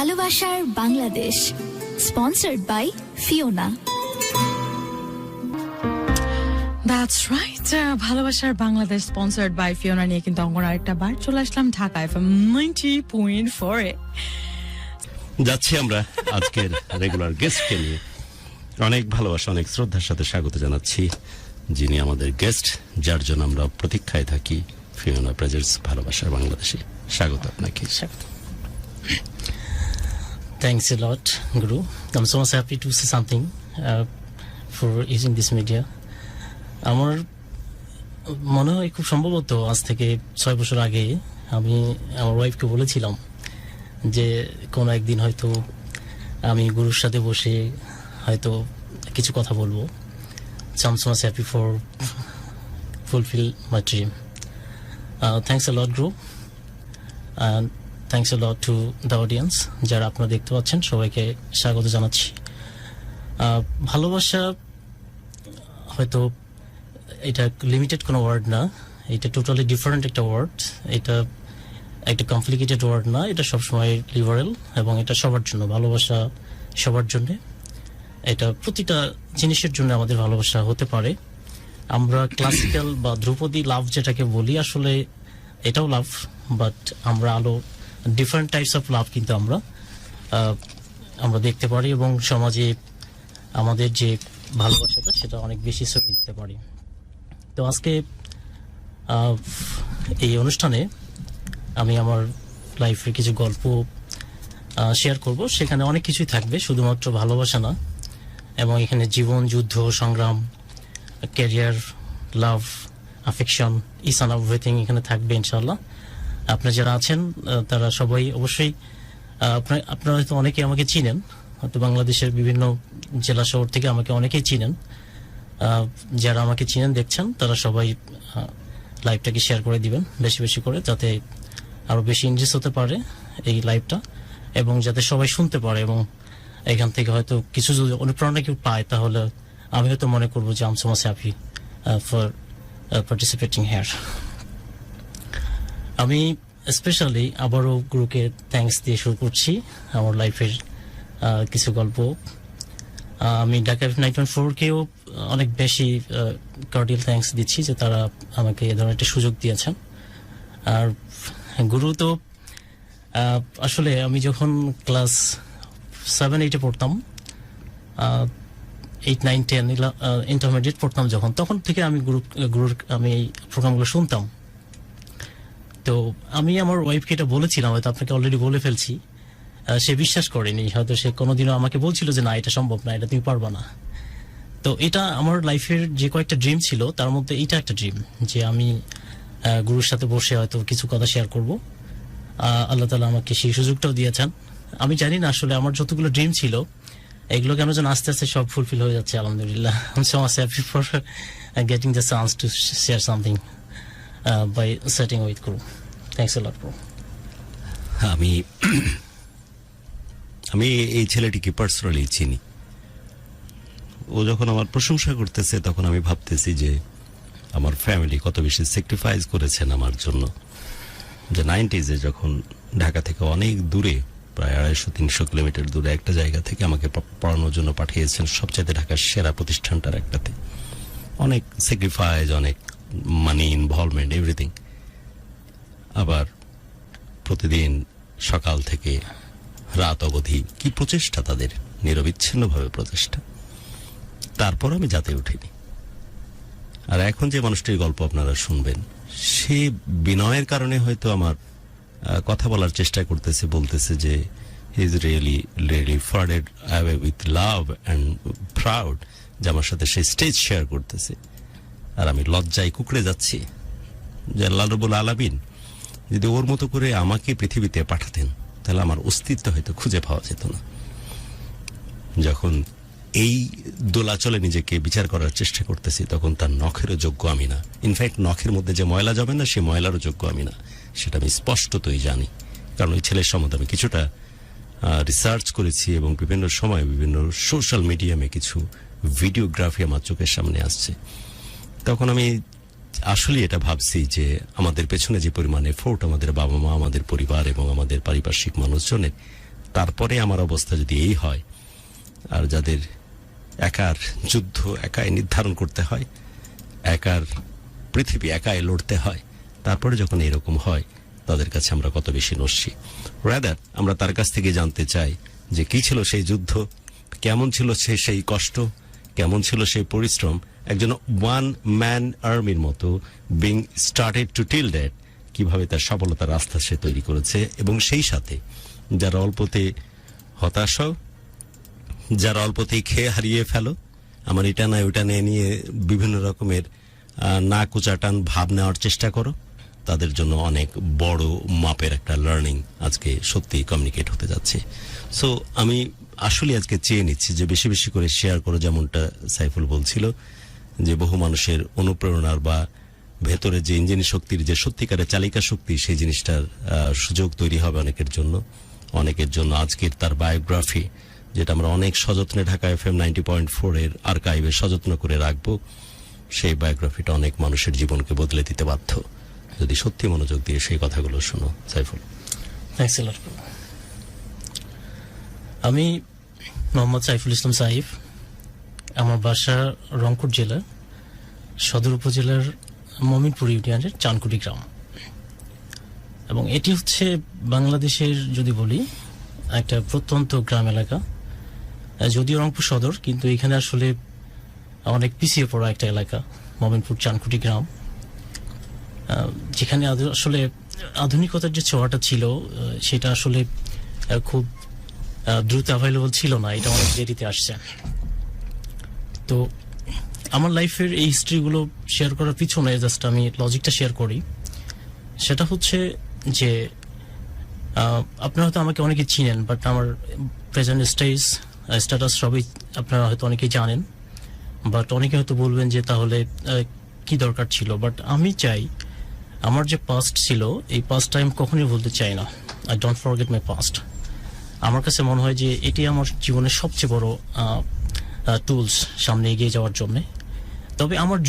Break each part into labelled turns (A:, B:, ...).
A: ভালোবাসার Bangladesh, sponsored by Fiona.
B: That's right. ভালোবাসার Bangladesh sponsored by Fiona নিয়ে কিন্তু অঙ্গন আরেকটা বার চলে আসলাম ঢাকা FM 90.4 এ।
C: যাচ্ছি আমরা আজকের রেগুলার গেস্টকে নিয়ে। অনেক ভালোবাসা, অনেক শ্রদ্ধার সাথে স্বাগত জানাচ্ছি যিনি আমাদের গেস্ট, যার জন্য আমরা প্রতীক্ষায় থাকি, ফিওনা প্রেজেন্টস ভালোবাসার বাংলাদেশে। স্বাগত আপনাকে।
D: Thanks a lot, Guru. I'm so much happy to say something for using this media. আমার মনে হয় খুব সম্ভবত আজ থেকে 6 বছর আগে আমি আমার ওয়াইফকে বলেছিলাম যে কোনো একদিন হয়তো আমি গুরুর সাথে বসে হয়তো কিছু কথা বলবো। So I'm so much happy for fulfill my dream. Thanks a lot, Guru. And thanks a lot to the audience. যারা আপনারা দেখতে পাচ্ছেন সবাইকে স্বাগত জানাচ্ছি। ভালোবাসা হয়তো এটা লিমিটেড কোনো ওয়ার্ড না, এটা টোটালি ডিফারেন্ট একটা ওয়ার্ড। এটা একটা কমপ্লিকেটেড ওয়ার্ড না, এটা সবসময় লিবারেল এবং এটা সবার জন্য। ভালোবাসা সবার জন্য, এটা প্রতিটা জিনিসের জন্য আমাদের ভালোবাসা হতে পারে। আমরা ক্লাসিক্যাল বা ধ্রুপদী লাভ যেটাকে বলি, আসলে এটাও লাভ, বাট আমরা আলো ডিফারেন্ট টাইপস অফ লাভ কিন্তু আমরা দেখতে পারি এবং সমাজে আমাদের যে ভালোবাসাটা সেটা অনেক বেশি ছড়িয়ে দিতে পারি। তো আজকে এই অনুষ্ঠানে আমি আমার লাইফের কিছু গল্প শেয়ার করব। সেখানে অনেক কিছুই থাকবে, শুধুমাত্র ভালোবাসা না, এবং এখানে জীবন, যুদ্ধ, সংগ্রাম, career, love, affection, is and everything এখানে থাকবে ইনশাআল্লাহ। আপনারা যারা আছেন তারা সবাই অবশ্যই আপনারা হয়তো অনেকে আমাকে চিনেন, হয়তো বাংলাদেশের বিভিন্ন জেলা শহর থেকে আমাকে অনেকেই চিনেন। যারা আমাকে চিনেন দেখছেন তারা সবাই লাইভটাকে শেয়ার করে দিবেন বেশি বেশি করে, যাতে আরো বেশি ইন্টারেস্ট হতে পারে এই লাইভটা, এবং যাতে সবাই শুনতে পারে এবং এখান থেকে হয়তো কিছু যদি অনুপ্রেরণা কেউ পায়, তাহলে আমি হয়তো মনে করবো যে I am so much happy for participating here. আমি স্পেশালি আবারও গুরুকে থ্যাঙ্কস দিয়ে শুরু করছি আমার লাইফের কিছু গল্প। আমি ঢাকা FM 90.4-কেও অনেক বেশি কর্ডিয়াল থ্যাঙ্কস দিচ্ছি যে তারা আমাকে এ ধরনের একটা সুযোগ দিয়েছেন। আর গুরু তো আসলে আমি যখন ক্লাস 7-8-এ পড়তাম, 8, 9, 10 ইন্টারমিডিয়েট পড়তাম যখন, তখন থেকে আমি গুরুর আমি এই প্রোগ্রামগুলো শুনতাম। তো আমি আমার ওয়াইফকে এটা বলেছিলাম, হয়তো আপনাকে অলরেডি বলে ফেলছি। সে বিশ্বাস করেনি, হয়তো সে কোনোদিনও আমাকে বলছিল যে না এটা সম্ভব না, এটা তুমি পারবা না। তো এটা আমার লাইফের যে কয়েকটা ড্রিম ছিল তার মধ্যে এইটা একটা ড্রিম, যে আমি গুরুর সাথে বসে হয়তো কিছু কথা শেয়ার করব। আল্লাহ তাআলা আমাকে সেই সুযোগটাও দিয়েছেন। আমি জানি না আসলে আমার যতগুলো ড্রিম ছিল এগুলো কেন যেন আস্তে আস্তে সব ফুলফিল হয়ে যাচ্ছে, আলহামদুলিল্লাহ। I'm so much happy for getting the chance to share something by sitting with Guru. Thanks a lot, bro.
C: আমি এই ছেলেটিকে পার্সোনালি চিনি। ও যখন আমার প্রশংসা করতেছে তখন আমি ভাবতেছি যে আমার ফ্যামিলি কত বেশি স্যাক্রিফাইস করেছেন আমার জন্য। যে 90s-এ যখন ঢাকা থেকে অনেক দূরে, প্রায় 250-300 কিলোমিটার দূরে একটা জায়গা থেকে আমাকে পড়ানোর জন্য পাঠিয়েছেন সবচাইতে ঢাকার সেরা প্রতিষ্ঠানটার একটাতে। অনেক স্যাক্রিফাইস, অনেক মানি ইনভলভমেন্ট, এভরিথিং। আবার প্রতিদিন সকাল থেকে রাত অবধি কি প্রচেষ্টা তাদের, নিরবিচ্ছিন্নভাবে প্রচেষ্টা। তারপর আমি যাতে উঠিনি। আর এখন যে মানুষটির গল্প আপনারা শুনবেন, সে বিনয়ের কারণে হয়তো আমার কথা বলার চেষ্টা করতেছে, বলতেছে যে he is really flooded away with love and proud, যে আমার সাথে সে স্টেজ শেয়ার করতেছে। আর আমি লজ্জায় কুকড়ে যাচ্ছি যে আল্লাহ রাব্বুল আলামিন যদি ওর মতো করে আমাকে পৃথিবীতে পাঠাতেন তাহলে আমার অস্তিত্ব হয়তো খুঁজে পাওয়া যেত না। যখন এই দোলাচলে নিজেকে বিচার করার চেষ্টা করতেছি তখন তার নখেরও যোগ্য আমি না। ইনফ্যাক্ট নখের মধ্যে যে ময়লা যাবে না, সে ময়লারও যোগ্য আমি না, সেটা আমি স্পষ্টতই জানি। কারণ ওই ছেলের সম্বন্ধে আমি কিছুটা রিসার্চ করেছি এবং বিভিন্ন সময় বিভিন্ন সোশ্যাল মিডিয়ামে কিছু ভিডিওগ্রাফি আমার চোখের সামনে আসছে। তখন আমি আসলে এটা ভাবছি যে আমাদের পেছনে যে পরিমাণ এফোর্ট আমাদের বাবা মা, আমাদের পরিবার এবং আমাদের পারিপার্শ্বিক মানুষজনের, তারপরে আমার অবস্থা যদি এই হয়, আর যাদের একার যুদ্ধ একাই নির্ধারণ করতে হয়, একার পৃথিবী একাই লড়তে হয়, তারপরে যখন এরকম হয় তাদের কাছে আমরা কত বেশি নস্যি। রাদার আমরা তার কাছ থেকে জানতে চাই যে কি ছিল সেই যুদ্ধ, কেমন ছিল সেই কষ্ট, কেমন ছিল সেই পরিশ্রম, একজন ওয়ান ম্যান আর্মির মতো being started to till that, কিভাবে তার সফলতার রাস্তা সে তৈরি করেছে, এবং সেই সাথে যারা অল্পতে হতাশ হও, যারা অল্পতেই খেয়ে হারিয়ে ফেলো, আমার এটা না ওইটা নিয়ে বিভিন্ন রকমের নাক উচাটান ভাব নেওয়ার চেষ্টা করো, তাদের জন্য অনেক বড় মাপের একটা লার্নিং আজকে সত্যি কমিউনিকেট হতে যাচ্ছে। সো আমি আসলে আজকে চেয়ে নিচ্ছি যে বেশি বেশি করে শেয়ার করো, যেমনটা সাইফুল বলছিল যে বহু মানুষের অনুপ্রেরণার বা ভেতরে যে ইঞ্জিনি শক্তির যে সত্যিকারের চালিকা শক্তি, সেই জিনিসটার সুযোগ তৈরি হবে অনেকের জন্য। আজকের তার বায়োগ্রাফি, যেটা আমরা অনেক সযত্নে ঢাকা FM 90.4 এর আর্কাইভে সযত্ন করে রাখবো, সেই বায়োগ্রাফিটা অনেক মানুষের জীবনকে বদলে দিতে বাধ্য, যদি সত্যি মনোযোগ দিয়ে সেই কথাগুলো শুনো। সাইফুল।
D: থ্যাঙ্কস এ লট। আমি মোহাম্মদ সাইফুল ইসলাম সাইফ। আমার বাসা রংপুর জেলার সদর উপজেলার মমিনপুর ইউনিয়নের চানকুটি গ্রাম, এবং এটি হচ্ছে বাংলাদেশের যদি বলি একটা প্রত্যন্ত গ্রাম এলাকা। যদিও রংপুর সদর, কিন্তু এখানে আসলে অনেক পিছিয়ে পড়া একটা এলাকা মমিনপুর চানকুটি গ্রাম, যেখানে আসলে আধুনিকতার যে ছোঁয়াটা ছিল সেটা আসলে খুব দ্রুত অ্যাভেলেবল ছিল না, এটা অনেক দেরিতে আসছে। তো আমার লাইফের এই হিস্ট্রিগুলো শেয়ার করার পিছনে জাস্ট আমি লজিকটা শেয়ার করি। সেটা হচ্ছে যে আপনারা হয়তো আমাকে অনেকে চিনেন, বাট আমার প্রেজেন্ট স্ট্যাটাস সবই আপনারা হয়তো অনেকেই জানেন, বাট অনেকে হয়তো বলবেন যে তাহলে কি দরকার ছিল। বাট আমি চাই আমার যে পাস্ট ছিল, এই পাস্টটা আমি কখনোই ভুলতে চাই না। I don't forget my past. আমার কাছে মনে হয় যে এটি আমার জীবনের সবচেয়ে বড় টুলস সামনে এগিয়ে যাওয়ার জন্য। তবে আমার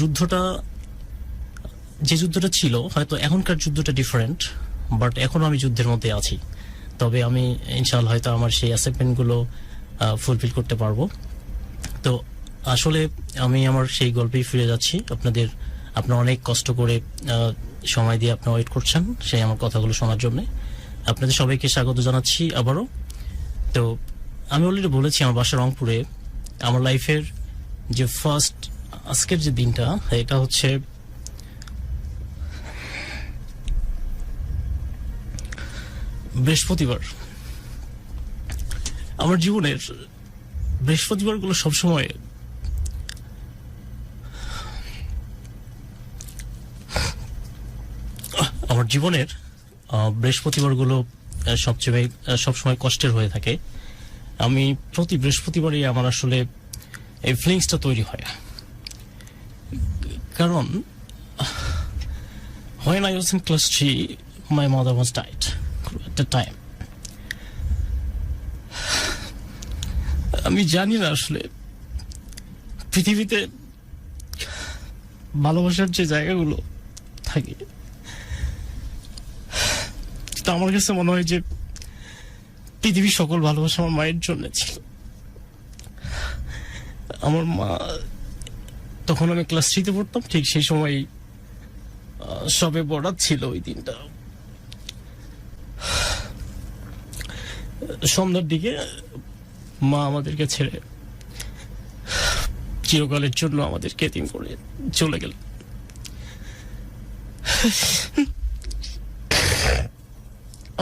D: যে যুদ্ধটা ছিল, হয়তো এখনকার যুদ্ধটা ডিফারেন্ট, বাট এখনো আমি যুদ্ধের মধ্যে আছি। তবে আমি ইনশাআল্লাহ হয়তো আমার সেই অ্যাসাইনমেন্টগুলো ফুলফিল করতে পারবো। তো আসলে আমি আমার সেই গল্পেই ফিরে যাচ্ছি। আপনারা অনেক কষ্ট করে সময় দিয়ে আপনারা ওয়েট করছেন সেই আমার কথাগুলো শোনার জন্য। আপনাদের সবাইকে স্বাগত জানাচ্ছি আবারও। তো আমি অলরেডি বলেছি আমার বাসা রংপুরে। আমার লাইফের যে ফার্স্ট আজকের যে দিনটা, এটা হচ্ছে বৃহস্পতিবার। আমার জীবনের বৃহস্পতিবারগুলো সবসময় সবসময় কষ্টের হয়ে থাকে। আমি প্রতি বৃহস্পতিবারই আমার আসলে এই ফিলিংসটা তৈরি হয়, কারণ when I was in class 3 my mother was died at the time. আমি জানি না আসলে পৃথিবীতে ভালোবাসার যে জায়গাগুলো থাকে, তা আমার কাছে মনে হয় যে পৃথিবীর সকল ভালোবাসা আমার মায়ের জন্য ছিল। আমার মা, তখন আমি ক্লাস 3-তে পড়তাম, ঠিক সেই সময় সবে বরাত ছিল ওই দিনটা। সন্ধ্যার দিকে মা আমাদেরকে ছেড়ে চিরকালের জন্য আমাদেরকে এতিম করে চলে গেল।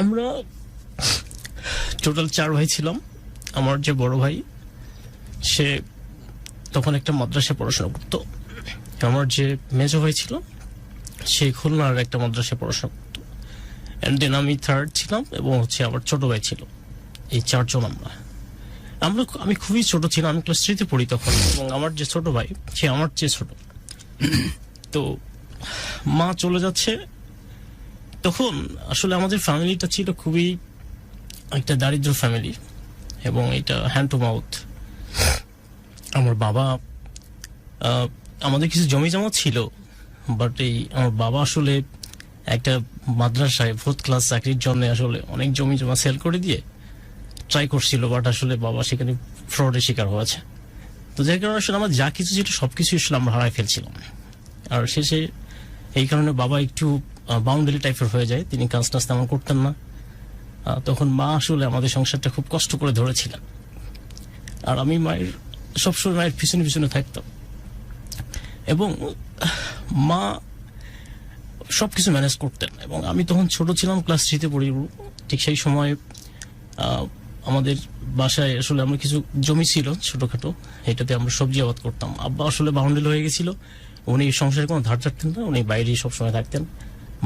D: আমরা টোটাল 4 ভাই ছিলাম। আমার যে বড় ভাই, সে তখন একটা মাদ্রাসায় পড়াশোনা করতো। আমার যে মেজো ভাই ছিল, সে খুলনার একটা মাদ্রাসায় পড়াশোনা করতো। এন্ড দেন আমি থার্ড ছিলাম, এবং হচ্ছে আমার ছোট ভাই ছিল। এই 4 জন আমি খুবই ছোট ছিলাম, আমি ক্লাস 3-তে পড়ি তখন। এবং আমার যে ছোট ভাই, সে আমার চেয়ে ছোট। তো মা চলে যাচ্ছে, তখন আসলে আমাদের ফ্যামিলিটা ছিল খুবই একটা দারিদ্র ফ্যামিলি, এবং এটা হ্যান্ড টু মাউথ। আমার বাবা, আমাদের কিছু জমি জমা ছিল, বাট আমার বাবা আসলে একটা মাদ্রাসায় 4th ক্লাস চাকরির জন্য আসলে অনেক জমি জমা সেল করে দিয়ে ট্রাই করছিল, বাট আসলে বাবা সেখানে ফ্রডের শিকার হয়েছে। তো যার কারণে আসলে আমার যা কিছু ছিল সবকিছু আসলে আমরা হারাই ফেলছিলাম। আর শেষে এই কারণে বাবা একটু বাউন্ডারি টাইপের হয়ে যায়, তিনি কাজ টাজ তেমন করতেন না। তখন মা আসলে আমাদের সংসারটা খুব কষ্ট করে ধরেছিলেন, আর আমি সবসময় মায়ের পিছনে পিছনে থাকতাম, এবং মা সবকিছু ম্যানেজ করতেন। এবং আমি তখন ছোট ছিলাম, ক্লাস 3-তে পড়ি। ঠিক সেই সময় আমাদের বাসায় আসলে আমরা কিছু জমি ছিল ছোটখাটো, এটাতে আমরা সবজি আবাদ করতাম। আব্বা আসলে বাউন্ডারি হয়ে গেছিল, উনি সংসারে কোনো ধার চাটতেন না, উনি বাইরেই সবসময় থাকতেন।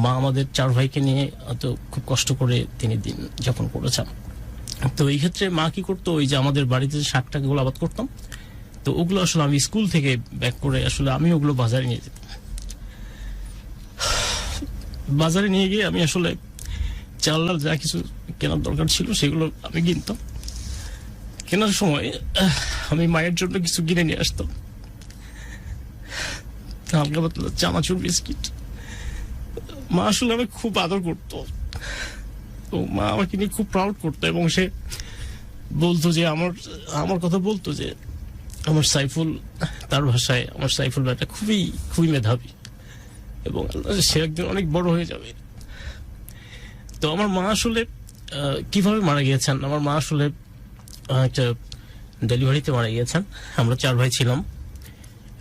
D: মা আমাদের 4 ভাইকে নিয়ে তো খুব কষ্ট করে তিনি দিন যাপন করেছেন। তো এই ক্ষেত্রে মা কি করতো, ওই যে আমাদের বাড়িতে যে শাক টাকগুলো আবাদ করতাম, তো ওগুলো আসলে আমি স্কুল থেকে ব্যাক করে আসলে আমি ওগুলো বাজারে নিয়ে যেতাম। বাজারে নিয়ে গিয়ে আমি আসলে চাল ডাল যা কিছু কেনার দরকার ছিল সেগুলো আমি কিনতাম। কেনার সময় আমি মায়ের জন্য কিছু কিনে নিয়ে আসতাম, হালকা পাতলা চানাচুর, বিস্কিট। মা আসলে আমাকে খুব আদর করতো, তো মা আমাকে নিয়ে খুব প্রাউড করতো, এবং সে বলতো যে আমার কথা বলতো যে আমার সাইফুল, তার ভাষায় আমার সাইফুল ভাইটা খুবই খুবই মেধাবী, এবং সে একদিন অনেক বড় হয়ে যাবে। তো আমার মা আসলে কিভাবে মারা গিয়েছেন, আমার মা আসলে একটা ডেলিভারিতে মারা গিয়েছেন। আমরা 4 ভাই ছিলাম।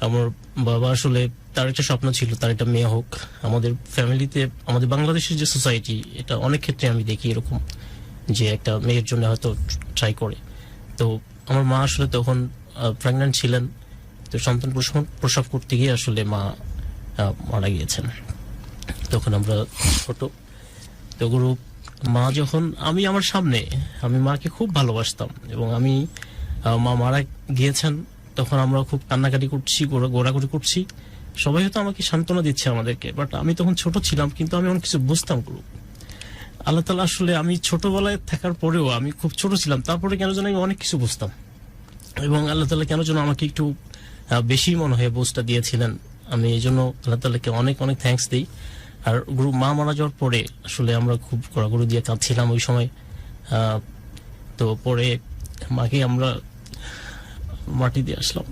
D: আমার বাবা আসলে তার একটা স্বপ্ন ছিল তার একটা মেয়ে হোক। আমাদের ফ্যামিলিতে, আমাদের বাংলাদেশের যে সোসাইটি, এটা অনেক ক্ষেত্রে আমি দেখি এরকম, যে একটা মেয়ের জন্য হয়তো ট্রাই করে। তো আমার মা আসলে তখন প্রেগন্যান্ট ছিলেন, তো সন্তান প্রসব করতে গিয়ে আসলে মা মারা গিয়েছেন। তখন আমরা ছোট। তো গুরু মা যখন, আমি আমার সামনে, আমি মাকে খুব ভালোবাসতাম, এবং আমি মা মারা গিয়েছেন তখন আমরা খুব কান্নাকাটি করছি, গোড়াগুড়ি করছি। সবাই হয়তো আমাকে সান্ত্বনা দিচ্ছে আমাদেরকে, বাট আমি তখন ছোট ছিলাম, কিন্তু আমি অনেক কিছু বুঝতাম। গুরু আল্লাহ তাআলা আসলে, আমি ছোটবেলায় থাকার পরেও, আমি খুব ছোট ছিলাম, তারপরে কেন যেন আমি অনেক কিছু বুঝতাম, এবং আল্লাহ তাআলা কেন যেন আমাকে একটু বেশি মনে হয় বুঝটা দিয়েছিলেন। আমি এই জন্য আল্লাহ তাআলাকে অনেক অনেক থ্যাঙ্কস দিই। আর গুরু মা মারা যাওয়ার পরে আসলে আমরা খুব গোড়াগুড়ি দিয়ে কাঁদছিলাম ওই সময়। তো পরে মাকে আমরা মাটি দিয়ে আসলাম।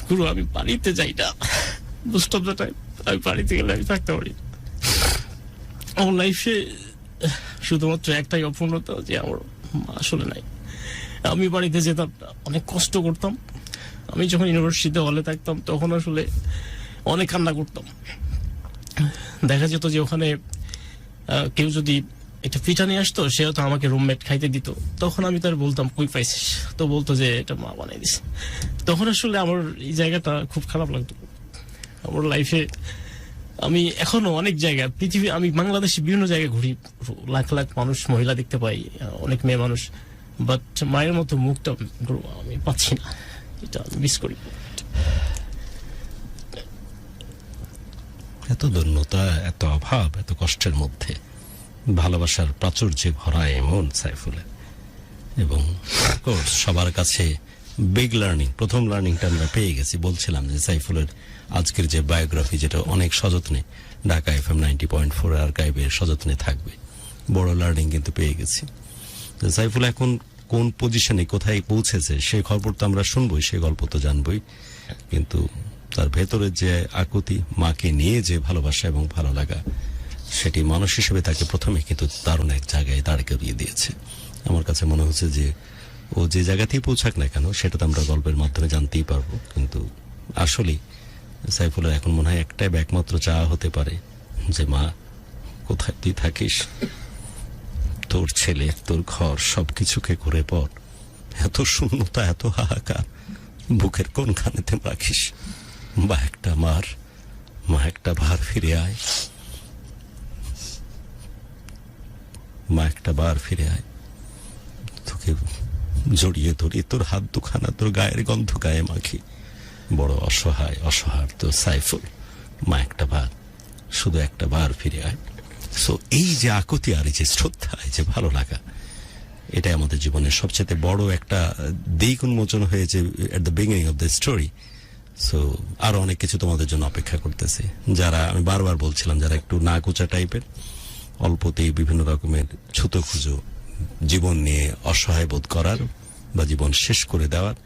D: গুরু আমি বাড়িতে যাই না, মোস্ট অফ দ্য টাইম আমি বাড়িতে গেলে আমি থাকতে পারি। আমার লাইফে শুধুমাত্র একটাই অপূর্ণতা, যে আমার মা আসলে নাই। আমি বাড়িতে যেতাম, অনেক কষ্ট করতাম। আমি যখন ইউনিভার্সিটিতে হলে থাকতাম তখন আসলে অনেক কান্না করতাম। দেখা যেত যে ওখানে কেউ যদি একটা পিঠা নিয়ে আসতো, সে হয়তো আমাকে রুমমেট খাইতে দিত, তখন আমি তার বলতাম কই পাইছিস, তো বলতো যে এটা মা বানাই দিছে। তখন আসলে আমার এই জায়গাটা খুব খারাপ লাগতো। আমার লাইফে আমি এখনো অনেক জায়গায়, পৃথিবী, আমি বাংলাদেশে বিভিন্ন জায়গায় ঘুরি, লাখ লাখ মানুষ, মহিলা দেখতে পাই, অনেক মেয়ে মানুষ, বাট মায়ের মতো মুখটা আমি পাচ্ছি না, এটা মিস করি।
C: এত দৈন্যতা, এত অভাব, এত কষ্টের মধ্যে ভালোবাসার প্রাচুর্যে ভরা এমন সাইফুলের, এবং সবার কাছে বিগ লার্নিং, প্রথম লার্নিংটা আমরা পেয়ে গেছি। বলছিলাম যে সাইফুলের আজকের যে বায়োগ্রাফি, যেটা অনেক সযত্নে ঢাকা FM 90.4 আর্কাইভে সযত্নে থাকবে, বড় লার্নিং কিন্তু পেয়ে গেছি। সাইফুল এখন কোন পজিশনে, কোথায় পৌঁছেছে, সে খবর তো আমরা শুনবই, সে গল্প তো জানবই, কিন্তু তার ভেতরে যে আকুতি, মাকে নিয়ে যে ভালোবাসা এবং ভালো লাগা, সেটি মানুষ হিসেবে তাকে প্রথমে কিন্তু দারুণ এক জায়গায় দাঁড় করিয়ে দিয়েছে। আমার কাছে মনে হচ্ছে যে ও যে জায়গাতেই পৌঁছাক না কেন, সেটা তো আমরা গল্পের মাধ্যমে জানতেই পারবো, কিন্তু আসলে সাইফুলের এখন মনে হয় একটাই একমাত্র চাওয়া হতে পারে যে মা, কোথায় তুই থাকিস, তোর ছেলে, তোর ঘর, সবকিছুকে করে পর, এত শূন্যতা, এত হাহাকার বুকের কোনখানেতে রাখিস, বা একটা মার, মা একটা বার ফিরে আয়, মা একটা বার ফিরে আয়, তোকে জড়িয়ে ধরি, তোর হাত দুখানা তোর গায়ের গন্ধ গায়ে মাখি, বড় অসহায় অসহায় তো সাইফুল, মা একটা বার, শুধু একটা বার ফিরে আয়। সো এই যে আকুতি আর এই যে শ্রদ্ধা, এই যে ভালো লাগা, এটাই আমাদের জীবনের সবচেয়ে বড় একটা দিক উন্মোচন হয়েছে at the beginning of the story. So আরো অনেক কিছু তোমাদের জন্য অপেক্ষা করতেছে। যারা, আমি বারবার বলছিলাম, যারা একটু না কুচা টাইপের, অল্পতেই বিভিন্ন রকমের ছুতো খুঁজো জীবন নিয়ে অসহায় বোধ করার বা জীবন শেষ করে দেওয়ার,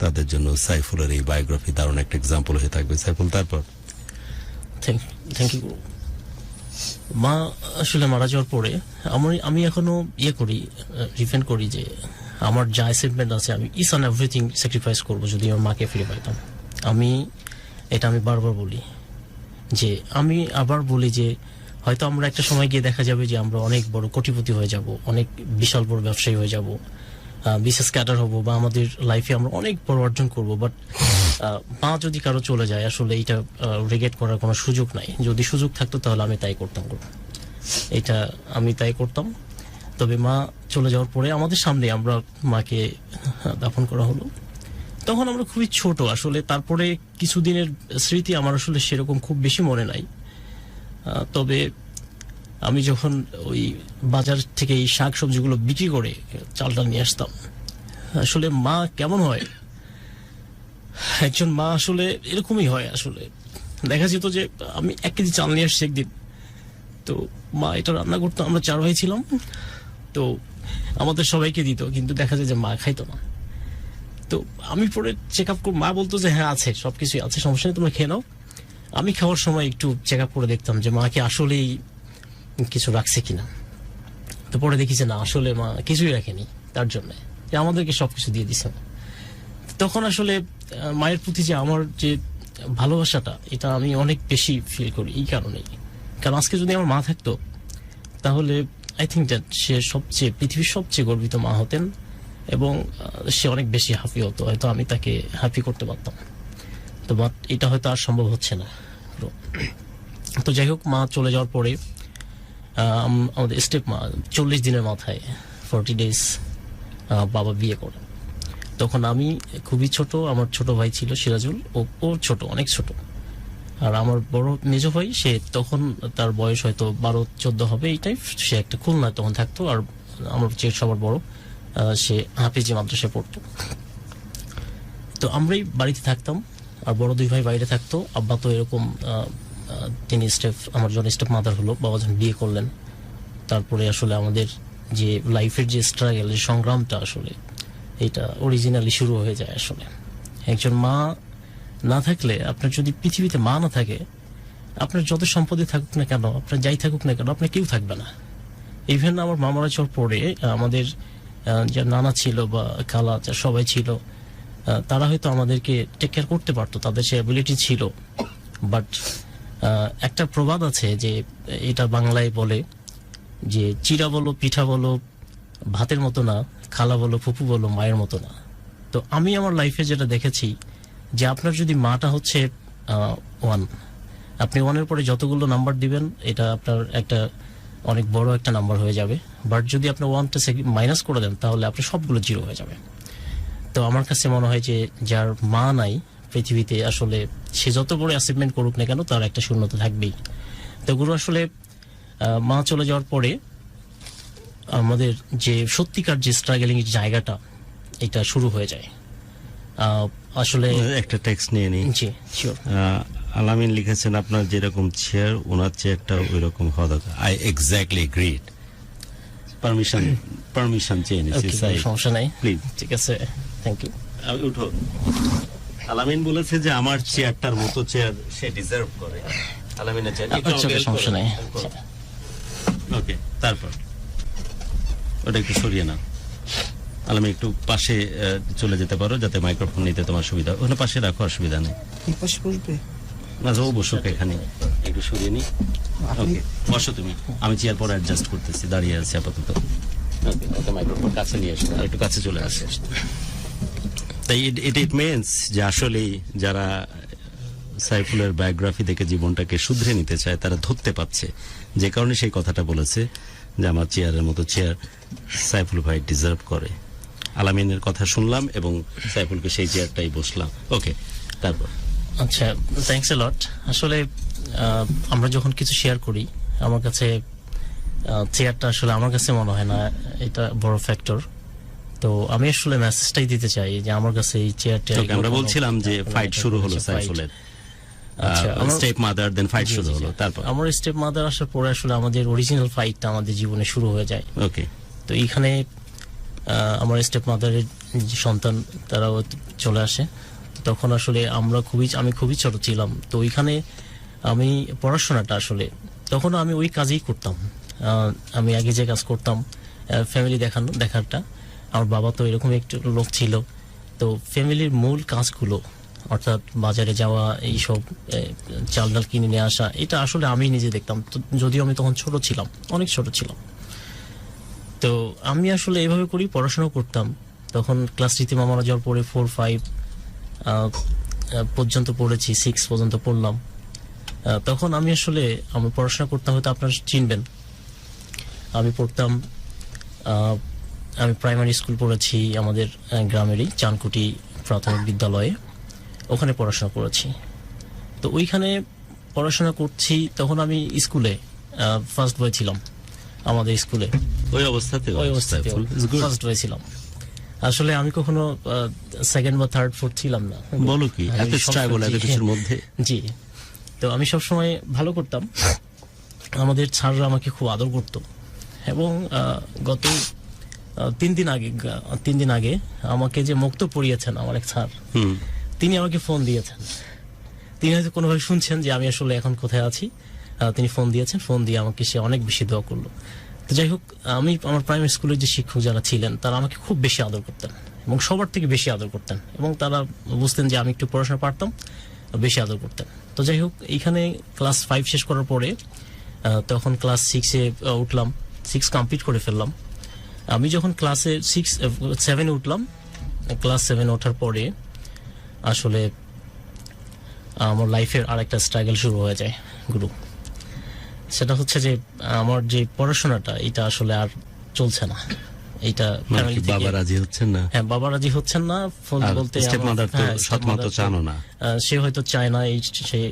C: তাদের জন্য সাইফুলের এই বায়োগ্রাফি দারুণ একটা এক্সাম্পল হয়ে থাকবে। সাইফুল, তারপর?
D: Thank you. মা আসলে মারা যাওয়ার পরে আমি এখনো করি, রিফেন্ড করি যে আমার যা অ্যাচিভমেন্ট আছে আমি ইচ অ্যান্ড এভরিথিং স্যাক্রিফাইস করবো যদি আমার মাকে ফিরে পাইতাম। আমি বারবার বলি যে হয়তো আমরা একটা সময় গিয়ে দেখা যাবে যে আমরা অনেক বড় কোটিপতি হয়ে যাব, অনেক বিশাল বড় ব্যবসায়ী হয়ে যাব, বিশেষ ক্যাডার হবো, বা আমাদের লাইফে আমরা অনেক বড় অর্জন করবো। বাট মা যদি কারো চলে যায়, আসলে এটা রিগ্রেট করার কোনো সুযোগ নাই। যদি সুযোগ থাকতো তাহলে আমি তাই করতাম, আমি তাই করতাম। তবে মা চলে যাওয়ার পরে আমাদের সামনে আমরা মাকে দাফন করা হলো। তখন আমরা খুবই ছোট আসলে। তারপরে কিছুদিনের স্মৃতি আমার আসলে সেরকম খুব বেশি মনে নাই। তবে আমি যখন ওই বাজার থেকে এই শাক সবজিগুলো বিক্রি করে চালটা নিয়ে আসতাম, আসলে মা কেমন হয়, একজন মা আসলে এরকমই হয়। আসলে দেখা যেত যে আমি 1 কেজি চাল নিয়ে আসছি একদিন, তো মা এটা রান্না করতো, আমরা 4 ভাই ছিলাম, তো আমাদের সবাইকে দিত, কিন্তু দেখা যায় যে মা খাইতো না। তো আমি পরে চেক আপ মা বলতো যে হ্যাঁ আছে, সবকিছু আছে, সমস্যা নেই, তোমরা খেয়ে নাও। আমি খাওয়ার সময় একটু চেক আপ করে দেখতাম যে মাকে আসলেই কিছু রাখছে কিনা। তো পরে দেখি যে না, আসলে মা কিছুই রাখেনি, তার জন্য আমাদেরকে সবকিছু দিয়ে দিছে। তখন আসলে মায়ের প্রতি যে আমার যে ভালোবাসাটা, এটা আমি অনেক বেশি ফিল করি এই কারণেই। কারণ আজকে যদি আমার মা থাকতো, তাহলে আই থিঙ্ক দ্যাট সে পৃথিবীর সবচেয়ে গর্বিত মা হতেন, এবং সে অনেক বেশি হ্যাপি হতো, হয়তো আমি তাকে হ্যাপি করতে পারতাম। তো বাট এটা হয়তো আর সম্ভব হচ্ছে না। তো যাই হোক, মা চলে যাওয়ার পরে আমাদের স্টেপ মা 40 দিনের মাথায় 40 days বাবা বিয়ে করে। তখন আমি খুবই ছোট, আমার ছোট ভাই ছিল সিরাজুল, ও ছোট, অনেক ছোট। আর আমার বড় মেজো ভাই, সে তখন তার বয়স হয়তো 12-14 হবে এই টাইপ। সে একটা খুলনায় তখন থাকতো, আর আমার চেয়ে সবার বড় সে হাফিজি মাদ্রাসায় পড়তো। তো আমরাই বাড়িতে থাকতাম, আর বড় 2 ভাই বাইরে থাকতো। আব্বা তো এরকম তিনি আমার যখন স্টেপ মাদার হলো, বাবা যখন বিয়ে করলেন, তারপরে আসলে আমাদের যে লাইফের যে স্ট্রাগল, যে সংগ্রামটা, আসলে এটা অরিজিনালি শুরু হয়ে যায়। আসলে একজন মা না থাকলে, আপনার যদি পৃথিবীতে মা না থাকে, আপনার যত সম্পত্তি থাকুক না কেন, আপনার যাই থাকুক না কেন, আপনার কেউ থাকবে না। ইভেন আমার মা মারা যাওয়ার পরে আমাদের যে নানা ছিল বা খালা সবাই ছিল, তারা হয়তো আমাদেরকে টেক কেয়ার করতে পারতো, তাদের সে অ্যাবিলিটি ছিল। বাট একটা প্রবাদ আছে যে, এটা বাংলায় বলে যে চিরা বলো, পিঠা বলো ভাতের মতো না, খালা বলো, ফুপু বলো মায়ের মতো না। তো আমি আমার লাইফে যেটা দেখেছি, যে আপনার যদি মাটা হচ্ছে 1, আপনি 1-এর পরে যতগুলো নাম্বার দিবেন, এটা আপনার একটা অনেক বড় একটা নাম্বার হয়ে যাবে। বাট যদি আপনি 1টা মাইনাস করে দেন, তাহলে আপনার সবগুলো 0 হয়ে যাবে। তো আমার কাছে মনে হয় যে যার মা নাই পৃথিবীতে, আসলে সে যত বড় অ্যাচিভমেন্ট করুক না কেন, তার একটা শূন্যতা থাকবেই। তো গুরু আসলে মা চলে যাওয়ার পরে আমাদের যে সত্যিকার যে স্ট্রাগলিং এর জায়গাটা, এটা শুরু হয়ে যায়। আসলে
C: একটা টেক্সট নিয়ে নিই।
D: জি শিওর।
C: আলামিন লিখেছেন, আপনার যেরকম চেয়ার, ওনার চেয়ারটা ওই রকম হওয়া দরকার। I exactly agreed. পারমিশন চেয়ে নিচ্ছি।
D: সমস্যা নাই,
C: প্লিজ।
D: ঠিক আছে, থ্যাংক ইউ।
C: উঠো। আলামিন বলেছে যে আমার চেয়ারটার মতো চেয়ার সে ডিজার্ভ করে। আলামিনের চেয়ার,
D: সমস্যা নাই।
C: ওকে, তারপর ওটা একটু সরিয়ে না। আলামিন একটু পাশে চলে যেতে পারো, যাতে মাইক্রোফোন নিতে তোমার সুবিধা। ওখানে পাশে রাখো, অসুবিধা নেই।
E: পাশে বসবে
C: না, ও বসুক এখানে, একটু সরিয়ে নি। ওকে, বসো তুমি। আমি চেয়ার পরে অ্যাডজাস্ট করতেছি, দাঁড়িয়ে আছি আপাতত। ওকে, মাইক্রোফোন কাছে নিয়ে আসো, আর একটু কাছে চলে আসে। তাই ইট মিনস যে আসলেই যারা সাইফুলের বায়োগ্রাফি দেখে জীবনটাকে শুধরে নিতে চায়, তারা ধরতে পাচ্ছে, যে কারণে সেই কথাটা বলেছে যে আমার চেয়ারের মতো চেয়ার সাইফুল ভাই ডিজার্ভ করে। আলামিনের কথা শুনলাম এবং সাইফুলকে সেই চেয়ারটাই বসলাম। ওকে, তারপর?
D: আচ্ছা, থ্যাঙ্কস এ লট। আসলে আমরা যখন কিছু শেয়ার করি, আমার কাছে চেয়ারটা আসলে আমার কাছে মনে হয় না এটা বড় ফ্যাক্টর। তো আমি আসলে মেসেজটাই দিতে চাই যে আমার কাছে এই চেয়ারটা,
C: আমরা বলছিলাম যে ফাইট শুরু হলো সাইফুলের, স্টেপ মাদার, দেন ফাইট শুরু হলো। তারপর
D: আমার স্টেপ মাদার আসার পরে আসলে আমাদের অরিজিনাল ফাইটটা আমাদের জীবনে শুরু হয়ে যায়।
C: ওকে,
D: তো এইখানে আমার স্টেপ মাদারের যে সন্তান তারাও চলে আসে। তখন আসলে আমি খুবই ছোট ছিলাম। তো ওইখানে আমি পড়াশোনাটা আসলে তখন আমি ওই কাজই করতাম। আমি আগে যে কাজ করতাম ফ্যামিলি দেখারটা, আমার বাবা তো এরকম একটু লোক ছিল। তো ফ্যামিলির মূল কাজগুলো অর্থাৎ বাজারে যাওয়া, এইসব চাল ডাল কিনে নিয়ে আসা, এটা আসলে আমি নিজে দেখতাম। তো যদিও আমি তখন ছোট ছিলাম, অনেক ছোট ছিলাম। তো আমি আসলে এইভাবে করেই পড়াশোনা করতাম। তখন ক্লাস 3 মামারা যাওয়ার পরে 4-5 পর্যন্ত পড়েছি, 6 পর্যন্ত পড়লাম। তখন আমি আসলে আমি পড়াশোনা করতাম, হয়তো আপনারা চিনবেন। আমি পড়তাম, আমি প্রাইমারি স্কুল পড়েছি আমাদের গ্রামেরই চানকুটি প্রাথমিক বিদ্যালয়ে, ওখানে পড়াশোনা করেছি। তো ওইখানে পড়াশোনা করছি, তখন আমি স্কুলে ফার্স্ট বয় ছিলাম আমাদের স্কুলে।
C: ওই অবস্থাতে
D: ফার্স্ট বয় ছিলাম। আসলে আমি কখনো সেকেন্ড বা থার্ড, ফোর্থ ছিলাম না।
C: বলো কি, এত স্ট্রাগল এত কিছুর মধ্যে?
D: জি। তো আমি সবসময় ভালো করতাম, আমাদের স্যাররা আমাকে খুব আদর করতো। এবং গত 3 দিন আগে আমাকে যে মুক্ত পড়িয়েছেন আমার এক স্যার, তিনি আমাকে ফোন দিয়েছেন। তিনি হয়তো কোনোভাবে শুনছেন যে আমি আসলে এখন কোথায় আছি। তিনি ফোন দিয়েছেন, ফোন দিয়ে আমাকে সে অনেক বেশি দোয়া করলো। তো যাই হোক, আমি আমার প্রাইমারি স্কুলের যে শিক্ষক যারা ছিলেন তারা আমাকে খুব বেশি আদর করতেন এবং সবার থেকে বেশি আদর করতেন, এবং তারা বুঝতেন যে আমি একটু পড়াশোনা পারতাম, বেশি আদর করতেন। তো যাই হোক, এইখানে ক্লাস 5 শেষ করার পরে তখন ক্লাস 6-এ উঠলাম, 6 কমপ্লিট করে ফেললাম। আমি যখন ক্লাসে 7-এ উঠলাম, ক্লাস 7 ওঠার পরে আসলে আমার লাইফের আরেকটা স্ট্রাগল শুরু হয়ে যায় গুরু। সেটা হচ্ছে যে আমার যে পড়াশোনাটা এটা আসলে আর চলছে না। এইটা
C: বাবা রাজি হচ্ছেন না?
D: হ্যাঁ, বাবা রাজি হচ্ছেন না। বলতে সে হয়তো চায় না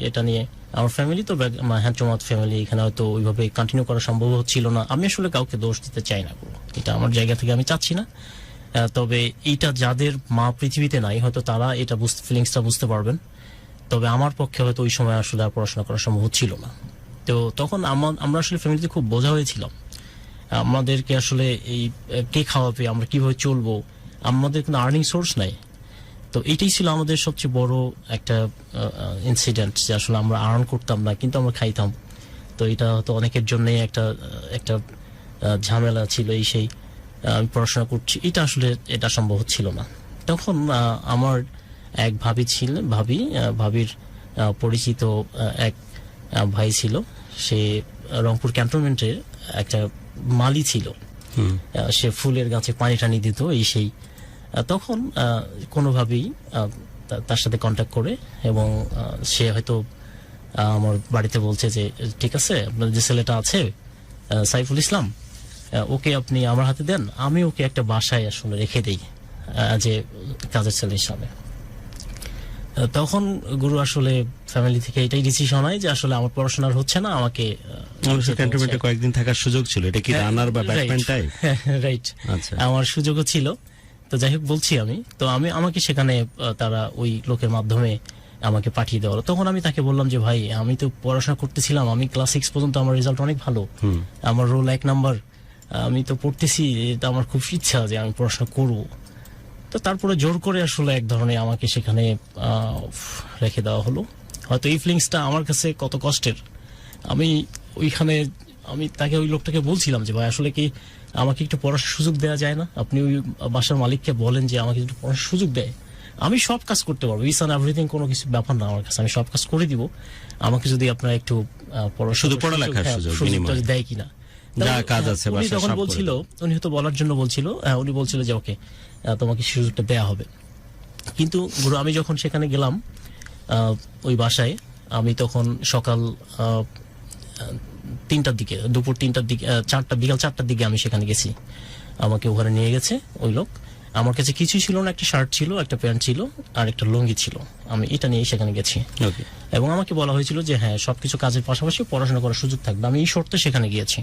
D: এটা নিয়ে। আমার ফ্যামিলি তো হ্যাঁচমাত ফ্যামিলি, এখানে হয়তো ওইভাবে কন্টিনিউ করা সম্ভব হচ্ছিল না। আমি আসলে কাউকে দোষ দিতে চাই না, এটা আমার জায়গা থেকে আমি চাচ্ছি না। তবে এইটা যাদের মা পৃথিবীতে নাই, হয়তো তারা এটা ফিলিংসটা বুঝতে পারবেন। তবে আমার পক্ষে হয়তো ওই সময় আসলে আর পড়াশোনা করা সম্ভব হচ্ছিল না। তো তখন আমরা আসলে ফ্যামিলিতে খুব বোঝা হয়েছিলাম। আমাদেরকে আসলে এই কে খাওয়াবে, আমরা কিভাবে চলবো, আমাদের কোনো আর্নিং সোর্স নাই। তো এটাই ছিল আমাদের সবচেয়ে বড় একটা ইনসিডেন্ট, যে আসলে আমরা আর্ন করতাম না কিন্তু আমরা খাইতাম। তো এটা হয়তো অনেকের জন্য একটা ঝামেলা ছিল। সেই আমি পড়াশোনা করছি, এটা সম্ভব হচ্ছিল না। তখন আমার এক ভাবি ছিলেন, ভাবির পরিচিত এক ভাই ছিল, সে রংপুর ক্যান্টনমেন্টের একটা মালি ছিল। সে ফুলের গাছে পানি টানি দিত সেই। তখন কোনোভাবেই তার সাথে কন্ট্যাক্ট করে, এবং সে হয়তো আমার বাড়িতে বলছে যে ঠিক আছে, আপনার যে ছেলেটা আছে সাইফুল ইসলাম, ওকে আপনি আমার হাতে দেন, আমি ওকে একটা বাসায় আসলে রেখে দিই যে কাজের ছেলে হিসাবে। তখন গুরু আসলে ফ্যামিলি থেকে এটাই ডিসিশন হয় যে আসলে আমার পড়াশোনার হচ্ছে না, আমাকে
C: ক্যান্টনমেন্টে কয়েকদিন থাকার সুযোগ ছিল। এটা কি রানার বা ব্যাটম্যান টাইপ?
D: রাইট, আমার সুযোগও ছিল। তো যাই হোক, বলছি তো আমাকে সেখানে তারা ওই লোকের মাধ্যমে আমাকে পাঠিয়ে দেওয়া হলো। তখন আমি তাকে বললাম যে ভাই, আমি তো পড়াশোনা করতেছিলাম, আমি ক্লাস 6 পর্যন্ত আমার রেজাল্ট অনেক ভালো, আমার রোল 1 নাম্বার, আমি তো পড়তেছি, এটা আমার খুব ইচ্ছা যে আমি পড়াশোনা করবো। তো তারপরে জোর করে আসলে এক ধরনের আমাকে সেখানে রেখে দেওয়া হলো। হয়তো এই ফিলিংসটা আমার কাছে কত কষ্টের। আমি তাকে, ওই লোকটাকে বলছিলাম যে ভাই, আসলে কি আমাকে একটু পড়ার সুযোগ দেওয়া যায় না? আপনি ওই বাসার মালিককে বলেন যে আমাকে একটু পড়ার সুযোগ দেয়, আমি সব কাজ করতে পারবো, ইস অ্যান্ড এভরিথিং, কোনো কিছু ব্যাপার না আমার কাছে, আমি সব কাজ করে দিব, আমাকে যদি আপনারা একটু
C: পড়ালেখার সুযোগ
D: দেয় কিনা। উনি তখন বলছিল, উনি হয়তো বলার জন্য বলছিল, উনি বলছিল যে ওকে, তোমাকে সুযোগটা দেয়া হবে। কিন্তু গুরু, আমি যখন সেখানে গেলাম ওই বাসায়, আমি তখন সকাল 3টার দিকে, দুপুর 3টার দিকে, বিকাল 4টার দিকে আমি সেখানে গেছি। আমাকে ওখানে নিয়ে গেছে ওই লোক। আমার কাছে কিছুই ছিল না, একটা শার্ট ছিল, একটা প্যান্ট ছিল, আর একটা লুঙ্গি ছিল। আমি এটা নিয়ে সেখানে গেছি, এবং আমাকে বলা হয়েছিল যে হ্যাঁ, সবকিছু কাজের পাশাপাশি পড়াশোনা করার সুযোগ থাকবে। আমি এই শর্তে সেখানে গিয়েছি।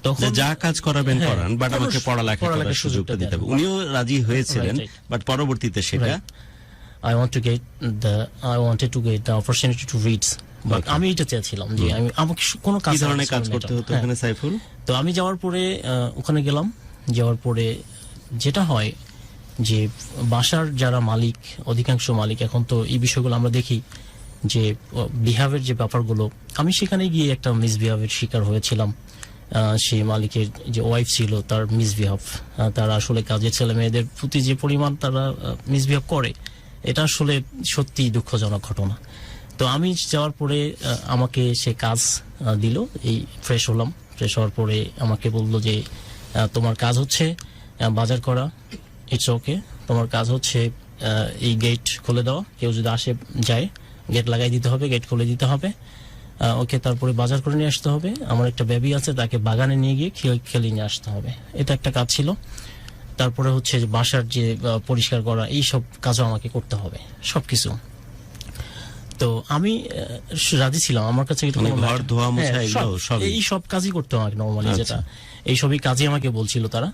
C: তখন যা কাজ করাবেন করান, বাট আমাকে পড়ালেখা করার সুযোগটা দিতে হবে। উনিও রাজি হয়েছিলেন, বাট পরবর্তীতে সেটা
D: I wanted to get the opportunity to read. But আমি এটা চেয়েছিলাম যে আমাকে কোনো কাজ,
C: ধরনের কাজ করতে হতো এখানে সাইফুল?
D: তো আমি যাওয়ার পরে ওখানে গেলাম, যাওয়ার পরে যেটা হয় যে বাসার যারা মালিক, অধিকাংশ মালিক, এখন তো এই বিষয়গুলো আমরা দেখি যে বিহেভের যে ব্যাপারগুলো, আমি সেখানে গিয়ে একটা মিসবিহেভের শিকার হয়েছিলাম। সেই মালিকের যে ওয়াইফ ছিল তার মিসবিহেভ, তারা আসলে কাজের ছেলে মেয়েদের প্রতি যে পরিমাণ তারা মিসবিহেভ করে, এটা আসলে সত্যি দুঃখজনক ঘটনা। তো আমি যাওয়ার পরে আমাকে সে কাজ দিল, এই ফ্রেশ হলাম, ফ্রেশ হওয়ার পরে আমাকে বললো যে তোমার কাজ হচ্ছে বাজার করা, ইটস ওকে, তোমার কাজ হচ্ছে এই গেট খুলে দেওয়া, কেউ যদি আসে যায় গেট লাগাই দিতে হবে, গেট খুলে দিতে হবে, ওকে, তারপরে বাজার করে নিয়ে আসতে হবে, আমার একটা বেবি আছে তাকে বাগানে নিয়ে গিয়ে খেলে নিয়ে আসতে হবে, এটা একটা কাজ ছিল। তারপরে হচ্ছে বাসার যে পরিষ্কার করা, এই সব কাজও আমাকে করতে হবে, সবকিছু। তো আমি রাজি ছিলাম, আমার কাছে
C: ঘর ধোয়া মোছা এগুলো সব,
D: এই সব কাজই করতে হবে নরমালি,
C: আচ্ছা।
D: যেটা এই সবই কাজই আমাকে বলছিল তারা।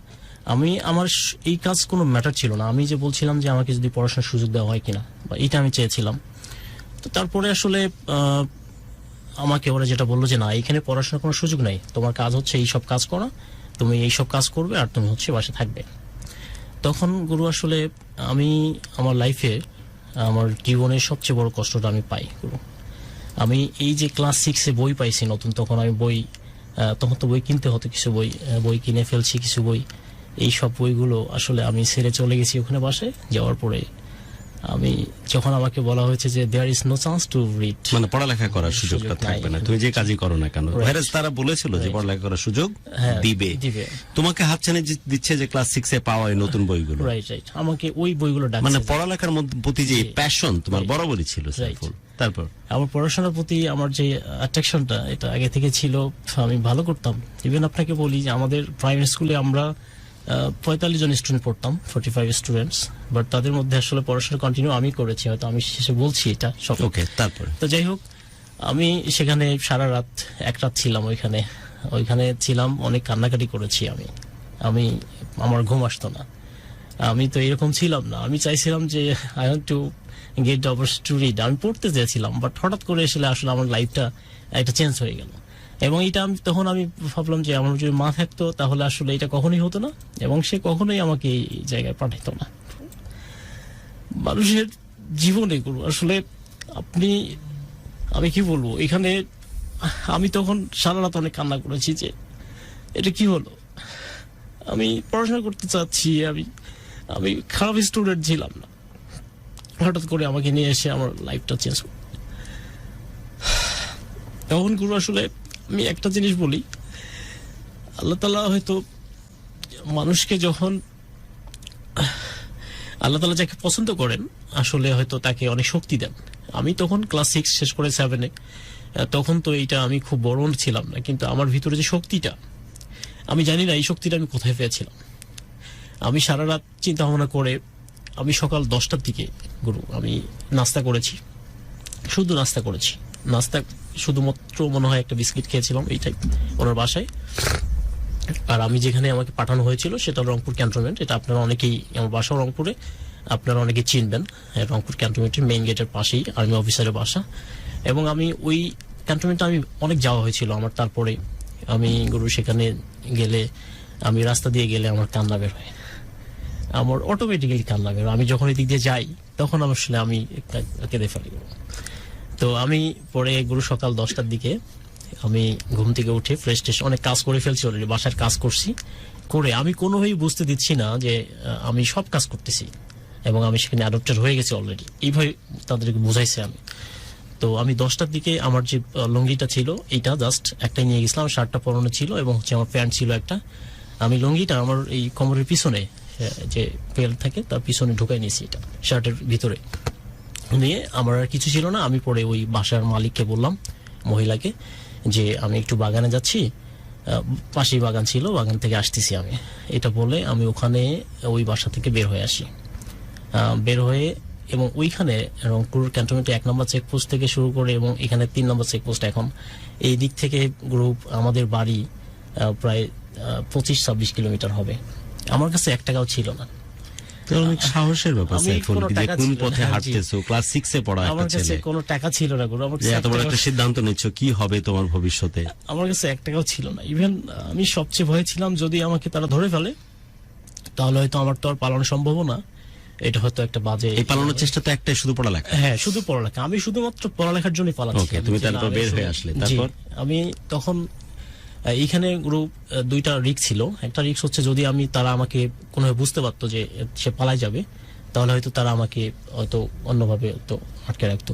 D: আমার এই কাজ কোনো ম্যাটার ছিল না, আমি যে বলছিলাম যে আমাকে যদি পড়াশোনার সুযোগ দেওয়া হয় কিনা, বা এটা আমি চেয়েছিলাম। তো তারপরে আসলে আমাকে ওরা যেটা বললো যে না, এখানে পড়াশোনার কোনো সুযোগ নাই, তোমার কাজ হচ্ছে এই সব কাজ করা, তুমি এই সব কাজ করবে আর তুমি হচ্ছে বাসে থাকবে। তখন গুরু আসলে আমি আমার লাইফে আমার জীবনের সবচেয়ে বড় কষ্টটা আমি পাই গুরু। আমি এই যে ক্লাস 6-এ বই পাইছি নতুন, তখন আমি বই, তখন তো বই কিনতে হতো, কিছু বই কিনে ফেলছি, কিছু বই, এই সব বইগুলো আসলে আমি ছেড়ে চলে গেছি ওখানে বাসায়। যাওয়ার পরে আমি যখন আমাকে বলা হয়েছে যে there is no chance to read,
C: মানে পড়ালেখা করার সুযোগটা থাকবে না, তুমি যে কাজই করো না কেন। ভাইরাস তারা বলেছিল যে পড়ালেখা করার সুযোগ দিবে, তোমাকে হাতছানি দিচ্ছে যে ক্লাস 6-এ পাওয়া এই নতুন বইগুলো।
D: রাইট, আমাকে ওই বইগুলো ডাকছে,
C: মানে পড়ালেখার প্রতি যে প্যাশন তোমার বরাবরই ছিল সাইফুল। তারপর
D: আমার পড়াশোনার প্রতি আমার যে অ্যাট্রাকশনটা, এটা আগে থেকে ছিল, আমি ভালো করতাম। ইভেন আপনাকে বলি যে আমাদের প্রাইমারি স্কুলে আমরা 45 জন স্টুডেন্ট পড়তাম, 45 স্টুডেন্টস, বাট তাদের মধ্যে আসলে পড়াশোনা কন্টিনিউ আমি করেছি, হয়তো আমি শেষে বলছি এটা সব।
C: ওকে, তারপরে
D: তো যাই হোক, আমি সেখানে সারা রাত, এক রাত ছিলাম ওইখানে ছিলাম, অনেক কান্নাকাটি করেছি আমি আমার ঘুম আসতো না। আমি তো এরকম ছিলাম না, আমি চাইছিলাম যে I want to get the opportunity to read, আমি পড়তে চেয়েছিলাম, বাট হঠাৎ করে আসলে আমার লাইফটা একটা চেঞ্জ হয়ে গেল। এবং এটা তখন আমি ভাবলাম যে আমার যদি মা থাকতো তাহলে আসলে এটা কখনোই হতো না, এবং সে কখনোই আমাকে এই জায়গায় পাঠাইতো না। মানুষের জীবনে গুরু আসলে আমি কি বলবো, এখানে আমি তখন সারা রাত অনেক কান্না করেছি যে এটা কি হলো, আমি পড়াশোনা করতে চাচ্ছি, আমি খারাপ স্টুডেন্ট ছিলাম না, হঠাৎ করে আমাকে নিয়ে এসে আমার লাইফটা চেঞ্জ। তখন গুরু আসলে আমি একটা জিনিস বলি, আল্লাহ তাআলা হয়তো মানুষকে যখন, আল্লাহ তাআলা যাকে পছন্দ করেন আসলে হয়তো তাকে অনেক শক্তি দেন। আমি তখন ক্লাস 6 শেষ করে 7-এ, তখন তো এইটা আমি খুব বড় ছিলাম না, কিন্তু আমার ভিতরে যে শক্তিটা, আমি জানি না এই শক্তিটা আমি কোথায় পেয়েছিলাম। আমি সারা রাত চিন্তা ভাবনা করে আমি সকাল 10টার দিকে গুরু আমি নাস্তা করেছি, শুধু নাস্তা করেছি, নাস্তা শুধুমাত্র মনে হয় একটা বিস্কিট খেয়েছিলাম এইটাই ওনার বাসায়। আর আমি যেখানে আমাকে পাঠানো হয়েছিল সেটা রংপুর ক্যান্টনমেন্ট, এটা আপনারা অনেকেই, আমার বাসা রংপুরে, আপনারা অনেকে চিনবেন, রংপুর ক্যান্টনমেন্টের মেইন গেটের পাশেই আর্মি অফিসারের বাসা। এবং আমি ওই ক্যান্টনমেন্টে আমি অনেক যাওয়া হয়েছিল আমার। তারপরে আমি গুরু সেখানে গেলে, আমি রাস্তা দিয়ে গেলে আমার কান্না বের হয়, আমার অটোমেটিক্যালি কান্না বের হয়। আমি যখন এই দিক দিয়ে যাই তখন আসলে আমি কেঁদে ফেলি। তো আমি পরে গুরু সকাল 10টার দিকে আমি ঘুম থেকে উঠে ফ্রেশ ট্রেশ, অনেক কাজ করে ফেলছি অলরেডি, বাসার কাজ করছি, করে আমি কোনোভাবেই বুঝতে দিচ্ছি না যে আমি সব কাজ করতেছি, এবং আমি সেখানে অ্যাডপ্টেড হয়ে গেছি অলরেডি, এইভাবে তাদেরকে বুঝাইছে আমি। তো আমি 10টার দিকে আমার যে লুঙ্গিটা ছিল এইটা জাস্ট একটাই নিয়ে গেছিলাম, শার্টটা পরানো ছিল এবং হচ্ছে আমার প্যান্ট ছিল একটা, আমি লুঙ্গিটা আমার এই কোমরের পিছনে যে বেল্ট থাকে তার পিছনে ঢুকাই নিয়েছি, এটা শার্টের ভিতরে নিয়ে আমার আর কিছু ছিল না। আমি পরে ওই বাসার মালিককে বললাম, মহিলাকে, যে আমি একটু বাগানে যাচ্ছি, পাশেই বাগান ছিল, বাগান থেকে আসতেছি আমি, এটা বলে আমি ওখানে ওই বাসা থেকে বের হয়ে আসি। বের হয়ে এবং ওইখানে রংপুর ক্যান্টনমেন্টে 1 নম্বর চেকপোস্ট থেকে শুরু করে, এবং এখানে 3 নম্বর চেকপোস্ট, এখন এই দিক থেকে গ্রুপ আমাদের বাড়ি প্রায় 25-26 কিলোমিটার হবে। আমার কাছে 1 টাকাও ছিল না।
C: অনেক সাহসের ব্যাপার সাইফুল, কোন পথে হাঁটতেছো, ক্লাস 6-এ পড়া একটা ছেলে,
D: আমার কাছে কোনো টাকা ছিল না গুরু, আমার কাছে
C: এত বড় একটা সিদ্ধান্ত নিচ্ছ, কি হবে তোমার ভবিষ্যতে?
D: আমার কাছে 1 টাকাও ছিল না। ইভেন আমি সবচেয়ে ভয়ে ছিলাম যদি আমাকে তারা ধরে ফেলে তাহলে হয়তো আমার তো আর পালানো সম্ভব না। এটা হয়তো একটা বাজে,
C: এই পালানোর চেষ্টা তো একটাই, শুধু পড়ালেখা।
D: হ্যাঁ, শুধু পড়ালেখা। আমি শুধুমাত্র পড়ালেখার জন্য পালাচ্ছি।
C: ওকে, তুমি তারপর বের হয়ে আসলে, তারপর?
D: আমি তখন এইখানে গ্রুপ দুইটা রিস্ক ছিল। একটা রিস্ক হচ্ছে যদি তারা আমাকে কোনোভাবে বুঝতে পারতো যে সে পালাই যাবে, তাহলে হয়তো তারা আমাকে হয়তো অন্যভাবে তো আটকে রাখতো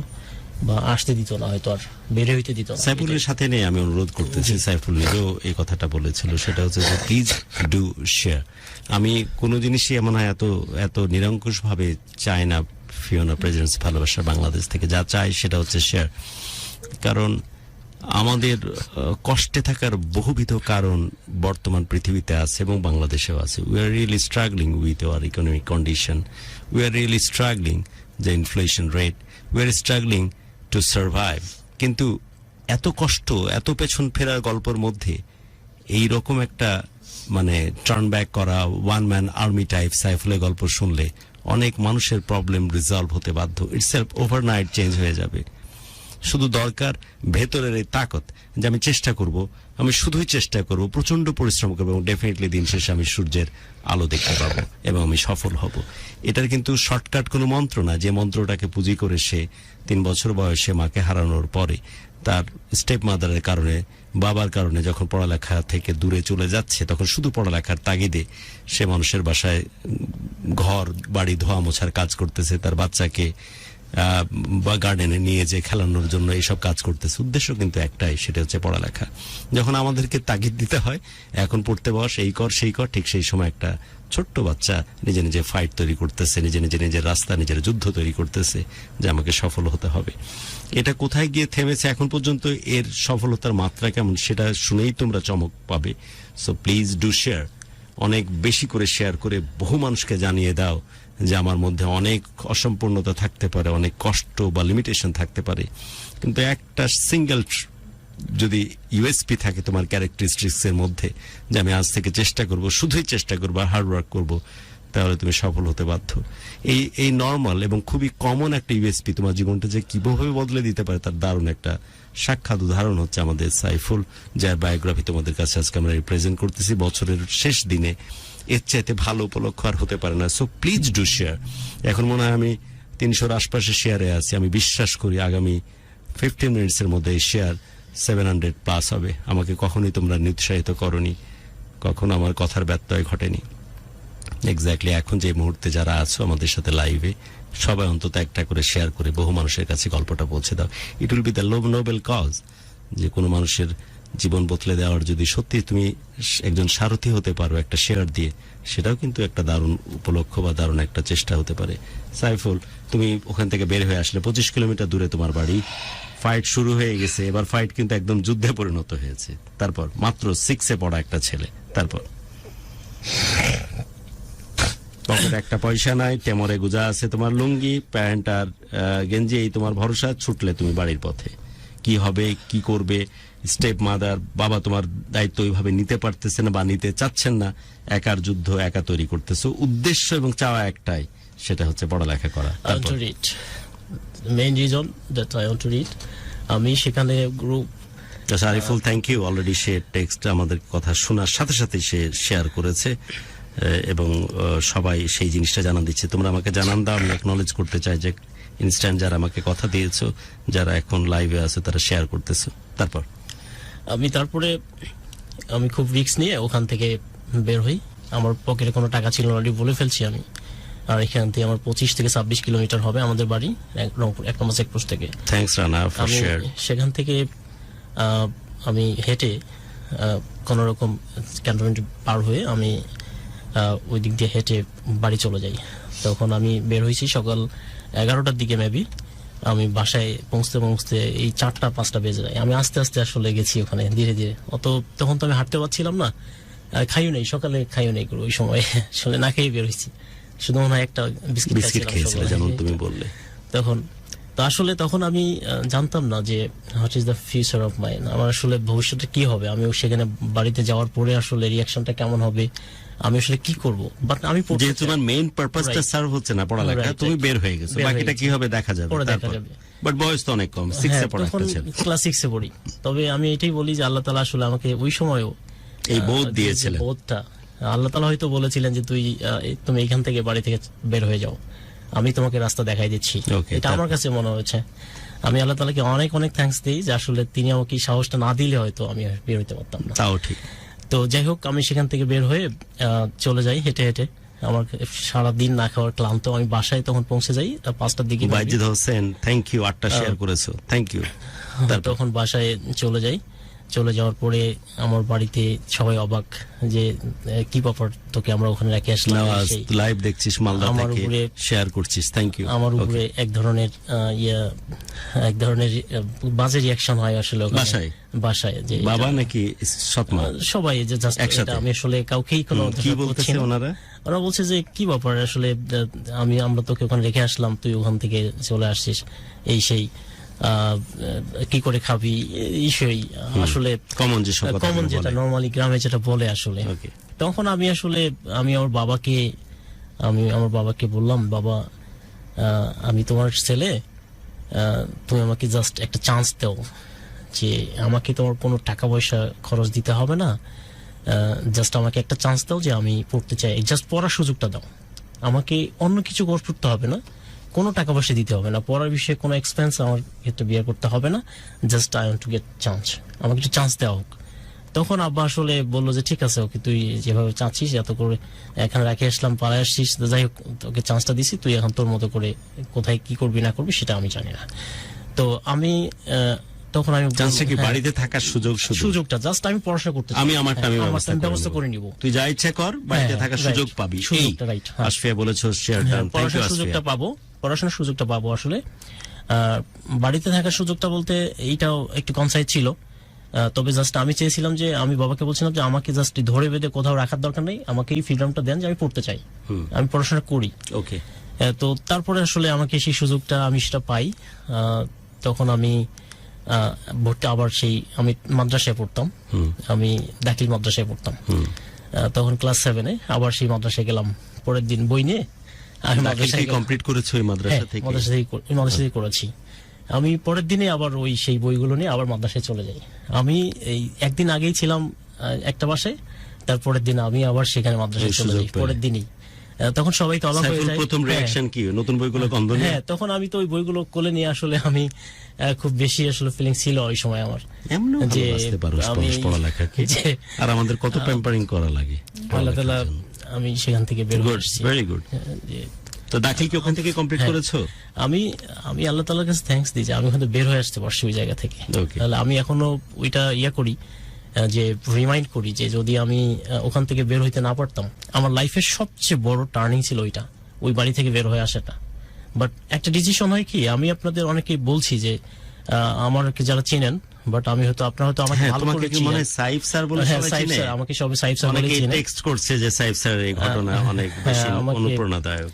D: বা আসতে দিত না, হয়তো আর বের হইতে দিত না।
C: সাইফুলের সাথে নিয়ে আমি অনুরোধ করতেছি, সাইফুল নিজেও এই কথাটা বলেছিল, সেটা হচ্ছে যে প্লিজ ডু শেয়ার। আমি কোনো জিনিসই এমন হয় এত নিরঙ্কুশ ভাবে চাই না ফিওনা প্রেজেন্স ভালোবাসা বাংলাদেশ থেকে। যা চাই সেটা হচ্ছে শেয়ার। কারণ আমাদের কষ্টে থাকার বহুবিধ কারণ বর্তমান পৃথিবীতে আছে এবং বাংলাদেশেও আছে। We are really struggling with our economic condition, we are really struggling the inflation rate, we are struggling to survive. কিন্তু এত কষ্ট, এত পেছন ফেরার গল্পের মধ্যে এই রকম একটা মানে টার্ন ব্যাক করা ওয়ান ম্যান আর্মি টাইপ সাইফুলের গল্প শুনলে অনেক মানুষের প্রবলেম রিজলভ হতে বাধ্য। ইটসেলফ ওভারনাইট চেঞ্জ হয়ে যাবে। শুধু দরকার ভেতরের এই তাকত যে আমি চেষ্টা করব, আমি শুধুই চেষ্টা করব, প্রচন্ড পরিশ্রম করবো এবং ডেফিনেটলি দিন শেষে আমি সূর্যের আলো দেখতে পাবো এবং আমি সফল হব। এটার কিন্তু শর্টকাট কোনো মন্ত্র না, যে মন্ত্রটাকে পুঁজি করে সে 3 বছর বয়সে মাকে হারানোর পরে তার স্টেপ মাদারের কারণে, বাবার কারণে যখন পড়ালেখা থেকে দূরে চলে যাচ্ছে, তখন শুধু পড়ালেখার তাগিদে সে মানুষের বাসায় ঘর বাড়ি ধোয়া মোছার কাজ করতেছে, তার বাচ্চাকে বা গার্ডেনে নিয়ে যে খেলানোর জন্য এইসব কাজ করতেছে। উদ্দেশ্য কিন্তু একটাই, সেটা হচ্ছে পড়ালেখা। যখন আমাদেরকে তাগিদ দিতে হয় এখন পড়তে বস, এই কর সেই কর, ঠিক সেই সময় একটা ছোট্ট বাচ্চা নিজে নিজে ফাইট তৈরি করতেছে, নিজের রাস্তা, নিজের যুদ্ধ তৈরি করতেছে যে আমাকে সফল হতে হবে। এটা কোথায় গিয়ে থেমেছে এখন পর্যন্ত, এর সফলতার মাত্রা কেমন সেটা শুনেই তোমরা চমক পাবে। সো প্লিজ ডু শেয়ার, অনেক বেশি করে শেয়ার করে বহু মানুষকে জানিয়ে দাও যে আমার মধ্যে অনেক অসম্পূর্ণতা থাকতে পারে, অনেক কষ্ট বা লিমিটেশন থাকতে পারে, কিন্তু একটা সিঙ্গেল যদি ইউএসপি থাকে তোমার ক্যারেক্টারিস্টিক্স এর মধ্যে, যে আমি আজ থেকে চেষ্টা করব, শুধুই চেষ্টা করবো, হার্ড ওয়ার্ক করবো, তাহলে তুমি সফল হতে বাধ্য। এই নর্মাল এবং খুবই কমন একটা ইউএসপি তোমার জীবনটা যে কিভাবে বদলে দিতে পারে তার দারুণ একটা সাক্ষাৎ উদাহরণ হচ্ছে আমাদের সাইফুল, যার বায়োগ্রাফি তোমাদের কাছে আজকে আমরা রিপ্রেজেন্ট করতেছি বছরের শেষ দিনে। এর চাইতে ভালো উপলক্ষ আর হতে পারে না। So please do share. এখন মনে হয় আমি 300-র আশপাশে শেয়ারে আছি। আমি বিশ্বাস করি আগামী 15 মিনিটসের মধ্যে এই শেয়ার 700+ হবে। আমাকে কখনোই তোমরা নিরুৎসাহিত করনি, কখনো আমার কথার ব্যত্যয় ঘটেনি। এক্স্যাক্টলি এখন যে মুহূর্তে যারা আছো আমাদের সাথে লাইভে, সবাই অন্তত একটা করে শেয়ার করে বহু মানুষের কাছে গল্পটা পৌঁছে দাও। It will be the noble cause, যে কোনো মানুষের জীবন বদলে দেওয়ার যদি সত্যি তুমি একজন সারথি হতে পারো একটা শেয়ার দিয়ে, সেটাও কিন্তু একটা দারুণ উপলক্ষ বা দারুণ একটা চেষ্টা হতে পারে। সাইফুল, তুমি ওখান থেকে বের হয়ে আসলে 25 কিলোমিটার দূরে তোমার বাড়ি, ফাইট শুরু হয়ে গেছে, এবার ফাইট কিন্তু একদম যুদ্ধে পরিণত হয়েছে। তারপর মাত্র 6-এ পড়া একটা ছেলে, তারপর পকেটে একটা পয়সা নাই, টেমরে গুজা আছে তোমার লুঙ্গি, প্যান্ট আর গেঞ্জি, এই তোমার ভরসা। ছুটলে তুমি বাড়ির পথে, কি হবে, কি করবে? স্টেপ মাদার, বাবা তোমার দায়িত্ব ওইভাবে নিতে পারতেছে না বা নিতে চাচ্ছেন না, একার যুদ্ধ একা তৈরি করতেছো। উদ্দেশ্য এবং চাওয়া একটাই, সেটা হচ্ছে পড়ালেখা করা।
D: Main reason that I want to read. আমি সেখানে group
C: Ariful, thank you. Already সে টেক্সট আমাদের কথা শোনার সাথে সাথে সে শেয়ার করেছে এবং সবাই সেই জিনিসটা জানান দিচ্ছে। তোমরা আমাকে জানান দাও, আমি অ্যাকনলেজ করতে চাই যে ইনস্ট্যান্ট যারা আমাকে কথা দিয়েছো, যারা এখন লাইভে আছে, তারা শেয়ার করতেছো। তারপরে
D: আমি খুব রিস্ক নিয়ে ওখান থেকে বের হই। আমার পকেটে কোনো টাকা ছিল না, অলরেডি বলে ফেলছি আমি। আর এখান থেকে আমার 25 থেকে 26 কিলোমিটার হবে আমাদের বাড়ি, রংপুর 1 নম্বর চেকপোস্ট থেকে।
C: Thanks Rana for share.
D: সেখান থেকে আমি হেঁটে কোন রকম ক্যান্টনমেন্ট পার হয়ে আমি ওই দিক দিয়ে হেঁটে বাড়ি চলে যাই। তখন আমি বের হয়েছি সকাল 11টার দিকে মেবি। আমি বাসায় পৌঁছতে এই 4টা-5টা বেজে যায়। আমি আস্তে আস্তে আসলে গেছি ওখানে, ধীরে ধীরে। তখন তো আমি হাঁটতে পারছিলাম না, খাইও নেই, সকালে খাইও নেই ওই সময়, আসলে না খেয়ে বের হয়েছি। শুধু মনে হয় একটা বিস্কিট
C: খেয়েছিলাম, যেমন তুমি বললে।
D: তখন আমি জানতাম না যে what is the future of mine, আমার আসলে ভবিষ্যতে কি হবে, আমি সেখানে বাড়িতে যাওয়ার পরে আসলে রিয়াকশনটা কেমন হবে, আমি আসলে কি করব। বাট আমি
C: যেহেতু তোমার মেইন পারপাসটা সার্ভ হচ্ছে না পড়ালেখা, তুমি বের হয়ে গেছো, বাকিটা কি হবে দেখা যাবে। বাট বয়স তো অনেক কম, 6-এ পড়া একটা ছেলে,
D: ক্লাস 6-এ পড়ি। তবে আমি এটাই বলি যে আল্লাহ তাআলা আসলে আমাকে ওই সময়ও
C: এই বোধ দিয়েছিলেন,
D: বোধটা আল্লাহ তাআলা হয়তো বলেছিলেন যে তুমি এখান থেকে বাড়ি থেকে বের হয়ে যাও, আমি তোমাকে রাস্তা দেখাই দিচ্ছি।
C: Okay,
D: এটা আমার কাছে মনে হয়েছে। আমি আল্লাহ তাআলাকে অনেক অনেক থ্যাঙ্কস দিই যে আসলে তিনি আমাকে এই সাহসটা না দিলে হয়তো আমি বের হইতে পারতাম না।
C: তাও ঠিক।
D: তো যাই হোক, আমি সেখান থেকে বের হয়ে চলে যাই হেঁটে হেঁটে। আমার সারাদিন না খাওয়ার ক্লান্ত, আমি বাসায় তখন পৌঁছে যাই 5টার দিকে।
C: বাইজিদ হোসেন, থ্যাংক ইউ, 8টা শেয়ার করেছো, থ্যাংক ইউ।
D: তখন বাসায় চলে যাই। চলে যাওয়ার পরে আমার বাড়িতে সবাই অবাক যে কি ব্যাপার, তোকে আমরা ওখানে রেখে আসলাম।
C: লাইভ দেখছিস মালদা থেকে, শেয়ার করছিস, থ্যাংক ইউ।
D: আমার উপরে এক ধরনের বাজে রিয়াকশন হয় আসলে বাসায় যে
C: বাবা নাকি সৎমা
D: সবাই যে জাস্ট একসাথে। আমি আসলে কাউকেই কোনো
C: কি বলতেছে
D: ওরা বলছে যে কি ব্যাপার আসলে, আমরা তোকে ওখানে রেখে আসলাম, তুই ওখান থেকে চলে আসছিস, এই সেই কি করে খাবি, এই আসলে কমন যেটা নরমালি গ্রামে যেটা বলে আসলে। তখন আমি আমার বাবাকে বললাম, বাবা আমি তোমার ছেলে, তুমি আমাকে জাস্ট একটা চান্স দাও, যে আমাকে তোমার কোনো টাকা পয়সা খরচ দিতে হবে না, জাস্ট আমাকে একটা চান্স দাও যে আমি পড়তে চাই, জাস্ট পড়ার সুযোগটা দাও, আমাকে অন্য কিছু করতে হবে না, কোনো টাকা পয়সা দিতে হবে না, পড়ার বিষয়ে কোনো এক্সপেন্স আমার ক্ষেত্রে বিয়ে করতে হবে না, just I want to get chance, আমাকে একটু চান্স দেওয়া হোক। তখন আব্বা আসলে বললো যে ঠিক আছে, ওকে তুই যেভাবে চাচ্ছিস, এত করে এখানে রেখে আসলাম, পালায় আসছিস, যাই হোক তোকে চান্সটা দিছি, তুই এখন তোর মতো করে কোথায় কি করবি না করবি সেটা আমি জানি না। তো আমি তখন আমি
C: চান্সটা কি বাড়িতে থাকার
D: সুযোগটা জাস্ট আমি পড়াশোনা করতে,
C: আমি আমারটা
D: ব্যবস্থা করে নিব,
C: তুই যা ইচ্ছা কর, বাড়িতে থাকার সুযোগ পাবি,
D: সুযোগটা রাইট।
C: আশফিয়া বলেছো শেয়ার ডান,
D: পড়াশোনার সুযোগটা পাবো আসলে। বাড়িতে থাকার সুযোগটা বলতে এইটাও একটু কনসাইজ ছিল, তবে জাস্ট আমি চেয়েছিলাম যে আমি বাবাকে বলছিলাম যে আমাকে জাস্ট ধরে বেঁধে কোথাও রাখার দরকার নেই, আমাকে এই ফ্রিডমটা দেন যে আমি পড়তে চাই, আমি পড়াশোনা করি।
C: ওকে।
D: তো তারপরে আসলে আমাকে সেই সুযোগটা আমি সেটা পাই। তখন আমি ভর্তি আবার আমি মাদ্রাসায় পড়তাম, আমি দাখিল মাদ্রাসায় পড়তাম। তখন ক্লাস 7-এ আবার সেই মাদ্রাসায় গেলাম, পরের দিন বই নিয়ে আমি মাদ্রাসায়
C: কমপ্লিট করেছি, ওই মাদ্রাসা
D: থেকে করেছি। আমি পরের দিনে আবার সেই বইগুলো নিয়ে আবার মাদ্রাসায় চলে যাই। আমি এই একদিন আগেই ছিলাম একটা বাসায়, তারপরের দিন আমি আবার সেখানে মাদ্রাসায় চলে যাই পরের দিনই। তখন সবাই তো অবাক হয়ে যায়।
C: প্রথম রিঅ্যাকশন কি নতুন বইগুলো গন্ধ নিয়ে?
D: হ্যাঁ, তখন আমি তো ওই বইগুলো কোলে নিয়ে আসলে আমি খুব বেশি আসলে ফিলিং ছিল ওই সময় আমার,
C: যে আমি পড়ালেখা কি আর আমাদের কত প্যাম্পারিং করা লাগে।
D: আল্লাহ তাআলা আমি সেখান থেকে বের হয়ে আসছি।
C: Very good. তো দাখিল কি ওখান থেকে কমপ্লিট করেছো?
D: আমি আল্লাহ তাআলার কাছে থ্যাঙ্কস দিই যে আমি ওখানে বের হয়ে আসতে পারছি ওই জায়গা থেকে। তাহলে আমি এখনো ওইটা করি, যে রিমাইন্ড করি যে যদি আমি ওখান থেকে বের হইতে না পারতাম, আমার লাইফের সবচেয়ে বড় টার্নিং ছিল ওই বাড়ি থেকে বের হয়ে আসাটা। বাট একটা ডিসিশন হয় কি, আমি আপনাদের অনেকেই বলছি যে আমাকে যারা চেনেন, বাট আমি হয়তো আপনারা হয়তো আমাকে ভালো করে চিনেন,
C: মানে সাইফ স্যার বলে সবাই চিনে,
D: আমাকে সবাই সাইফ স্যার বলে চিনে,
C: টেক্সট করছে যে সাইফ স্যার এই ঘটনা অনেক বেশি অনুপ্রেরণাদায়ক।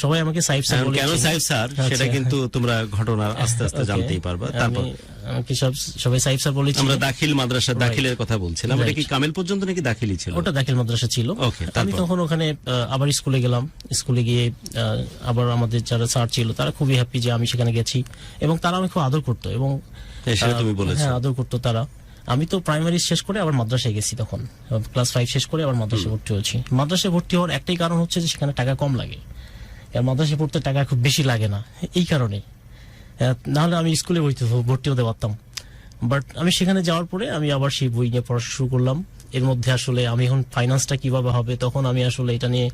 D: সবাই আমাকে সাইফ স্যার বলে,
C: কেন সাইফ স্যার সেটা কিন্তু তোমরা ঘটনা আস্তে আস্তে জানতেই পারবে। তারপর
D: আমাকে সবাই সাইফ স্যার বলেছি।
C: আমরা দাখিল মাদ্রাসা দাখিলের কথা বলছিলাম, এটা কি কামেল পর্যন্ত নাকি দাখিলই ছিল?
D: ওটা দাখিল মাদ্রাসা ছিল। আমি তখন ওখানে আবার স্কুলে গেলাম, স্কুলে গিয়ে আবার আমাদের যারা স্যার ছিল তারা খুবই হ্যাপি যে আমি সেখানে গেছি, এবং তারা আমাকে খুব আদর করতো, এবং
C: তুমি বলেছো
D: হ্যাঁ আদর করতো তারা। আমি তো প্রাইমারি শেষ করে আবার মাদ্রাসায় গেছি, তখন ক্লাস 5 শেষ করে আবার মাদ্রাসায় ভর্তি হয়েছি। মাদ্রাসায় ভর্তি হওয়ার একটাই কারণ হচ্ছে যে সেখানে টাকা কম লাগে, আর মাদ্রাসায় পড়তে টাকা খুব বেশি লাগে না, এই কারণে। নাহলে আমি স্কুলে ভর্তি হতে পারতাম। বাট আমি সেখানে যাওয়ার পরে আমি আবার সেই বই নিয়ে পড়াশোনা শুরু করলাম। এর মধ্যে আসলে আমি এখন ফাইন্যান্সটা কিভাবে হবে, তখন আমি আসলে এটা নিয়ে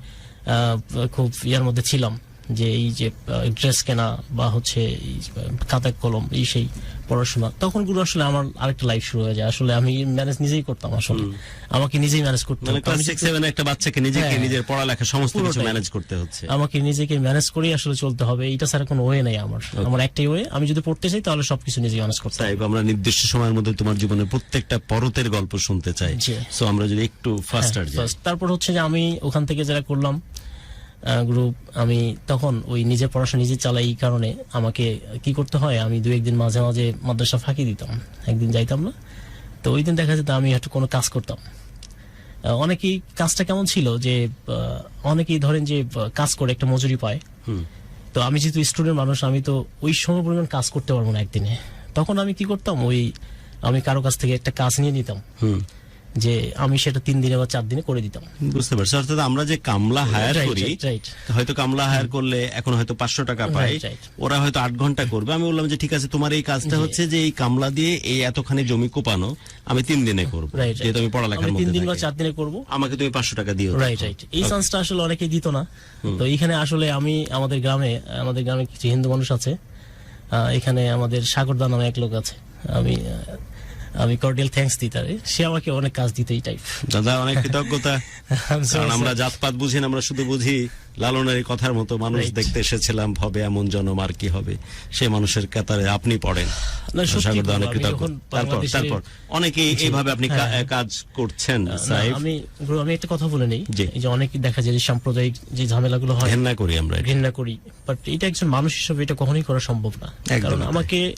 D: খুব মধ্যে ছিলাম, যে এই যে ড্রেস কেনা বা হচ্ছে খাতা কলম এই সেই পড়াশোনা, তখন গুলো আসলে আমার আরেকটা লাইফ শুরু হয়ে যায়। আসলে আমি ম্যানেজ নিজেই করতাম, আসলে আমাকে নিজেই ম্যানেজ করতে হতো।
C: ক্লাস 6-7 একটা বাচ্চাকে নিজেকে নিজের পড়ালেখা সমস্ত কিছু ম্যানেজ করতে হচ্ছে,
D: আমাকে নিজেকে ম্যানেজ করেই আসলে চলতে হবে। এটা ছাড়া কোনো ওয়ে নাই আমার একটাই ওয়ে, আমি যদি পড়তে চাই তাহলে সবকিছু নিজেই ম্যানেজ করতে হবে।
C: আমরা নির্দিষ্ট সময়ের মধ্যে তোমার জীবনের প্রত্যেকটা পরতের গল্প শুনতে চাই, সো আমরা যদি একটু ফাস্টার যাই।
D: তারপর হচ্ছে যে আমি ওখান থেকে যারা করলাম গ্রুপ, আমি তখন ওই নিজে পড়াশোনা নিজে চালাই, এই কারণে আমাকে কি করতে হয়, আমি 2-1 দিন মাঝে মাঝে মাদ্রাসা ফাঁকি দিতাম, একদিন যাইতাম না। তো ওই দিন দেখা যেত আমি একটু কোনো কাজ করতাম। অনেকেই কাজটা কেমন ছিল যে অনেকেই ধরেন যে কাজ করে একটা মজুরি পায়, তো আমি যেহেতু স্টুডেন্ট মানুষ, আমি তো ওই সময় পরিমাণ কাজ করতে পারবো না একদিনে। তখন আমি কি করতাম, আমি কারো কাছ থেকে একটা কাজ নিয়ে নিতাম, যে আমি সেটা 3 দিনে বা 4 দিনে করে দিতাম।
C: বুঝতে পারছি। অর্থাৎ আমরা যে কামলা হায়ার
D: Right,
C: করি,
D: right.
C: হয়তো কামলা হায়ার করলে এখন হয়তো 500 টাকা পাই,
D: Right, right.
C: ওরা হয়তো 8 ঘন্টা করবে। আমি বললাম যে ঠিক আছে, তোমার এই কাজটা
D: জি।
C: হচ্ছে যে এই কামলা দিয়ে এই এতখানি জমি কোপানো আমি 3 দিনে করবো,
D: Right,
C: যেহেতু আমি পড়ালেখার
D: আমি 3 দিন বা
C: মধ্যে
D: 4 দিনে করব।
C: আমাকে তুমি 500 টাকা দিও।
D: Right right. এই চান্সটা আসলে অনেকেই দিত না। তো এইখানে আসলে আমি আমাদের গ্রামে কিছু হিন্দু মানুষ আছে, এখানে আমাদের সাগরদা নামে এক লোক আছে, আমি কর্ডিয়াল থ্যাঙ্কস দিই তারে, সে আমাকে অনেক কাজ দিতে এই টাইপ।
C: দাদা অনেক কৃতজ্ঞতা, কারণ আমরা জাতপাত বুঝি না, আমরা শুধু বুঝি লালনের এই কথার মতো মানুষ
D: Right.
C: দেখতে এসেছিলাম, ভবে এমন জনম আর কি হবে, সে মানুষের কাতারে আপনি পড়েন।
D: না, সত্যি
C: সাগরদা
D: বলবো,
C: অনেক
D: আমি
C: কৃতজ্ঞ।
D: যখন বাংলাদেশে-
C: তারপর অনেকেই এইভাবে আপনি কাজ করছেন
D: না,
C: সাহেব।
D: আমি একটা কথা বলে নেই,
C: জি।
D: এই যে অনেকে দেখা যায় যে সাম্প্রদায়িক যে ঝামেলাগুলো হয়,
C: ঘেন্না করি আমরা এটা।
D: ঘৃণা করি, বাট এটা একজন মানুষ হিসেবে এটা কখনোই করা সম্ভব না।
C: একদমই
D: কারণ
C: তাই।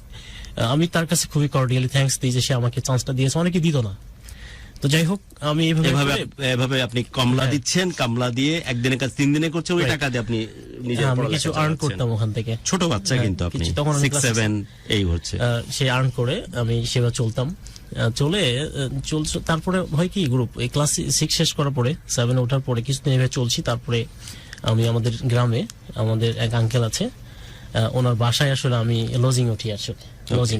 D: আমি তার কাছে খুবই কর্ডিয়ালি থ্যাঙ্কস দিই যে সে আমাকে চান্সটা দিয়েছে, অনেকে দিত না। তো যাই হোক, আমি
C: এভাবে আপনি কমলা
D: হ্যাঁ।
C: দিচ্ছেন, কামলা দিয়ে একদিনের কাজ 3 দিনে করছে, ওই
D: Right.
C: টাকা দিয়ে আপনি নিজের
D: আমি
C: পড়ালেখা
D: কিছু আর্ন
C: চালাচ্ছেন।
D: করতাম ওখান থেকে।
C: ছোট বাচ্চা
D: হ্যাঁ,
C: কিন্তু আপনি
D: কিছু, তখন আমি
C: 6,
D: class
C: 7 এই হচ্ছে।
D: সে আর্ন করে আমি সেবা চলতাম, তারপরে হয় কি গ্রুপ এই ক্লাস 6 শেষ করার পরে 7 ওঠার পরে কিছুদিন এভাবে চলছি। তারপরে আমি আমাদের গ্রামে আমাদের এক আঙ্কেল আছে, ওনার বাসায় আসলে আমি লজিং উঠি আসলে, লজিং।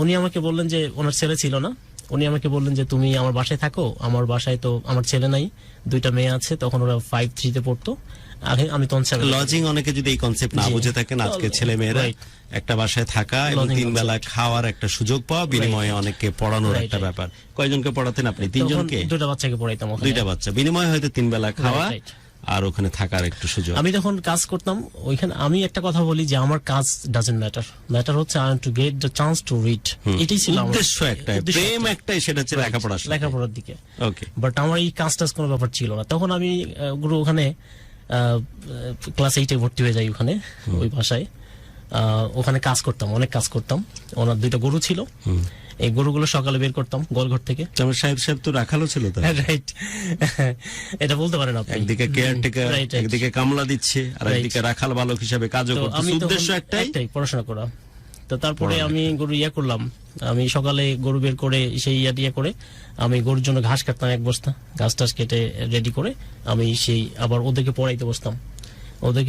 D: উনি আমাকে বললেন যে, ওনার ছেলে ছিল না, উনি আমাকে বললেন যে তুমি আমার বাসায় থাকো, আমার বাসায় তো আমার ছেলে নাই, 2টা মেয়ে আছে, তখন ওরা 5-3 পড়তো, আমি তখন 7
C: লজিং অনেকে যদি এই কনসেপ্ট না
D: জি।
C: বুঝে থাকেন, আজকে ছেলে মেয়েরা
D: Right.
C: একটা বাসায় থাকা এবং
D: Lodging
C: 3 বেলা
D: concept.
C: খাওয়ার একটা সুযোগ পাওয়া, বিনিময়ে অনেকে পড়ানোর
D: Right,
C: একটা
D: right.
C: ব্যাপার। কয়জনকে পড়াতেন আপনি? 3
D: তখন
C: জনকে?
D: 2টা বাচ্চাকে পড়াইতাম ওখানে।
C: 2টা বাচ্চা, বিনিময়ে হয়তো 3 বেলা খাওয়া
D: right.
C: আর ওখানে থাকার একটু সুযোগ।
D: আমি তখন কাজ করতাম ওইখানে। আমি একটা কথা বলি যে আমার কাজ ডাজন্ট ম্যাটার হচ্ছে I want to get the chance to read. এটাই ছিল আমার
C: উদ্দেশ্য একটাই,
D: উদ্দেশ্য
C: প্রেম
D: একটাই।
C: একটাই, সেটা হচ্ছে লেখাপড়া।
D: লেখাপড়ার দিকে।
C: ওকে।
D: বাট আমার এই কাজটাজ কোনো ব্যাপার ছিল না। তখন আমি গুরু ওখানে ক্লাস 8-এ ভর্তি হয়ে যাই ওখানে, ওই ভাষায়। ওখানে কাজ করতাম, অনেক কাজ করতাম। ওনার 2টা গরু ছিল, এই গরুগুলো সকালে বের করতাম গোলঘর থেকে।
C: আমার সাহেব তো রাখালো ছিল তো।
D: রাইট, এটা বলতে পারেন আপনি।
C: একদিকে কেয়ারটেকার,
D: Right, right.
C: একদিকে কামলা দিচ্ছে, আর
D: Right.
C: একদিকে রাখাল বালক হিসাবে কাজও
D: তো
C: করতেছে।
D: আমি তখন
C: উদ্দেশ্য একটাই,
D: পড়াশোনা করা। তো তারপরে আমি গরু করলাম, আমি সকালে গরু বের করে সেই করে আমি গরুর জন্য ঘাস কাটতাম, 1 বস্তা ঘাস টাস কেটে রেডি করে আমি সেই আবার ওদেরকে পড়াইতে বসতাম। ওদের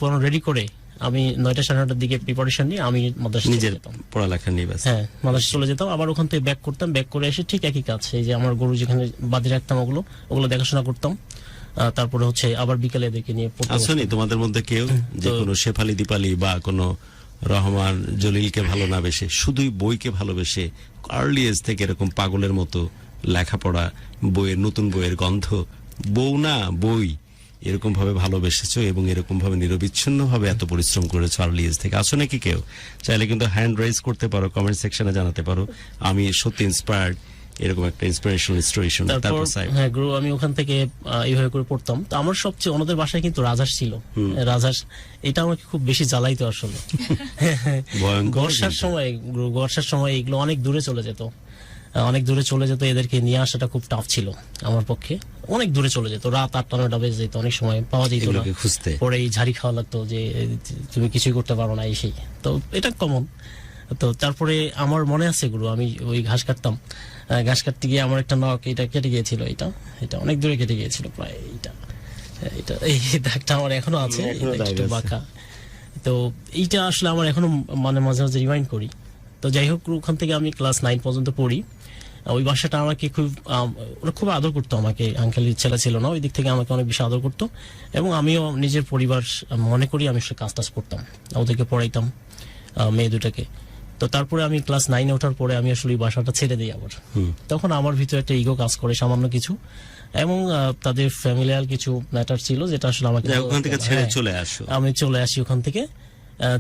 D: পড়ানো রেডি করে আমি 9টা 9:30 দিকে প্রিপারেশন নিয়ে আমি মাদ্রাসায়
C: নিজের
D: চলে যেতাম।
C: পড়ালেখা নিয়ে ব্যস্ত।
D: হ্যাঁ, মাদ্রাসায় চলে যেতাম, আবার ওখান থেকে ব্যাক করতাম, ব্যাক করে এসে ঠিক একই কাজ, এই যে আমার গরু যেখানে বাঁধে রাখতাম ওগুলো দেখাশোনা করতাম। তারপরে হচ্ছে আবার বিকালে এদেরকে নিয়ে পড়তে
C: আসেনি তোমাদের মধ্যে কেউ যে কোনো শেফালি দীপালি বা কোনো রহমান জলিলকে ভালো না বেশে, শুধুই বইকে ভালোবেসে আর্লি এজ থেকে এরকম পাগলের মতো লেখাপড়া, নতুন বইয়ের গন্ধ, বউ না বই, এরকম ভাবে ভালোবেসেছো এবং এরকম ভাবে নিরবিচ্ছিন্ন ভাবে এত পরিশ্রম করেছো আর্লি এজ থেকে? আসো নাকি কেউ? চাইলে কিন্তু হ্যান্ড রাইজ করতে পারো, কমেন্ট সেকশনে জানাতে পারো। আমি সত্যি ইন্সপায়ার্ড, এরকম একটা ইন্সপিরেশনাল স্টোরি শুনে।
D: তারপর হ্যাঁ গুরু, আমি ওখান থেকে এইভাবে করে পড়তাম। তো আমার সবচেয়ে ওনাদের বাসায় কিন্তু রাজহাঁস ছিল। রাজহাঁস এটা আমাকে খুব বেশি জ্বালাইতো আসলে। বর্ষার সময় এগুলো অনেক দূরে চলে যেত, এদেরকে নিয়ে আসাটা খুব টাফ ছিল আমার পক্ষে। অনেক দূরে চলে যেত, রাত 8-9টা বেজে যেত, অনেক সময় পাওয়া যেত না,
C: খুঁজতে
D: পরে এই ঝাড়ি খাওয়া লাগতো যে তুমি কিছুই করতে পারো না, এই সেই। তো এটা কমন। তো তারপরে আমার মনে আছে গুরু, আমি ওই ঘাস কাটতাম, ঘাস কাটতে গিয়ে আমার একটা নখ এটা কেটে গিয়েছিল, এটা অনেক দূরে কেটে গিয়েছিল, প্রায় এটা এই দাগটা আমার এখনো আছে, একটু বাঁকা। তো এইটা আসলে আমার এখনো মানে মাঝে মাঝে রিমাইন্ড করি। তো যাই হোক, ওখান থেকে আমি ক্লাস 9 পর্যন্ত পড়ি। ওই বাসাটা আমাকে খুব আদর করতো আমাকে, আঙ্কেলের ছেলে ছিল না, ওই দিক থেকে আমাকে অনেক বেশি আদর করতো। এবং আমিও নিজের পরিবার মনে করি আমি আসলে কাজ করতাম, ওদেরকে পড়াইতাম, মেয়ে 2টাকে। তো তারপরে আমি ক্লাস 9-এ ওঠার পরে আমি আসলে বাসাটা ছেড়ে দিই আবার। তখন আমার ভিতরে একটা ইগো কাজ করে সামান্য কিছু, এবং তাদের ফ্যামিলিয়াল কিছু ম্যাটার ছিল যেটা আসলে আমাকে
C: ওখান থেকে ছেড়ে চলে আসো।
D: আমি চলে আসি ওখান থেকে,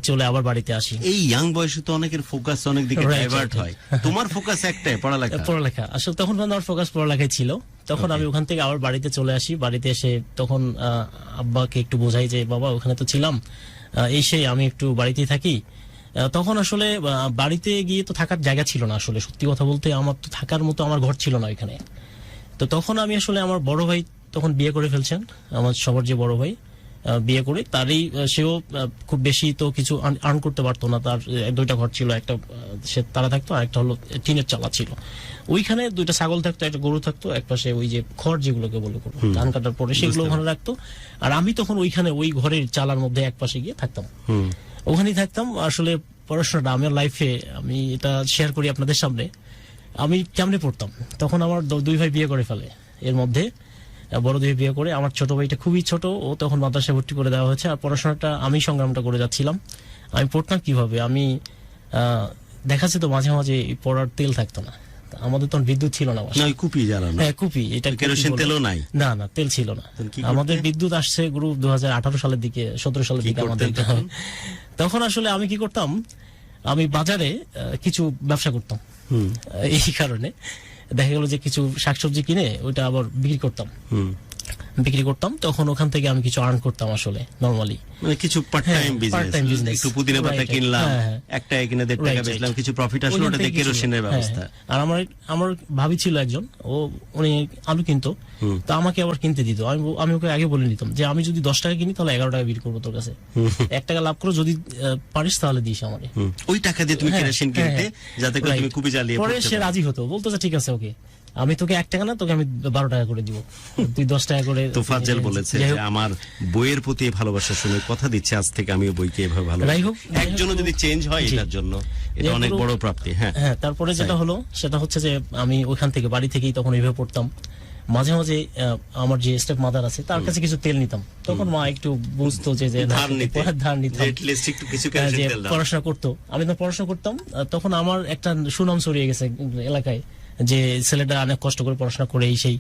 D: চলে আবার বাড়িতে আসি।
C: এই ইয়াং বয়সে তো অনেকের ফোকাস অনেক দিকে ডাইভার্ট হয়, তোমার ফোকাস একটাই, পড়ালেখা। আসলে তখন আমার ফোকাস পড়ালেখায় ছিল। তখন আমি ওখান থেকে আবার বাড়িতে চলে আসি। বাড়িতে এসে তখন আব্বাকে একটু বোঝাই যে বাবা ওখানে তো ছিলাম, এই সেই আমি একটু বাড়িতেই থাকি। তখন আসলে বাড়িতে গিয়ে তো থাকার জায়গা ছিল না, আসলে সত্যি কথা বলতে আমার তো থাকার মতো আমার ঘর ছিল না ওইখানে। তো তখন আমি আসলে আমার বড় ভাই তখন বিয়ে করে ফেলছেন, আমার সবার যে বড় ভাই বিয়ে করে, তারই সেও খুব বেশি তো কিছু আর্ন করতে পারতো না, তার 2টা ঘর ছিল, একটা সে তারা থাকতো আর একটা হলো টিনের চালা ছিল।
D: ওইখানে 2টা ছাগল থাকতো, একটা গরু থাকতো, এক পাশে ওই যে খড় যেগুলোকে বলে ধান কাটার পরে সেগুলো ওখানে রাখতো। আর আমি তখন ওইখানে ওই ঘরের চালার মধ্যে এক পাশে গিয়ে থাকতাম, ওখানেই থাকতাম। আসলে পড়াশোনাটা আমার লাইফে, আমি এটা শেয়ার করি আপনাদের সামনে, আমি কেমনে পড়তাম। তখন আমার 2 ভাই বিয়ে করে ফেলে, এর মধ্যে বড় 2 বিয়ে করে, আমার ছোট ভাইটা খুবই ছোট, ও তখন মাদ্রাসায় ভর্তি করে দেওয়া হয়েছে। আর পড়াশোনাটা আমি সংগ্রামটা করে যাচ্ছিলাম। আমি পড়তাম কিভাবে, আমি দেখাচ্ছে তো মাঝে মাঝে পড়ার তেল থাকতো না, আমাদের তখন বিদ্যুৎ ছিল না বাসায়।
C: কুপি জ্বালানো,
D: হ্যাঁ কুপি, এটা
C: কেরোসিন তেলও নাই,
D: না না তেল ছিল না। আমাদের বিদ্যুৎ আসছে গ্রুপ 2018 সালের দিকে, 17 সালের দিকে আমাদের। তখন আসলে আমি কি করতাম, আমি বাজারে কিছু ব্যবসা করতাম। এই কারণে দেখা গেল যে কিছু শাকসবজি কিনে ওইটা আবার বিক্রি করতাম। তখন ওখান থেকে আমি কিছু আর্ন করতাম আসলে নরমালি,
C: মানে কিছু পার্ট টাইম বিজনেস, একটু পুদিনা পাতা কিনলাম, একটা কিনে 1.5 টাকা বেচলাম, কিছু প্রফিট আসলো, ওটাতে কেরোসিনের ব্যবস্থা।
D: আর আমার ভাবি ছিল একজন, উনি আলু কিনতো, তো আমাকে আবার কিনতে দিত। আমি ওকে আগে বলে নিতাম যে আমি যদি 10 টাকা কিনি তাহলে 11 টাকা বিক্রি করবো তোর কাছে, 1 টাকা লাভ করো, যদি পারিস তাহলে দিস আমারে।
C: ওই টাকা দিয়ে তুমি কেরোসিন কিনতে, যাতে করে তুমি কুপি জ্বালিয়ে
D: পরে সে রাজি হতো, বলতো যে ঠিক আছে ওকে, আমি তোকে 1 টাকা না, তোকে আমি 12 টাকা করে দিব, তুই 10 টাকা করে।
C: তোফাজ্জল বলেছে যে আমার বইয়ের প্রতি ভালোবাসা শুনে কথা দিচ্ছে আজ থেকে আমিও বইকে এভাবে ভালোবাসি। একজনও যদি চেঞ্জ হয় এটার জন্য, এটা অনেক বড় প্রাপ্তি। হ্যাঁ,
D: তারপরে যেটা হলো সেটা হচ্ছে যে আমি ওইখান থেকে বাড়ি থেকেই তখন এইভাবে পড়তাম। মাঝে মাঝে আমার যে স্টেপ মাদার আছে তার কাছে কিছু তেল নিতাম, তখন মা একটু বুঝতো যে ধার নিতাম, পড়াশোনা করতো। আমি তো পড়াশোনা করতাম, তখন আমার একটা সুনাম ছড়িয়ে গেছে এলাকায় যে ছেলেটা অনেক কষ্ট করে পড়াশোনা করে সেই।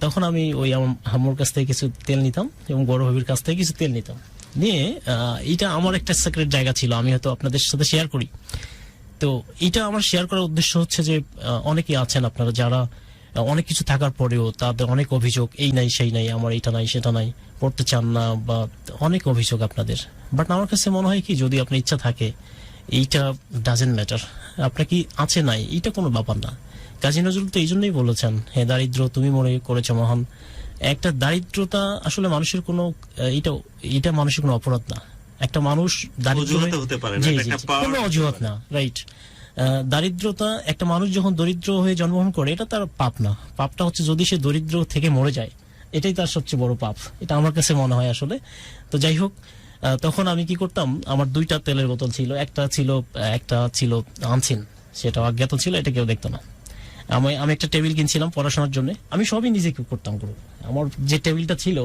D: তখন আমি ওই আমার আম্মুর কাছ থেকে কিছু তেল নিতাম এবং বড় ভাবির কাছ থেকে কিছু তেল নিতাম, নিয়ে এটা আমার একটা সিক্রেট জায়গা ছিল, আমি হয়তো আপনাদের সাথে শেয়ার করি। তো এটা আমার শেয়ার করার উদ্দেশ্য হচ্ছে যে অনেকেই আছেন আপনারা যারা অনেক কিছু থাকার পরেও তাদের অনেক অভিযোগ, এই নাই সেই নাই, আমার এটা নাই সেটা নাই, পড়তে চান না, বা অনেক অভিযোগ আপনাদের। বাট আমার কাছে মনে হয় কি, যদি আপনার ইচ্ছা থাকে, এইটা ডাজেন্ট ম্যাটার আপনার কি আছে নাই, এইটা কোনো ব্যাপার না। কাজী নজরুল তো এই জন্যই বলেছেন, হে দারিদ্র তুমি মনে করেছ মহান। একটা দারিদ্রতা আসলে মানুষের কোনো এটা মানুষের কোনো অপরাধ না। একটা মানুষ দারিদ্র কোনো অজুহাত না, রাইট। দারিদ্রতা, একটা মানুষ যখন দরিদ্র হয়ে জন্মগ্রহণ করে এটা তার পাপ না। পাপটা হচ্ছে যদি সে দরিদ্র থেকে মরে যায়, এটাই তার সবচেয়ে বড় পাপ, এটা আমার কাছে মনে হয় আসলে। তো যাই হোক, তখন আমি কি করতাম, আমার 2টা তেলের বোতল ছিল, একটা ছিল আনছিন, সেটা অজ্ঞাত ছিল, এটা কেউ দেখতো না। আমি একটা টেবিল কিনছিলাম পড়াশোনার জন্য, আমি সবই নিজে করতাম। আমার যে টেবিলটা ছিল,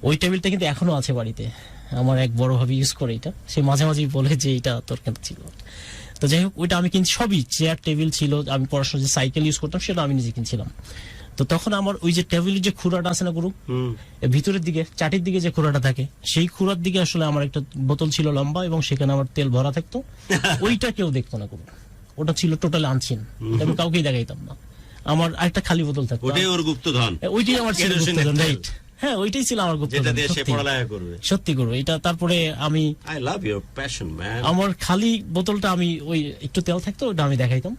D: ওই টেবিলটা কিন্তু এখনো আছে বাড়িতে, আমার এক বড় ভাবি ইউজ করে এটা, সে মাঝে মাঝে বলে যে এটা তোর কেন ছিল। তো যাই হোক, ওইটা আমি কিনছি, সবই চেয়ার টেবিল ছিল, আমি পড়াশোনার যে সাইকেল ইউজ করতাম সেটা আমি নিজে কিনছিলাম। তো তখন আমার ওই যে টেবিলের যে খুঁড়াটা আছে না গুরু, ভিতরের দিকে চাটির দিকে যে খুঁড়াটা থাকে, সেই খুঁড়ার দিকে আসলে আমার একটা বোতল ছিল লম্বা, এবং সেখানে আমার তেল ভরা থাকতো। ওইটা কেউ দেখতো না গুরু, ওটা ছিল টোটাল আনছিন, আমি কাউকেই দেখাইতাম না। আমার আরেকটা খালি বোতল থাকতো,
C: ওইটাই ওর গুপ্তধন,
D: ওইটাই আমার ছিল গুপ্তধন, রাইট। হ্যাঁ, ওইটাই ছিল আমার গুপ্তধন, সত্যি করবে এটা। তারপরে আমি আমার খালি বোতলটা, আমি ওই একটু তেল থাকতো, ওটা আমি দেখাইতাম।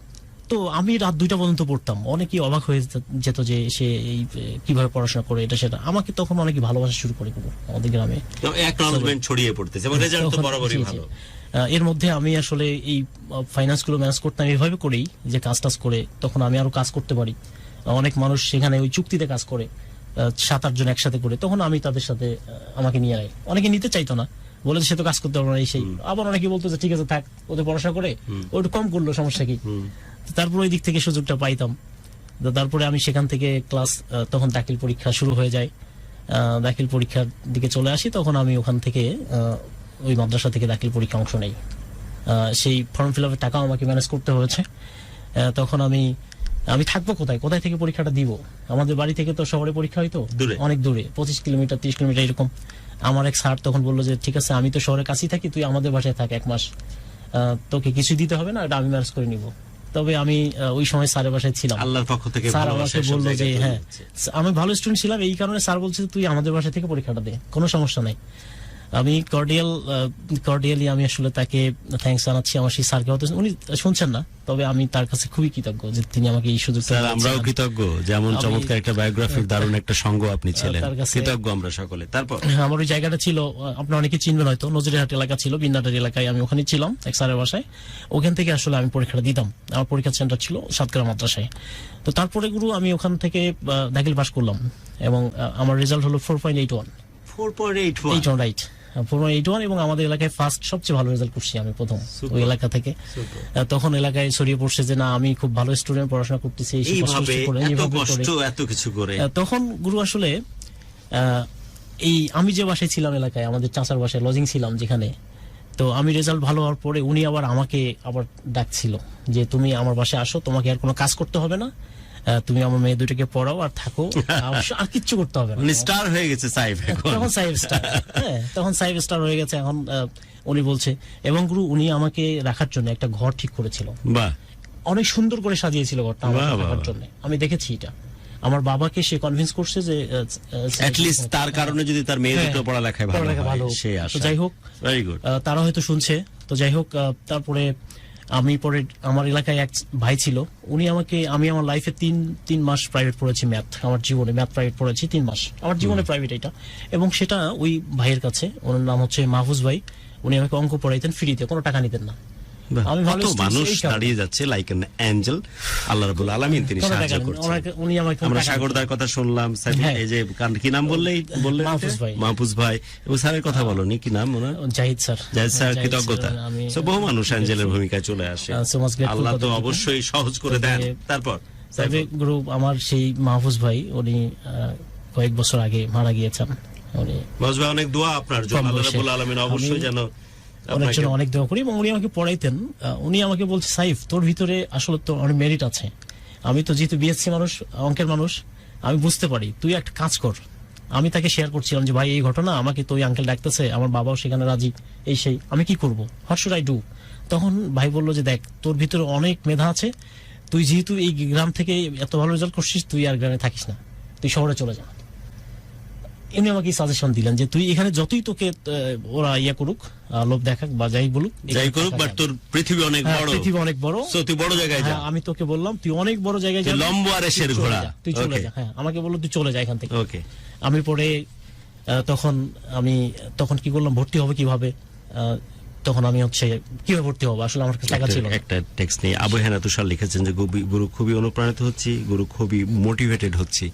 D: তো আমি রাত 2টা পর্যন্ত পড়তাম, অনেকেই অবাক হয়ে যেত যে সে এই কিভাবে পড়াশোনা করে এটা সেটা। আমাকে তখন অনেকে ভালোবাসা শুরু করে আমাদের গ্রামে,
C: ছড়িয়ে পড়তেছে,
D: এর মধ্যে আমি আসলে এই ফাইন্যান্স গুলো ম্যানেজ করতাম এইভাবে করেই, যে কাজ করে তখন আমি আরো কাজ করতে পারি। অনেক মানুষ সেখানে ওই চুক্তিতে কাজ করে, 7-8 জন একসাথে করে, তখন আমি তাদের সাথে আমাকে নিয়ে আয়। অনেকে নিতে চাইতো না, বলে সে তো কাজ করতে পারবো না এই সেই। আবার অনেকে বলতো যে ঠিক আছে থাক, ওদের পড়াশোনা করে ওটা কম করলো, সমস্যা কি। তারপর ওই দিক থেকে সুযোগটা পাইতাম। তারপরে আমি সেখান থেকে ক্লাস, তখন দাখিল পরীক্ষা শুরু হয়ে যায়, দাখিল পরীক্ষার দিকে চলে আসি। তখন আমি ওখান থেকে ওই মাদ্রাসা থেকে দাখিল পরীক্ষা অংশ নেই, সেই ফর্ম ফিল আপের টাকা আমাকে ম্যানেজ করতে হয়েছে। তখন আমি থাকবো কোথায় থেকে পরীক্ষাটা দিব, আমাদের বাড়ি থেকে তো শহরে পরীক্ষা হইতো অনেক দূরে, 25 কিলোমিটার 30 কিলোমিটার এরকম। আমার এক স্যার তখন বললো যে ঠিক আছে, আমি তো শহরের কাছেই থাকি, তুই আমাদের বাসায় থাক 1 মাস, তোকে কিছুই দিতে হবে না, এটা আমি ম্যানেজ করে নিব। তবে আমি ওই সময় স্যারের বাসায় ছিলাম,
C: আল্লাহর পক্ষ থেকে
D: স্যার আমাকে বললো যে হ্যাঁ, আমি ভালো স্টুডেন্ট ছিলাম, এই কারণে স্যার বলছে তুই আমাদের বাসা থেকে পরীক্ষাটা দে, কোনো সমস্যা নাই। আমি কর্ডিয়ালি আমি আসলে তাকে থ্যাঙ্কস জানাচ্ছি। আমার সেই স্যারকে হয়তো উনি শুনছেন না, তবে আমি তার কাছে খুবই কৃতজ্ঞ যে তিনি আমাকে এই সুযোগটা
C: স্যার
D: দিয়েছেন।
C: আমরাও কৃতজ্ঞ, যেমন চমৎকার একটা বায়োগ্রাফির দারুণ একটা সঙ্গ আপনি ছিলেন,
D: তার কাছে-
C: কৃতজ্ঞ আমরা সকলে। তারপর
D: হ্যাঁ, আমার ওই জায়গাটা ছিল, আপনারা অনেকে চিনবেন হয়তো, নজরুলহাট এলাকা ছিল, বিন্নাটার এলাকায় আমি ওখানে ছিলাম এক স্যারের বাসায়। ওখান থেকে আসলে আমি পরীক্ষাটা দিতাম, আমার পরীক্ষা সেন্টার ছিল সাতক্ষীরা মাদ্রাসায়। তো তারপরে গুরু আমি ওখান থেকে দাখিল পাস করলাম এবং আমার রেজাল্ট হলো 4.81
C: 4.81
D: রাইট, 4.81 এবং আমাদের এলাকায় ফার্স্ট সবচেয়ে ভালো রেজাল্ট করছি আমি প্রথম ওই এলাকা থেকে। তখন এলাকায় ছড়িয়ে পড়ছে যে না আমি খুব ভালো স্টুডেন্ট, পড়াশোনা করতেছি
C: এইভাবে এত কষ্ট এত কিছু করে।
D: তখন গুরু আসলে এই আমি যে বাসায় ছিলাম এলাকায়, আমাদের চাচার বাসায় লজিং ছিলাম যেখানে, তো আমি রেজাল্ট ভালো হওয়ার পরে উনি আবার আমাকে আবার ডাকছিল যে তুমি আমার বাসায় আসো, তোমাকে আর কোনো কাজ করতে হবে না, তুমি আমার মেয়ে দুটোকে পড়াও আর থাকো, আর কিচ্ছু করতে হবে না।
C: উনি স্টার হয়ে গেছে সাইফ এখন।
D: তখন সাইফ স্টার, হ্যাঁ তখন সাইফ স্টার হয়ে গেছে এখন। উনি বলছে, এবং গুরু উনি আমাকে রাখার জন্য একটা ঘর ঠিক করেছিল,
C: বাহ,
D: অনেক সুন্দর করে সাজিয়েছিল ঘরটা আমাকে
C: বাহ, বাহ,
D: রাখার
C: বাহ।
D: জন্য। আমি দেখেছি এটা, আমার বাবাকে সে কনভিন্স করছে যে
C: at least তার কারণে যদি তার মেয়ে দুটো পড়ালেখায় ভালো
D: পড়ালেখা ভালো
C: হয়,
D: হোক।
C: সে
D: তো
C: আশা।
D: যাই হোক,
C: ভেরি গুড।
D: তারা হয়তো শুনছে। তো যাই হোক, তারপরে আমি পরে আমার এলাকায় এক ভাই ছিল, উনি আমাকে, আমি আমার লাইফে তিন মাস প্রাইভেট পড়েছি ম্যাথ, আমার জীবনে ম্যাথ প্রাইভেট পড়েছি 3 মাস, আমার জীবনে প্রাইভেট এটা। এবং সেটা ওই ভাইয়ের কাছে, ওনার নাম হচ্ছে মাহফুজ ভাই, উনি আমাকে অঙ্ক পড়াইতেন ফ্রিতে, কোনো টাকা নিতেন না। আমি ভালো
C: কত
D: student
C: মানুষ
D: এই কারণে।
C: দাঁড়িয়ে যাচ্ছে লাইক অ্যান অ্যাঞ্জেল, আল্লাহ রাব্বুল আলামিন তিনি
D: কোনো
C: সাহায্য
D: টাকা নেই।
C: করছেন।
D: উনি আমাকে কোনো
C: আমরা
D: টাকা
C: সাগরদার কথা শুনলাম,
D: হ্যাঁ।
C: এই যে কি নাম বললেন
D: মাহফুজ ভাই।
C: মাহফুজ ভাই, এবং স্যারের কথা বলনি, কি নাম ওনার?
D: জাহিদ স্যার।
C: জাহিদ স্যার,
D: জাহিদ
C: কৃতজ্ঞতা।
D: স্যার, আমি
C: So, বহু মানুষ অ্যাঞ্জেলের ভূমিকায় চলে আসে,
D: so much grateful
C: Allah
D: for
C: তো
D: that.
C: অবশ্যই সহজ করে দেন।
D: তবে-
C: তারপর
D: তবে গুরু আমার সেই মাহফুজ ভাই, উনি কয়েক বছর আগে মারা গিয়েছেন। উনি
C: মাহফুজ ভাই, অনেক দোয়া আপনার জন্য,
D: কম
C: আল্লাহ
D: বয়সে।
C: রাব্বুল আলামিন অবশ্যই
D: আমি
C: যেন
D: ওনার জন্য
C: আপনাকে-
D: অনেক দোয়া করি। এবং উনি আমাকে পড়াইতেন, উনি আমাকে বলছে সাইফ তোর ভিতরে আসলে তো অনেক মেরিট আছে, আমি তো যেহেতু বিএসসি মানুষ, অঙ্কের মানুষ, আমি বুঝতে পারি, তুই একটা কাজ কর। আমি তাকে শেয়ার করছিলাম যে ভাই এই ঘটনা, আমাকে তো ওই আঙ্কেল ডাকতেছে, আমার বাবাও সেখানে রাজি, এই সেই, আমি কি করবো, হোয়াট শুড আই ডু? তখন ভাই বললো যে দেখ তোর ভিতরে অনেক মেধা আছে, তুই যেহেতু এই গ্রাম থেকে এত ভালো রেজাল্ট করছিস, তুই আর গ্রামে থাকিস না, তুই শহরে চলে যা। এমনি আমাকে সাজেশন দিলেন যে তুই এখানে যতই তোকে ওরা ইয়া করুক, লোভ দেখাক বা যাই বলুক,
C: যাই করুক, বাট তোর পৃথিবী অনেক
D: হ্যাঁ,
C: বড়,
D: পৃথিবী অনেক বড়।
C: So, তুই বড় জায়গায় যা।
D: হ্যাঁ, আমি তোকে বললাম তুই অনেক বড় জায়গায়
C: তুই
D: যাবি,
C: লম্বা আরেশের
D: তুই চলে
C: ঘোড়া।
D: যা, তুই চলে
C: Okay.
D: যা। হ্যাঁ, আমাকে বললো তুই চলে যা এখান থেকে।
C: ওকে,
D: আমি পরে তখন কি করলাম, ভর্তি হবে কিভাবে, তখন আমি হচ্ছে কিভাবে ভর্তি হবো, আসলে আমার কাছে টাকা ছিল না।
C: একটা টেক্সট নিয়ে আবু হেনা তুষার লিখেছেন যে গুরু খুবই অনুপ্রাণিত হচ্ছি, গুরু খুবই মোটিভেটেড হচ্ছি।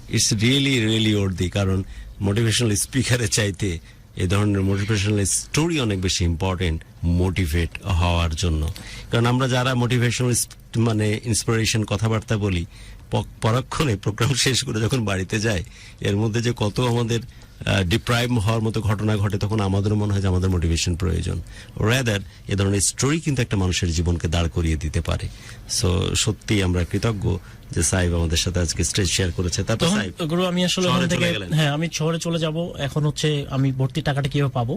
C: ইটস রিয়েলি ওর্দি, কারণ মোটিভেশনাল স্পিকারের চাইতে এই ধরনের মোটিভেশনাল স্টোরি অনেক বেশি ইম্পর্টেন্ট মোটিভেট হওয়ার জন্য। কারণ আমরা যারা মোটিভেশনাল মানে ইন্সপিরেশন কথাবার্তা বলি, পরক্ষণে প্রোগ্রাম শেষ করে যখন বাড়িতে যাই, এর মধ্যে যে কত আমাদের ডিপ্রাইভ হওয়ার মতো ঘটনা ঘটে, তখন আমাদেরও মনে হয় যে আমাদের মোটিভেশন প্রয়োজন। রাদার এ ধরনের স্টোরি কিন্তু একটা মানুষের জীবনকে দাঁড় করিয়ে দিতে পারে। সো সত্যি আমরা কৃতজ্ঞ যে সাইব আমাদের সাথে আজকে স্টেজ শেয়ার করেছে। তারপর
D: তখন
C: সাইব
D: গুরু আমি আসলে
C: শহরে
D: ওখান থেকে,
C: চলে গেলেন।
D: হ্যাঁ আমি শহরে চলে যাব। এখন হচ্ছে আমি ভর্তির টাকাটা কিভাবে পাবো,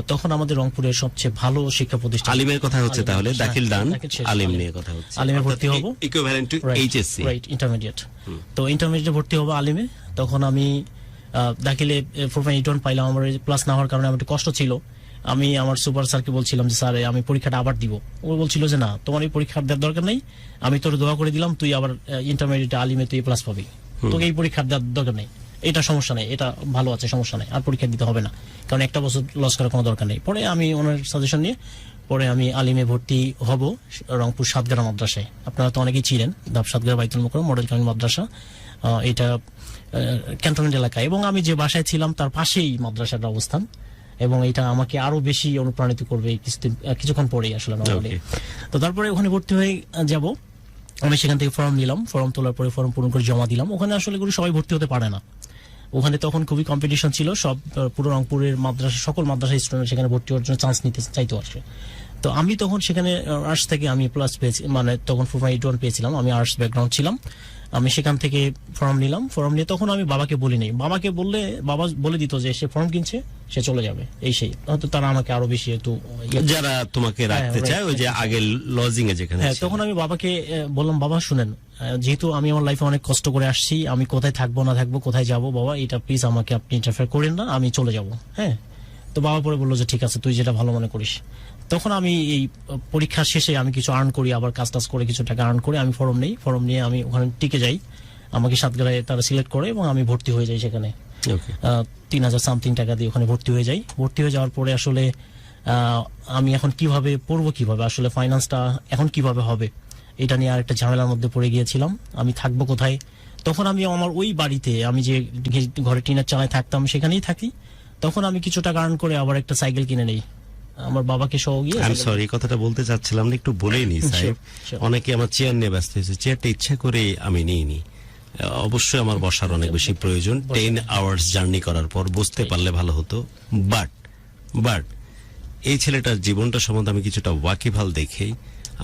D: তখন আমাদের রংপুরের সবচেয়ে ভালো শিক্ষা প্রতিষ্ঠান
C: আলিমের কথা হচ্ছে,
D: আলিম,
C: তাহলে
D: হ্যাঁ,
C: দাখিল ডান,
D: দাখিল শেষ,
C: আলিম
D: আলিম।
C: নিয়ে কথা হচ্ছে।
D: আলিমে ভর্তি হব,
C: equivalent to HSC.
D: Right, intermediate. তো ইন্টারমিডিয়েটে ভর্তি হবো আলিমে। তখন আমি দাখিলে 4.81 পাইলাম। আমার প্লাস না হওয়ার কারণে আমার একটু কষ্ট ছিল। আমি আমার সুপার স্যারকে বলছিলাম যে স্যার আমি পরীক্ষাটা আবার দিব। ও বলছিল যে না, তোমার এই পরীক্ষা দেওয়ার দরকার নেই, আমি তোর দোয়া করে দিলাম, তুই আবার ইন্টারমিডিয়েটে আলিমে তুই প্লাস পাবি, তোকে এই পরীক্ষা দেওয়ার দরকার নেই, এটা সমস্যা নেই, এটা ভালো আছে, সমস্যা নেই, আর পরীক্ষা দিতে হবে না, কারণ একটা বছর লস করার কোনো দরকার নেই। পরে আমি ওনার সাজেশন নিয়ে পরে আমি আলিমে ভর্তি হব রংপুর সাতগারা মাদ্রাসায়। আপনারা তো অনেকেই ছিলেন, সাতগারা বাইতুল মোকাররম মডেল কামিল মাদ্রাসা, এটা ক্যান্টনমেন্ট এলাকায়, এবং আমি যে বাসায় ছিলাম তার পাশেই মাদ্রাসার অবস্থান, এবং এটা আমাকে আরো বেশি অনুপ্রাণিত করবে কিছুক্ষণ পরেই আসলে নরমালি। তো তারপরে ওখানে ভর্তি হয়ে যাব। আমি সেখান থেকে ফর্ম নিলাম, ফর্ম তোলার পরে ফর্ম পূরণ করে জমা দিলাম। ওখানে আসলে সবাই ভর্তি হতে পারে না, ওখানে তখন খুবই কম্পিটিশন ছিল, সব পুরো রংপুরের মাদ্রাসা, সকল মাদ্রাসা স্টুডেন্ট সেখানে ভর্তি হওয়ার জন্য চান্স নিতে চাইতো আসলে। তো আমি তখন সেখানে আর্টস থেকে আমি প্লাস পেয়েছি, মানে তখন 4.81 পেয়েছিলাম, আমি আর্টস ব্যাকগ্রাউন্ড ছিলাম। আমি সেখান থেকে ফর্ম নিলাম, ফর্ম নিয়ে তখন আমি বাবাকে বলিনি। বাবাকে বললে বাবা বলে দিত যে সে ফর্ম কিনছে, সে চলে যাবে, এই সেই, হয়তো তারা আমাকে আরো বেশি একটু
C: যারা তোমাকে রাখতে
D: হ্যাঁ,
C: চায়, ওই যে আগে লজিং এ যেখানে
D: হ্যাঁ,
C: ছিলে।
D: তখন আমি বাবাকে বললাম, বাবা শুনেন, যেহেতু আমি আমার লাইফে অনেক কষ্ট করে আসছি, আমি কোথায় থাকবো না থাকবো, কোথায় যাব, বাবা এটা প্লিজ আমাকে আপনি ইন্টারফেয়ার করেন না, আমি চলে যাব। হ্যাঁ, তো বাবা পরে বললো যে ঠিক আছে তুই যেটা ভালো মনে করিস। তখন আমি এই পরীক্ষা শেষে আমি কিছু আর্ন করি, আবার কাজ টাজ করে কিছু টাকা আর্ন করে আমি ফর্ম নেই, ফর্ম নিয়ে আমি ওখানে টিকে যাই। আমাকে সাতগাঁয়ে তারা সিলেক্ট করে এবং আমি ভর্তি হয়ে যাই সেখানে। 3,000 সামথিং টাকা দিয়ে ওখানে ভর্তি হয়ে যাই। ভর্তি হয়ে যাওয়ার পরে আসলে আমি এখন কিভাবে পড়বো, কিভাবে আসলে ফাইন্যান্সটা এখন কিভাবে হবে, এটা নিয়ে আরেকটা ঝামেলার মধ্যে পড়ে গিয়েছিলাম। আমি থাকবো কোথায়? তখন আমি আমার ওই বাড়িতে, আমি যে ঘরে টিনের চালায় থাকতাম সেখানেই থাকি। তখন আমি কিছু টাকা আর্ন করে আবার একটা সাইকেল কিনে নেই আমার বাবাকে সহ গিয়ে।
C: আই এম সরি, কথাটা বলতে চাচ্ছিলাম না, একটু বলেই নি সাহেব। অনেকে আমার চেয়ার নিয়ে ব্যস্ত হয়েছে, চেয়ারটা ইচ্ছা করে আমি নিইনি। অবশ্যই আমার বসার অনেক বেশি প্রয়োজন। 10 আওয়ার্স জার্নি করার পর বসতে পারলে ভালো হতো। বাট এই ছেলেটার জীবনটা সম্বন্ধে আমি কিছুটা ওয়াকিবহাল দেখেই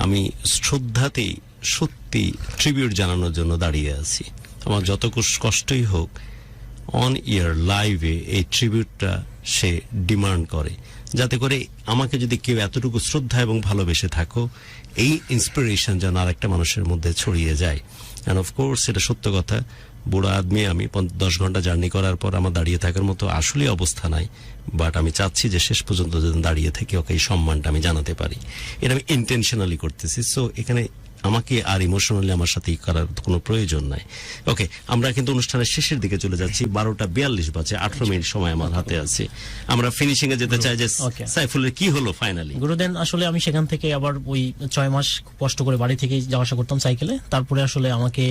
C: আমি শ্রদ্ধাতেই সত্যি ট্রিবিউট জানানোর জন্য দাঁড়িয়ে আছি। আমার যত কষ্টই হোক, অন ইয়ার লাইভে এই ট্রিবিউটটা সে ডিমান্ড করে, যাতে করে আমাকে যদি কেউ এতটুকু শ্রদ্ধা এবং ভালোবেসে থাকো, এই ইন্সপিরেশন যেন আরেকটা মানুষের মধ্যে ছড়িয়ে যায়। অ্যান্ড অফকোর্স এটা সত্য কথা, বুড়া আদমি আমি, 10 ঘন্টা জার্নি করার পর আমার দাঁড়িয়ে থাকার মতো আসলে অবস্থা নাই। বাট আমি চাচ্ছি যে শেষ পর্যন্ত যেন দাঁড়িয়ে থেকে ওকে এই সম্মানটা আমি জানাতে পারি। এটা আমি ইন্টেনশনালি করতেছি। সো এখানে আমাকে আর ইমোশনালি আমার সাথে করার কোনো প্রয়োজন নাই। ওকে, আমরা কিন্তু অনুষ্ঠানের শেষের দিকে চলে যাচ্ছি। 12:42 বাজে, 18 মিনিট সময় আমার হাতে আছে। আমরা ফিনিশিং এ যেতে চাই যে সাইফুলের কি হলো ফাইনালি?
D: গুরুদেন আসলে আমি সেখান থেকে আবার ওই 6 মাস কষ্ট করে বাড়ি থেকে যাওয়া আসা করতাম সাইকেলে। তারপরে আসলে আমাকে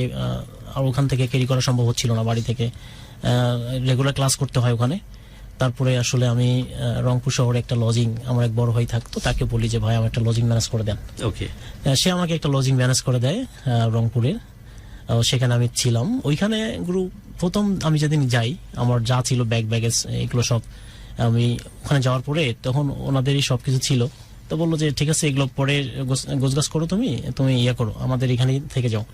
D: আর ওখান থেকে ক্যারি করা সম্ভব হচ্ছিল না, বাড়ি থেকে রেগুলার ক্লাস করতে হয় ওখানে। তারপরে আসলে আমি রংপুর শহরে একটা লজিং, আমার এক বড় ভাই থাকতো, তাকে বলি যে ভাই আমার একটা লজিং ম্যানেজ করে দেন।
C: ওকে,
D: সে আমাকে একটা লজিং ম্যানেজ করে দেয় রংপুরের। সেখানে আমি ছিলাম। ওইখানে গুরু প্রথম আমি যেদিন যাই, আমার যা ছিল ব্যাগ ব্যাগেজ এগুলো সব আমি ওখানে যাওয়ার পরে তখন ওনাদেরই সবকিছু ছিল। তো বললো যে ঠিক আছে এগুলো পরে গোছগাছ করো, তুমি ইয়ে করো, আমাদের এখানে থেকে যাও।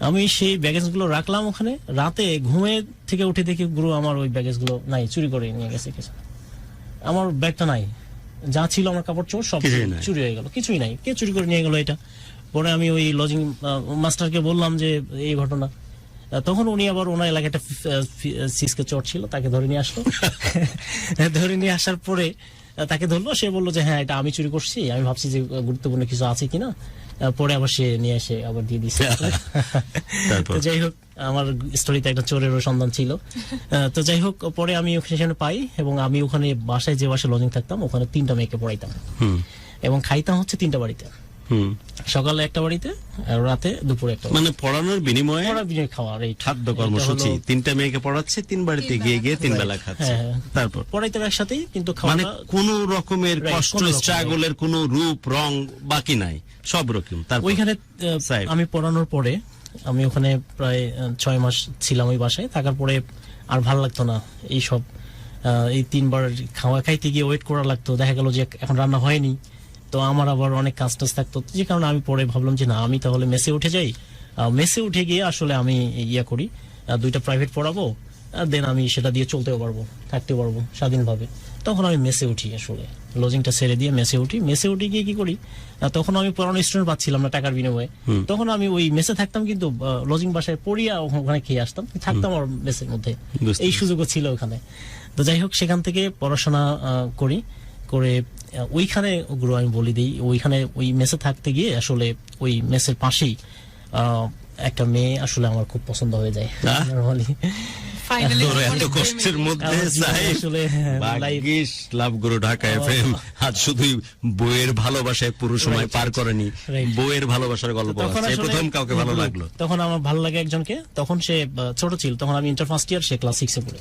D: আমি সেই ব্যাগেজ গুলো রাখলাম ওখানে। রাতে ঘুমে থেকে উঠে দেখি গুরু আমার ওই ব্যাগেজ গুলো নাই, চুরি করে নিয়ে গেছে কিছু। আমার ব্যাগটা নাই, যা ছিল আমার কাপড় চোপড় সব চুরি হয়ে গেল, কিছুই নাই, কে চুরি করে নিয়ে গেল এটা। পরে আমি ওই লজিং মাস্টারকে বললাম যে এই ঘটনা। তখন উনি আবার ওনার এলাকায় একটা সিসকে চোর ছিল, তাকে ধরে নিয়ে আসলো। ধরে নিয়ে আসার পরে তাকে ধরলো, সে বললো যে হ্যাঁ এটা আমি চুরি করছি, আমি ভাবছি যে গুরুত্বপূর্ণ কিছু আছে কিনা। পরে আবার সে নিয়ে এসে আবার দিয়ে দিচ্ছে। তো যাই হোক, আমার স্টোরিতে একটা চোরেরও সন্ধান ছিল। তো যাই হোক, পরে আমি সেখানে পাই এবং আমি ওখানে বাসায় যে বাসায় লজিং থাকতাম ওখানে 3টা মেয়েকে পড়াইতাম এবং খাইতাম হচ্ছে 3টা বাড়িতে, সকালে একটা বাড়িতে, রাতে দুপুরে একটা।
C: মানে পড়ানোর বিনিময়ে
D: খাওয়ার এই
C: খাদ্য কর্মসূচি। 3টা মেয়েকে পড়াচ্ছে, 3 বাড়িতে গিয়ে 3 বেলা খাচ্ছে। তারপর পড়াইতে
D: একসাথেই, কিন্তু
C: মানে কোন রকমের কষ্ট স্ট্রাগলের কোন রূপ রং বাকি নাই, সব রকম।
D: ওইখানে আমি পড়ানোর পরে আমি ওখানে প্রায় 6 মাস ছিলাম ওই বাসায়। থাকার পরে আর ভালো লাগতো না এইসব, এই 3 বার খাওয়া খাইতে গিয়ে ওয়েট করা লাগতো। দেখা গেল যে এখন রান্না হয়নি, তো আমার আবার অনেক কাজ টাজ থাকতো, যে কারণে আমি পরে ভাবলাম যে না, আমি তাহলে মেসে উঠে যাই। মেসে উঠে গিয়ে আসলে আমি ইয়া করি, 2টা প্রাইভেট পড়াবো, দেন আমি সেটা দিয়ে চলতেও পারবো, থাকতে পারবো স্বাধীনভাবে। তখন আমি মেসে উঠি, আসলে লজিংটা ছেড়ে দিয়ে মেসে উঠি। মেসে উঠে গিয়ে কি করি, তখন আমি পড়ানো স্টুডেন্ট পাচ্ছিলাম না টাকার বিনিময়ে। তখন আমি ওই মেসে থাকতাম, কিন্তু লজিং বাসায় পড়িয়া ওখানে খেয়ে আসতাম, থাকতাম আমার মেসের মধ্যে। এই সুযোগও ছিল ওখানে। তো যাই হোক, সেখান থেকে পড়াশোনা করি, করে ওইখানে গুরু আমি বলি দিই, ওইখানে ওই মেসে থাকতে গিয়ে আসলে ওই মেসের পাশেই একটা মেয়ে আসলে আমার খুব পছন্দ হয়ে যায়।
C: এত কষ্টের মধ্যে লাভ গুরু ঢাকা এফএম আজ শুধুই বইয়ের ভালোবাসায় পুরো সময় পার করেনি, বইয়ের ভালোবাসার গল্প আছে। প্রথম কাউকে ভালো লাগলো,
D: তখন আমার ভালো লাগে একজনকে। তখন সে ছোট ছিল, তখন আমি ইন্টার ফার্স্ট ইয়ার, সে ক্লাস 6 এ পড়ে।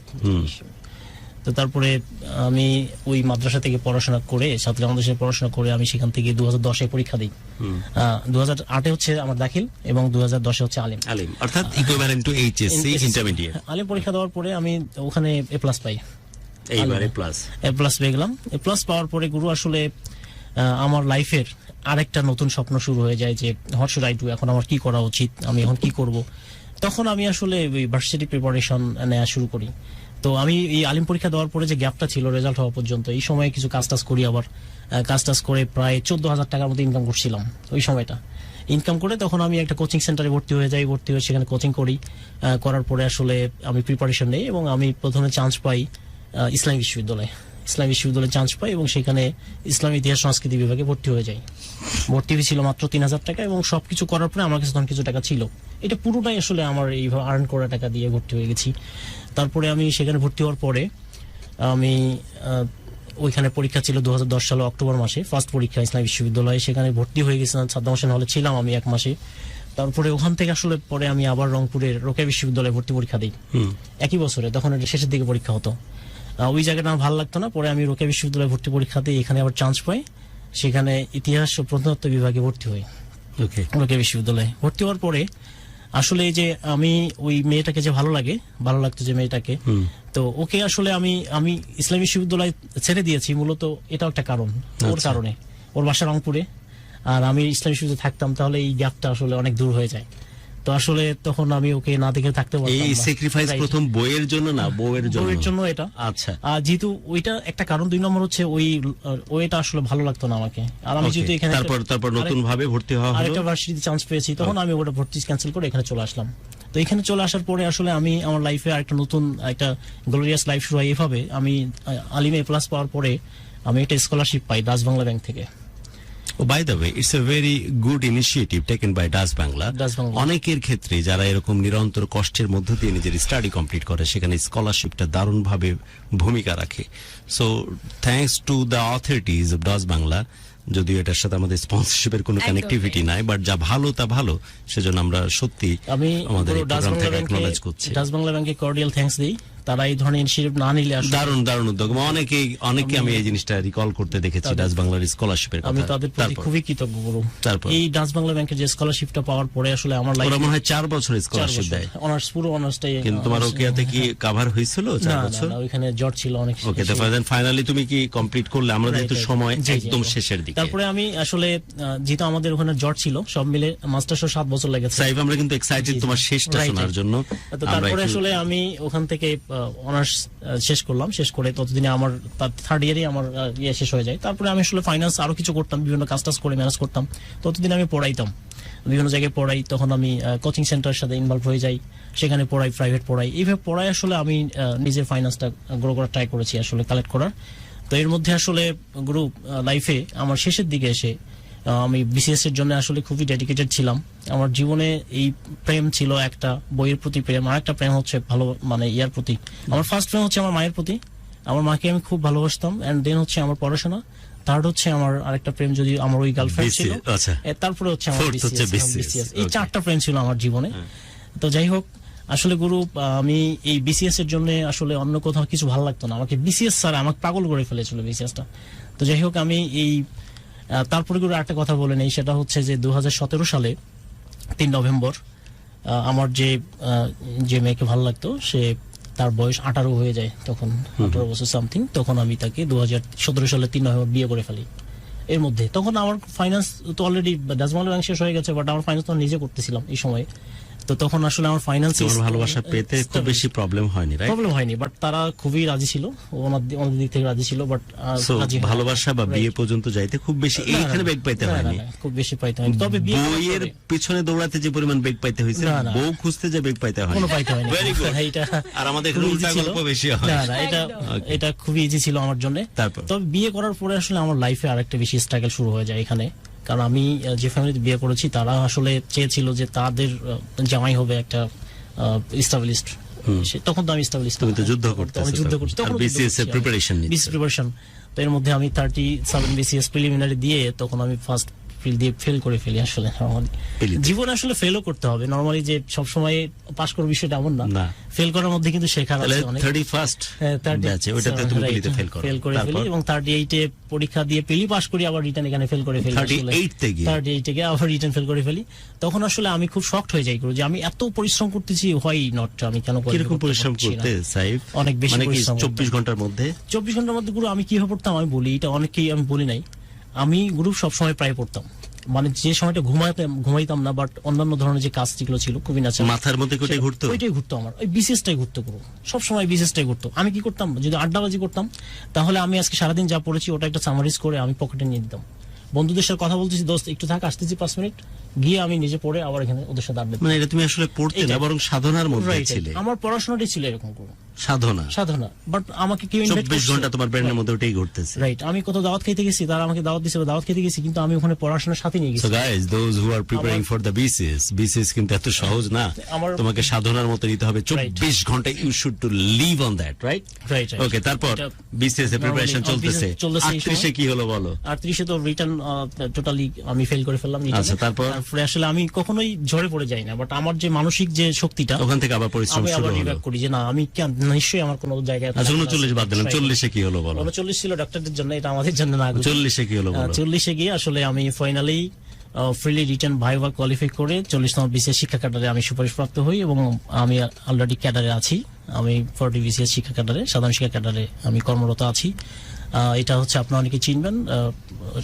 D: তো তারপরে আমি ওই মাদ্রাসা থেকে পড়াশোনা করে, ছাত্রী মাদ্রাসায় পড়াশোনা করে আমি সেখান থেকে 2010-এ পরীক্ষা দিই। 2008-এ হচ্ছে আমার দাখিল এবং 2010-এ হচ্ছে আলিম,
C: অর্থাৎ ইকুইভ্যালেন্ট টু এইচএসসি ইন্টারমিডিয়েট।
D: আলিম পরীক্ষা দেওয়ার পরে আমি ওখানে A+ পাই।
C: এইবারে
D: A+ পেয়ে গেলাম। A+ পাওয়ার পরে গুরু আসলে আমার লাইফের আরেকটা নতুন স্বপ্ন শুরু হয়ে যায় যে হোয়াট শুড আই ডু, এখন আমার কি করা উচিত, আমি এখন কি করব। তখন আমি আসলে ভার্সিটি প্রিপারেশন নেওয়া শুরু করি। তো আমি এই আলিম পরীক্ষা দেওয়ার পরে যে গ্যাপটা ছিল রেজাল্ট হওয়া পর্যন্ত, এই সময় কিছু কাজ টাজ করি, আবার কাজ টাজ করে প্রায় 14,000 টাকার মতো ইনকাম করছিলাম ওই সময়টা। ইনকাম করে তখন আমি একটা কোচিং সেন্টারে ভর্তি হয়ে যাই, ভর্তি হয়ে সেখানে কোচিং করি। করার পরে আসলে আমি প্রিপারেশন নেই এবং আমি প্রথমে চান্স পাই ইসলামী বিশ্ববিদ্যালয়ে। ইসলামী বিশ্ববিদ্যালয়ে চান্স পাই এবং সেখানে ইসলামী ইতিহাস সংস্কৃতি বিভাগে ভর্তি হয়ে যাই। ভর্তি ফি ছিল মাত্র 3,000 টাকা এবং সবকিছু করার পরে আমার কাছে তখন কিছু টাকা ছিল। এটা পুরোটাই আসলে আমার এইভাবে আর্ন করা টাকা দিয়ে ভর্তি হয়ে গেছি। তারপরে আমি সেখানে ভর্তি হওয়ার পরে আমি ওইখানে পরীক্ষা ছিল 2010 সালে অক্টোবর মাসে, ফার্স্ট পরীক্ষা ইসলামী বিশ্ববিদ্যালয়ে। সেখানে ভর্তি হয়ে গেছিলাম, সাদ্দাম হোসেন হলে ছিলাম আমি 1 মাসে। তারপরে ওখান থেকে আসলে পরে আমি আবার রংপুরের রোকেয়া বিশ্ববিদ্যালয়ে ভর্তি পরীক্ষা দিই একই বছরে, তখন এটা শেষের দিকে পরীক্ষা হতো। ওই জায়গাটা আমার ভালো লাগতো না, পরে আমি রোকেয়া বিশ্ববিদ্যালয়ে ভর্তি পরীক্ষা দিই, এখানে আবার চান্স পাই, সেখানে ইতিহাস ও প্রত্নতত্ত্ব বিভাগে ভর্তি হই রোকেয়া বিশ্ববিদ্যালয়ে। ভর্তি হওয়ার পরে আসলে এই যে আমি ওই মেয়েটাকে যে ভালো লাগতো যে মেয়েটাকে, তো ওকে আসলে আমি ইসলামী বিশ্ববিদ্যালয় ছেড়ে দিয়েছি মূলত এটাও একটা কারণ, ওর কারণে। ওর বাসা রংপুরে আর আমি ইসলামী বিশ্ববিদ্যালয়ে থাকতাম, তাহলে এই গ্যাপটা আসলে অনেক দূর হয়ে যায়। তো আসলে তখন আমি ওকে না দেখে থাকতে পারতাম না।
C: এই স্যাক্রিফাইস প্রথম বইয়ের জন্য না, বউয়ের জন্য
D: এটা।
C: আচ্ছা,
D: যেহেতু ওইটা একটা কারণ, 2 নম্বর হচ্ছে ওইটা আসলে ভালো লাগতো না আমাকে। আর আমি যেহেতু এখানে
C: তারপর নতুন ভাবে ভর্তি হওয়া হলো,
D: আরেকটা ভার্সিটিতে চান্স পেয়েছি, তখন আমি ওটা ভর্তি ক্যান্সেল করে এখানে চলে আসলাম। তো এখানে চলে আসার পরে আসলে আমি আমার লাইফে আরেকটা নতুন একটা গ্লোরিয়াস লাইফ শুরু হয় এভাবে। আমি আলিমে প্লাস পাওয়ার পরে আমি একটা স্কলারশিপ পাই ডাচ বাংলা ব্যাংক থেকে।
C: By the way, it's a very good initiative taken by Dutch Bangla. অনেকের ক্ষেত্রে যারা এরকম নিরন্তর কষ্টের মধ্য দিয়ে নিজের স্টাডি কমপ্লিট করে, সেখানে স্কলারশিপটা দারুণভাবে ভূমিকা রাখে। So thanks to the authorities of Dutch Bangla, যদিও এটার সাথে আমাদের স্পন্সরশিপের কোনো কানেক্টিভিটি নাই, বাট যা ভালো তা ভালো, সেজন্য আমরা সত্যি আমাদের এই প্রোগ্রাম থেকে অ্যাকনলেজ করছি।
D: ডাচ বাংলা ব্যাংকে কর্ডিয়াল থ্যাঙ্কস দিই, তারা এই ধরনের ইনিশিয়েটিভ না নিলে
C: দারুণ উদ্যোগ। অনেকে আমি এই জিনিসটা রিকল করতে দেখেছি ডাচ বাংলার স্কলারশিপের কথা।
D: আমি তাদের প্রতি খুবই কৃতজ্ঞ গুরু। এই ডাচ বাংলা ব্যাংকের যে স্কলারশিপটা পাওয়ার পরে আসলে আমার লাইফে
C: মনে হয় 4 বছর স্কলারশিপ দেয়,
D: পুরো অনার্সটাই।
C: কিন্তু তোমার ওকেয়াতে কি কভার হয়েছিল 4 বছর?
D: না, ওইখানে জট ছিল অনেক।
C: ওকে, তারপর ফাইনালি তুমি কি কমপ্লিট করলে? আমরা যেহেতু সময় একদম শেষের দিকে,
D: তারপরে আমি আসলে যেহেতু আমাদের ওখানে জট ছিল, সব মিলে মাস্টার্স 7 বছর লেগেছে।
C: সাইফ, আমরা কিন্তু এক্সাইটেড তোমার শেষটা শোনার জন্য।
D: তারপরে আসলে আমি ওখান থেকে অনার্স শেষ করলাম। শেষ করে ততদিনে আমার 3rd ইয়ারে আমার শেষ হয়ে যায়। তারপরে আমি আসলে ফাইন্যান্স আরো কিছু করতাম, বিভিন্ন কাজ করে ম্যানেজ করতাম। ততদিন আমি পড়াইতাম, বিভিন্ন জায়গায় পড়াই। তখন আমি কোচিং সেন্টারের সাথে ইনভলভ হয়ে যাই, সেখানে পড়াই, প্রাইভেট পড়াই। এইভাবে পড়াই আসলে আমি নিজের ফাইন্যান্সটা গ্রো করার ট্রাই করেছি, আসলে কালেক্ট করার। তো এর মধ্যে আসলে গ্রুপ লাইফে আমার শেষের দিকে এসে আমি বিসিএস এর জন্য আসলে খুবই ডেডিকেটেড ছিলাম। আমার জীবনে এই প্রেম ছিল, একটা বইয়ের প্রতি প্রেম, আর একটা প্রেম হচ্ছে ভালো ইয়ার প্রতি। আমার ফার্স্ট প্রেম হচ্ছে আমার মায়ের প্রতি, আমার মাকে আমি খুব ভালোবাসতাম। এন্ড দেন হচ্ছে আমার পড়াশোনা, থার্ড হচ্ছে আমার আরেকটা প্রেম, যদি আমার ওই গার্লফ্রেন্ড ছিল, তারপরে হচ্ছে আমার বিসিএস। এই 4টা প্রেম ছিল আমার জীবনে। তো যাই হোক, আসলে গুরু, আমি এই বিসিএস এর জন্য আসলে অন্য কোথাও কিছু ভালো লাগতো না, আমাকে বিসিএস স্যার আমাকে পাগল করে ফেলেছিল বিসিএসটা। তো যাই হোক, আমি এই তারপরে গুরু একটা কথা বলে নেই, সেটা হচ্ছে যে 2017 সালে 3 নভেম্বর আমার যে মেয়েকে ভালো লাগতো, তার বয়স 18 হয়ে যায়, তখন 18 বছর সামথিং। তখন আমি তাকে 2017 সালে 3 নভেম্বর বিয়ে করে ফেলি। এর মধ্যে তখন আমার ফাইন্যান্স তো অলরেডি ডাচ বাংলা ব্যাংক শেষ হয়ে গেছে, বাট আমার ফাইন্যান্স তো নিজে করতেছিলাম এই সময়। তো তখন আসলে আমার ফাইন্যান্সে
C: ভালোবাসা পেতে খুব বেশি প্রবলেম হয়নি,
D: বাট তারা খুবই রাজি ছিল, ওনাদের দিক থেকে রাজি ছিল। বাট
C: ভালোবাসা বা বিয়ে পর্যন্ত যাইতে খুব বেশি এইখানে বেগ পাইতে হয়নি,
D: খুব বেশি পাইতে হয়নি। তবে
C: বইয়ের পিছনে দৌড়াতে যে পরিমাণ বেগ পাইতে হয়েছে, বউ খুঁজতে যে বেগ পাইতে হয়নি, ভেরি গুড। আর আমাদের উল্টা গল্প বেশি হয়।
D: না, এটা খুবই ইজি ছিল আমার জন্য। তবে বিয়ে করার পরে আসলে আমার লাইফে আরেকটা বেশি স্ট্রাগল শুরু হয়ে যায় এখানে। কারণ আমি যে ফ্যামিলিতে বিয়ে করেছি, তারা আসলে চেয়েছিল যে তাদের জামাই হবে একটা এস্টাবলিশড। তখন তো আমি এস্টাবলিশড,
C: তুমি তো যুদ্ধ করতে,
D: আমি যুদ্ধ করছি, তখন
C: বিসিএস এর প্রিপারেশন।
D: তো এর মধ্যে আমি 37 বিসিএস প্রিলিমিনারি দিয়ে তখন আমি ফার্স্ট ফিল দিয়ে ফেল করে ফেলি। আসলে জীবনে আসলে ফেলও করতে হবে, নরমালি যে সবসময় পাস করার বিষয়টা এমন না, ফেল করার মধ্যে কিন্তু শেখার আছে অনেক।
C: 31st ব্যাচে ওইটাতে তুমি পিলিতে ফেল
D: করে ফেলি, এবং 38 এ পরীক্ষা দিয়ে পিলি পাস করি, আবার রিটার্ন এখানে ফেল করে ফেলি।
C: 38 থেকে
D: আবার রিটার্ন ফেল করে ফেলি। তখন আসলে আমি খুব শকড হয়ে যাই যে আমি এত পরিশ্রম করতেছি, হোয়াই নট, আমি কেন
C: কিরকম পরিশ্রম করতে সাইফ?
D: অনেক বেশি পরিশ্রম।
C: 24 ঘন্টার মধ্যে
D: গুরু আমি কিভাবে পড়তাম আমি বলি, এটা অনেকেই আমি বলি নাই। আমি গুরু সবসময় প্রায় পড়তাম, মানে যে সময়টা ঘুমাইতাম না, বাট অন্যান্য ধরনের যে কাজ যেগুলো ছিল খুবই ন্যাচারাল,
C: মাথার মধ্যে ওইটাই
D: ঘুরতো আমার, ওই বিসিএসটাই ঘুরতো পুরো সবসময়, বিসিএসটাই ঘুরতো। আমি কি করতাম, যদি আড্ডাবাজি করতাম, তাহলে আমি আজকে সারাদিন যা পড়েছি ওটা একটা সামারিজ করে আমি পকেটে নিয়ে দিতাম। বন্ধুদের সাথে কথা বলতেছি, দোস্ত একটু থাক, আসতেছি 5 মিনিট, গিয়ে আমি নিজে পড়ে আবার এখানে ওদের সাথে আড্ডা।
C: মানে এটা তুমি আসলে পড়তে না, বরং সাধনার মধ্যে ছিলে।
D: আমার পড়াশোনাটাই ছিল এরকম করে।
C: সাধনা
D: বাট আমাকে কেউ ইনভাইট
C: 24 ঘন্টা তোমার ব্রেনের মধ্যে ওটাই ঘটতেছে।
D: রাইট, আমি কোথাও দাওয়াত খেতে গেছি, তারা আমাকে দাওয়াত দিছে, দাওয়াত খেতে গেছি, কিন্তু আমি ওখানে পড়াশোনার সাথে নিয়ে গেছি।
C: So guys, those who are preparing for the BCS কিন্তু এত সহজ না,
D: আমার-
C: তোমাকে সাধনার মতো নিতে হবে 24 ঘন্টা, you should to live on that, right?
D: Right.
C: ওকে, তারপর
D: এটা-
C: BCS এর প্রিপারেশন
D: Normally,
C: চলতেছে,
D: চলতেছে এই
C: 38 এ কি হলো বলো?
D: আর 30 তো রিটার্ন টোটালি আমি ফেল করে ফেললাম written-এ।
C: আচ্ছা, তারপরে
D: আসলে আমি কখনোই ঝরে পড়ে যাই না, বাট আমার যে মানসিক যে শক্তিটা,
C: ওখান থেকে আবার পরিশ্রম
D: আমি
C: শুরু
D: আবার
C: হলো।
D: রিভাইভ করি যে না, আমি নিশ্চয়ই আমার কোনো জায়গায়।
C: আচ্ছা, 39 বাদ দিলাম, 40 এ কি হলো বলো?
D: 39 ছিল ডাক্তারদের জন্য, এটা আমাদের জন্য না।
C: 40 এ কি হলো বলো?
D: 40-এ গিয়ে আসলে আমি finally freely return viva qualify করে 40তম বিসিএস শিক্ষা ক্যাডারে আমি সুপারিশপ্রাপ্ত হই, এবং আমি অলরেডি ক্যাডারে আছি। আমি 40 বিসিএস শিক্ষা ক্যাডারে, সাধারণ শিক্ষা ক্যাডারে আমি কর্মরত আছি। এটা হচ্ছে আপনারা অনেকে চিনবেন,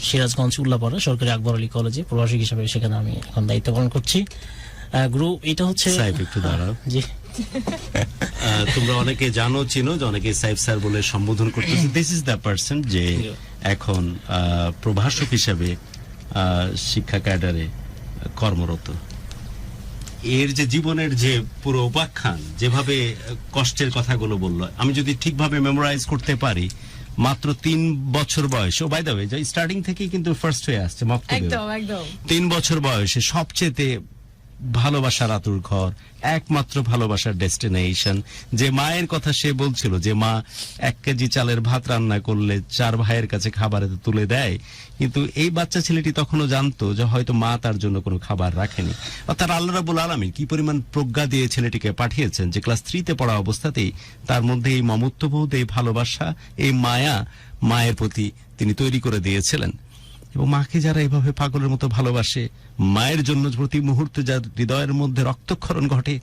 D: সিরাজগঞ্জ উল্লাপাড়া সরকারি আকবর আলী কলেজে প্রভাষক হিসেবে সেখানে আমি এখন দায়িত্ব পালন করছি। গ্রুপ এটা হচ্ছে
C: সাইফ, একটু দাঁড়াও।
D: জি,
C: তোমরা অনেকে জানো, চিনো, যে অনেকে সাইফ স্যার বলে সম্বোধন করতেছে। দিস ইজ দ্য পারসন যে এখন প্রভাষক হিসেবে শিক্ষা ক্যাডারে কর্মরত। এর যে জীবনের যে পুরো উপাখ্যান, যেভাবে কষ্টের কথাগুলো বললো, আমি যদি ঠিকভাবে মেমোরাইজ করতে পারি, মাত্র 3 বছর বয়সে, বাই দ্য ওয়ে, স্টার্টিং থেকেই কিন্তু ফার্স্ট হয়ে আসছে মক্তবে।
B: একদম
C: 3 বছর বয়সে সবচেয়ে ভালোবাসার আতুর ঘর, একমাত্র ভালোবাসার ডেস্টিনেশন। যে মায়ের কথা সে বলছিল, যে মা 1 কেজি চালের ভাত রান্না করলে 4 ভাইয়ের কাছে খাবার তুলে দেয়, কিন্তু এই বাচ্চা ছেলেটি তখনও জানতো যে হয়তো মা তার জন্য কোনো খাবার রাখেনি। অর্থাৎ আল্লাহ রাব্বুল আলামিন কি পরিমাণ প্রজ্ঞা দিয়ে ছেলেটিকে পাঠিয়েছেন, যে ক্লাস 3-তে পড়া অবস্থাতেই তার মধ্যে এই মমত্ববোধ, এই ভালোবাসা, এই মায়া মায়ের প্রতি তিনি তৈরি করে দিয়েছিলেন। এবং মাকে যারা এইভাবে পাগলের মতো ভালোবাসে, মায়ের জন্য প্রতি মুহূর্তে যার হৃদয়ের মধ্যে রক্তক্ষরণ ঘটে,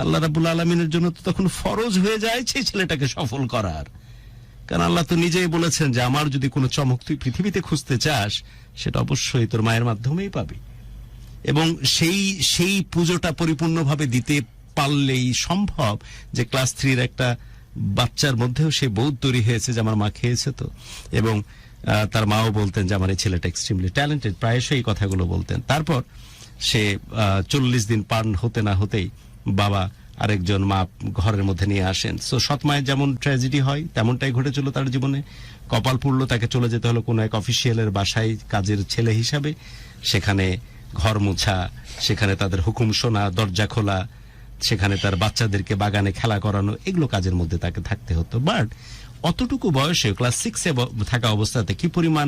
C: আল্লাহ রাব্বুল আলামিনের জন্য তো তখন ফরজ হয়ে যায় সেই ছেলেটাকে সফল করার। কারণ আল্লাহ তো নিজেই বলেছেন যে আমার যদি কোনো চমক তুই পৃথিবীতে খুঁজতে চাস, সেটা অবশ্যই তোর মায়ের মাধ্যমেই পাবি। এবং সেই পুজোটা পরিপূর্ণভাবে দিতে পারলেই সম্ভব যে ক্লাস 3-র একটা বাচ্চার মধ্যেও সে বোধ তৈরি হয়েছে যে আমার মা খেয়েছে তো। এবং তার মাও বলতেন যে আমার এই ছেলেটা এক্সট্রিমলি ট্যালেন্টেড, প্রায়শই এই কথাগুলো বলতেন। তারপর সে 40 দিন পার হতে না হতেই বাবা আরেকজন মা ঘরের মধ্যে নিয়ে আসেন। সো সৎ মায়ের যেমন ট্র্যাজেডি হয়, তেমনটাই ঘটেছিল তার জীবনে। কপাল পুড়লো, তাকে চলে যেতে হলো কোনো এক অফিসিয়ালের বাসায় কাজের ছেলে হিসাবে। সেখানে ঘর মোছা, সেখানে তাদের হুকুম শোনা, দরজা খোলা, সেখানে তার বাচ্চাদেরকে বাগানে খেলা করানো, এগুলো কাজের মধ্যে তাকে থাকতে হতো। বাট অতটুকু বয়সে ক্লাস 6-এ থাকা অবস্থাতে কি পরিমাণ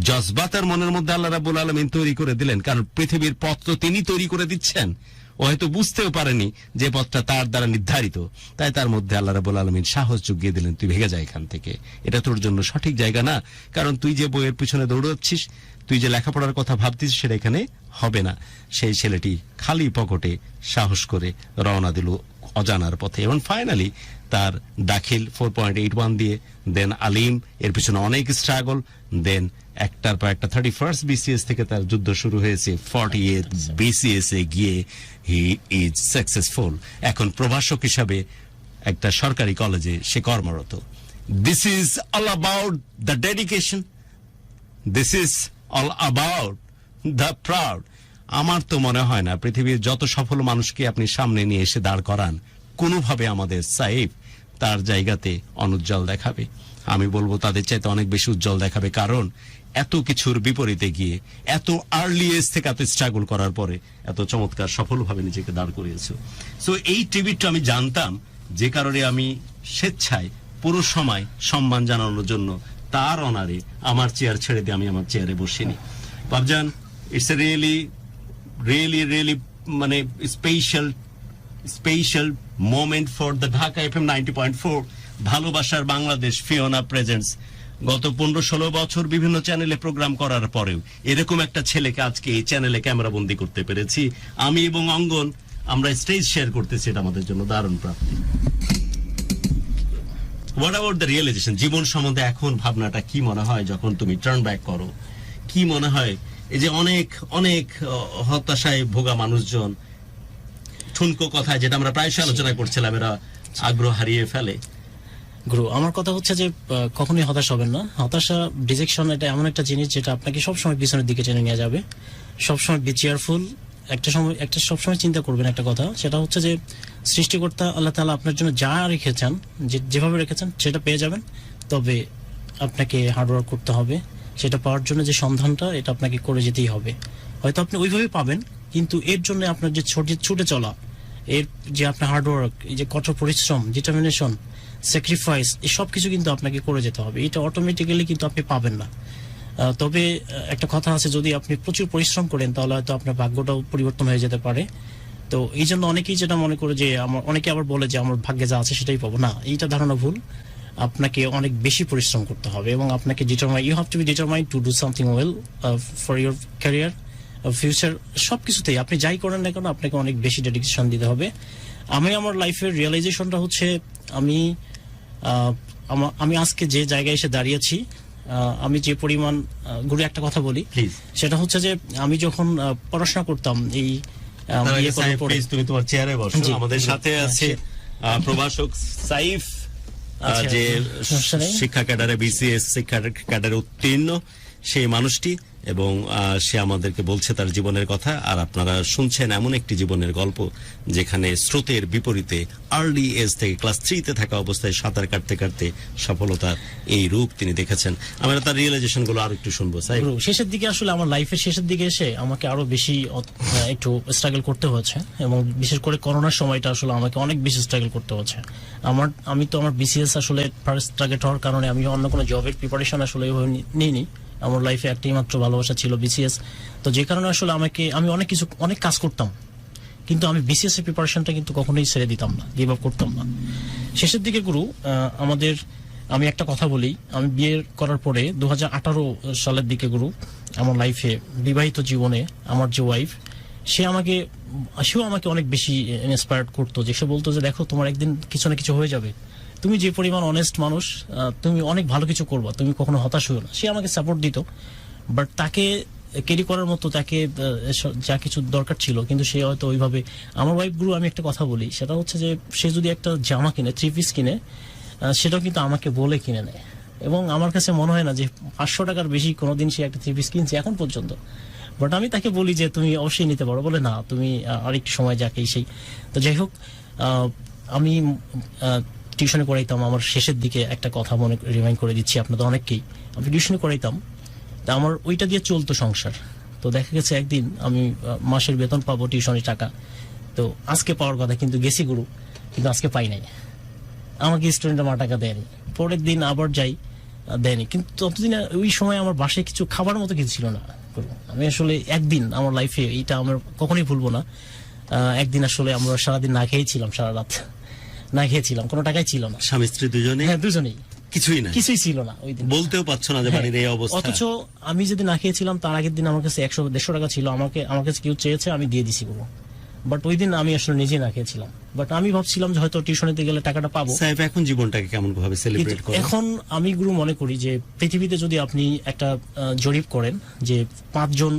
C: জজবাতার মনের মধ্যে আল্লাহ রাব্বুল আলামিন তৈরি করে দিলেন। কারণ পৃথিবীর পথ তো তিনি তৈরি করে দিচ্ছেন, ও হয়তো বুঝতেও পারেনি যে পথটা তার দ্বারা নির্ধারিত। তাই তার মধ্যে আল্লাহ রাব্বুল আলামিন সাহস জুগিয়ে দিলেন, তুই ভেগে যা এখান থেকে, এটা তোর জন্য সঠিক জায়গা না। কারণ তুই যে বইয়ের পিছনে দৌড়াচ্ছিস, তুই যে লেখাপড়ার কথা ভাবতিস, সেটা এখানে হবে না। সেই ছেলেটি খালি পকেটে সাহস করে রওনা দিল অজানার পথে। এবং ফাইনালি তার দাখিল 4.81 দিয়ে, দেন আলিম, এর পিছনে অনেক স্ট্রাগল, দেন একটার পর একটা 31st BCS থেকে তার যুদ্ধ শুরু হয়েছে। 40th BCS এ গিয়ে হি ইজ সাকসেসফুল। এখন প্রভাষক হিসাবে একটা সরকারি কলেজে সে কর্মরত। This is all about the dedication, this is all about the proud. আমার তো মনে হয় না পৃথিবীর যত সফল মানুষকে আপনি সামনে নিয়ে এসে দাঁড় করান, কোনোভাবে আমাদের সাইফ তার জায়গাতে অনুজ্জ্বল দেখাবে। আমি বলবো তাদের চাইতে অনেক বেশি উজ্জ্বল দেখাবে। কারণ এত কিছুর বিপরীতে গিয়ে, এত আর্লি এজ থেকে এত স্ট্রাগল করার পরে এত চমৎকার সফলভাবে নিজেকে দাঁড় করিয়েছে। সো এই ট্রিবিউটটা আমি জানতাম, যে কারণে আমি স্বেচ্ছায় পুরো সময় সম্মান জানানোর জন্য তার অনারে আমার চেয়ার ছেড়ে দিয়ে আমি আমার চেয়ারে বসিনি। Babjan, it's a really really really মানে special moment for the Dhaka FM 90.4 ভালোবাসার বাংলাদেশ ফিওনা প্রেজেন্টস। গত 15-16 বছর বিভিন্ন চ্যানেলে প্রোগ্রাম করার পরেও এরকম একটা ছেলেকে আজকে এই চ্যানেলে ক্যামেরা বন্দি করতে পেরেছি। আমি এবং অঙ্গন আমরা স্টেজ শেয়ার করতেছি, এটা আমাদের জন্য দারুণ প্রাপ্তি। What about the realization? জীবন সম্বন্ধে এখন ভাবনাটা কি মনে হয় যখন তুমি টার্ন ব্যাক করো? কি মনে হয় এই যে অনেক অনেক হতাশায় ভোগা মানুষজন, ঠুনকো কথায় যেটা আমরা প্রায়শই আলোচনা করছিলাম, এরা আগ্রহ হারিয়ে ফেলে?
D: গুরু, আমার কথা হচ্ছে যে কখনোই হতাশ হবেন না। হতাশা, ডিজেকশন, এটা এমন একটা জিনিস যেটা আপনাকে সবসময় পিছনের দিকে টেনে নিয়ে যাবে। সবসময় বি চেয়ারফুল একটা সবসময় চিন্তা করবেন একটা কথা, সেটা হচ্ছে যে সৃষ্টিকর্তা আল্লাহ তাআলা আপনার জন্য যা রেখেছেন, যেভাবে রেখেছেন সেটা পেয়ে যাবেন। তবে আপনাকে হার্ডওয়ার্ক করতে হবে, সেটা পাওয়ার জন্য যে সন্ধানটা এটা আপনাকে করে যেতেই হবে। হয়তো আপনি ওইভাবেই পাবেন, কিন্তু এর জন্য আপনার যে ছুটে চলা, এর যে আপনার হার্ডওয়ার্ক, এই যে কঠোর পরিশ্রম, ডিটারমিনেশন, স্যাক্রিফাইস, এই সব কিছু কিন্তু আপনাকে করে যেতে হবে। এটা অটোমেটিক্যালি কিন্তু আপনি পাবেন না। তবে একটা কথা আছে, যদি আপনি প্রচুর পরিশ্রম করেন তাহলে হয়তো আপনার ভাগ্যটাও পরিবর্তন হয়ে যেতে পারে। তো এই জন্য অনেকেই যেটা মনে করে যে অনেকে আবার বলে যে আমার ভাগ্যে যা আছে সেটাই পাবো, না, এইটা ধারণা ভুল। আপনাকে অনেক বেশি পরিশ্রম করতে হবে এবং আপনাকে you have to be determined to do something well for your career, future, সবকিছুতেই আপনি যাই করেন না কেন আপনাকে অনেক বেশি ডেডিকেশন দিতে হবে। আমি আমার লাইফের রিয়েলাইজেশনটা হচ্ছে, আমি আজকে যে জায়গায় এসে দাঁড়িয়েছি, আমি যে পরিমাণ গুরু একটা কথা বলি, সেটা হচ্ছে যে আমি যখন পড়াশোনা করতাম, এই
C: তুমি তোমার চেয়ারে বসো। আমাদের সাথে আছে প্রভাষক সাইফ, যে শিক্ষা ক্যাডারে বিসিএস শিক্ষা ক্যাডারে উত্তীর্ণ সেই মানুষটি, এবং সে আমাদেরকে বলছে তার জীবনের কথা। আর আপনারা শুনছেন এমন একটি জীবনের গল্প যেখানে স্রোতের বিপরীতে আর্লি এজ থেকে ক্লাস 3-তে থাকা অবস্থায় সাঁতার কাটতে কাটতে সফলতার এই রূপ তিনি দেখেছেন। আমরা তার রিয়েলাইজেশন গুলো আরো একটু শুনবো।
D: শেষের দিকে আসলে আমার লাইফের শেষের দিকে এসে আমাকে আরো বেশি একটু স্ট্রাগল করতে হয়েছে, এবং বিশেষ করে করোনার সময়টা আসলে আমাকে অনেক বেশি স্ট্রাগল করতে হয়েছে। আমি তো আমার বিসিএস আসলে ফার্স্ট টার্গেট হওয়ার কারণে আমি অন্য কোনো জবের প্রিপারেশন আসলে নিইনি। আমার লাইফে একটাই মাত্র ভালোবাসা ছিল বিসিএস। তো যে কারণে আসলে আমি অনেক কাজ করতাম, কিন্তু আমি বিসিএস এর প্রিপারেশনটা কিন্তু কখনোই ছেড়ে দিতাম না, গিভ আপ করতাম না। শেষের দিকে গুরু, আমি একটা কথা বলি, আমি বিয়ে করার পরে 2018 সালের দিকে গুরু, আমার লাইফে বিবাহিত জীবনে আমার যে ওয়াইফ, সেও আমাকে অনেক বেশি ইন্সপায়ার্ড করতো। যে সে বলতো যে দেখো, তোমার একদিন কিছু না কিছু হয়ে যাবে, তুমি যে পরিমাণ অনেস্ট মানুষ, তুমি অনেক ভালো কিছু করবা, তুমি কখনো হতাশ হইও না। সে আমাকে সাপোর্ট দিত, বাট তাকে ক্যারি করার মতো তাকে যা কিছু দরকার ছিল, কিন্তু সে হয়তো ওইভাবে। আমার ওয়াইফ গুরু, আমি একটা কথা বলি, সেটা হচ্ছে যে সে যদি একটা জামা কিনে, 3 পিস কিনে, সেটাও কিন্তু আমাকে বলে কিনে নেয়। এবং আমার কাছে মনে হয় না যে 500 টাকার বেশি কোনোদিন সে একটা 3 পিস কিনছে এখন পর্যন্ত। বাট আমি তাকে বলি যে তুমি অবশ্যই নিতে পারো, বলে না, তুমি আরেকটু সময় যাকে সেই। তো যাই হোক, আমি টিউশনে করাইতাম। আমার শেষের দিকে একটা কথা রিমাইন্ড করে দিচ্ছি আপনাদের অনেককেই, আমি টিউশনে করাইতাম, তা আমার ওইটা দিয়ে চলতো সংসার। তো দেখা গেছে একদিন আমি মাসের বেতন পাবো, টিউশনের টাকা, তো আজকে পাওয়ার কথা, কিন্তু গেছি গুরু, কিন্তু আজকে পাই নাই। আমাকে স্টুডেন্ট আমার টাকা দেয়নি, পরের দিন আবার যাই, দেয়নি। কিন্তু ততদিন ওই সময় আমার বাসায় কিছু খাবার মতো কিছু ছিল না। আমি আসলে একদিন আমার লাইফে, এইটা আমার কখনোই ভুলবো না, একদিন আসলে আমরা সারাদিন না খেয়েছিলাম, সারা রাত না খেয়েছিলাম, কোনো টাকাই ছিল না।
C: স্বামী স্ত্রী দুজনেই?
D: হ্যাঁ, দুজনেই। কিছুই ছিল না ওই দিন,
C: বলতেও পারছো না যে বাড়ির এই অবস্থা।
D: অথচ আমি যদি না খেয়েছিলাম, তার আগের দিন আমার কাছে 100-150 টাকা ছিল, আমার কাছে কেউ চেয়েছে, আমি দিয়ে দিছি গুরু। বাট ওই দিন আমি আসলে নিজে না খেয়েছিলাম, বাট আমি ভাবছিলাম যে হয়তো টিউশনিতে গেলে টাকাটা পাবো।
C: এখন জীবনটাকে কেমন ভাবে সেলিব্রেট করেন?
D: এখন আমি গুরু মনে করি যে পৃথিবীতে যদি আপনি একটা জরিপ করেন যে 5 জন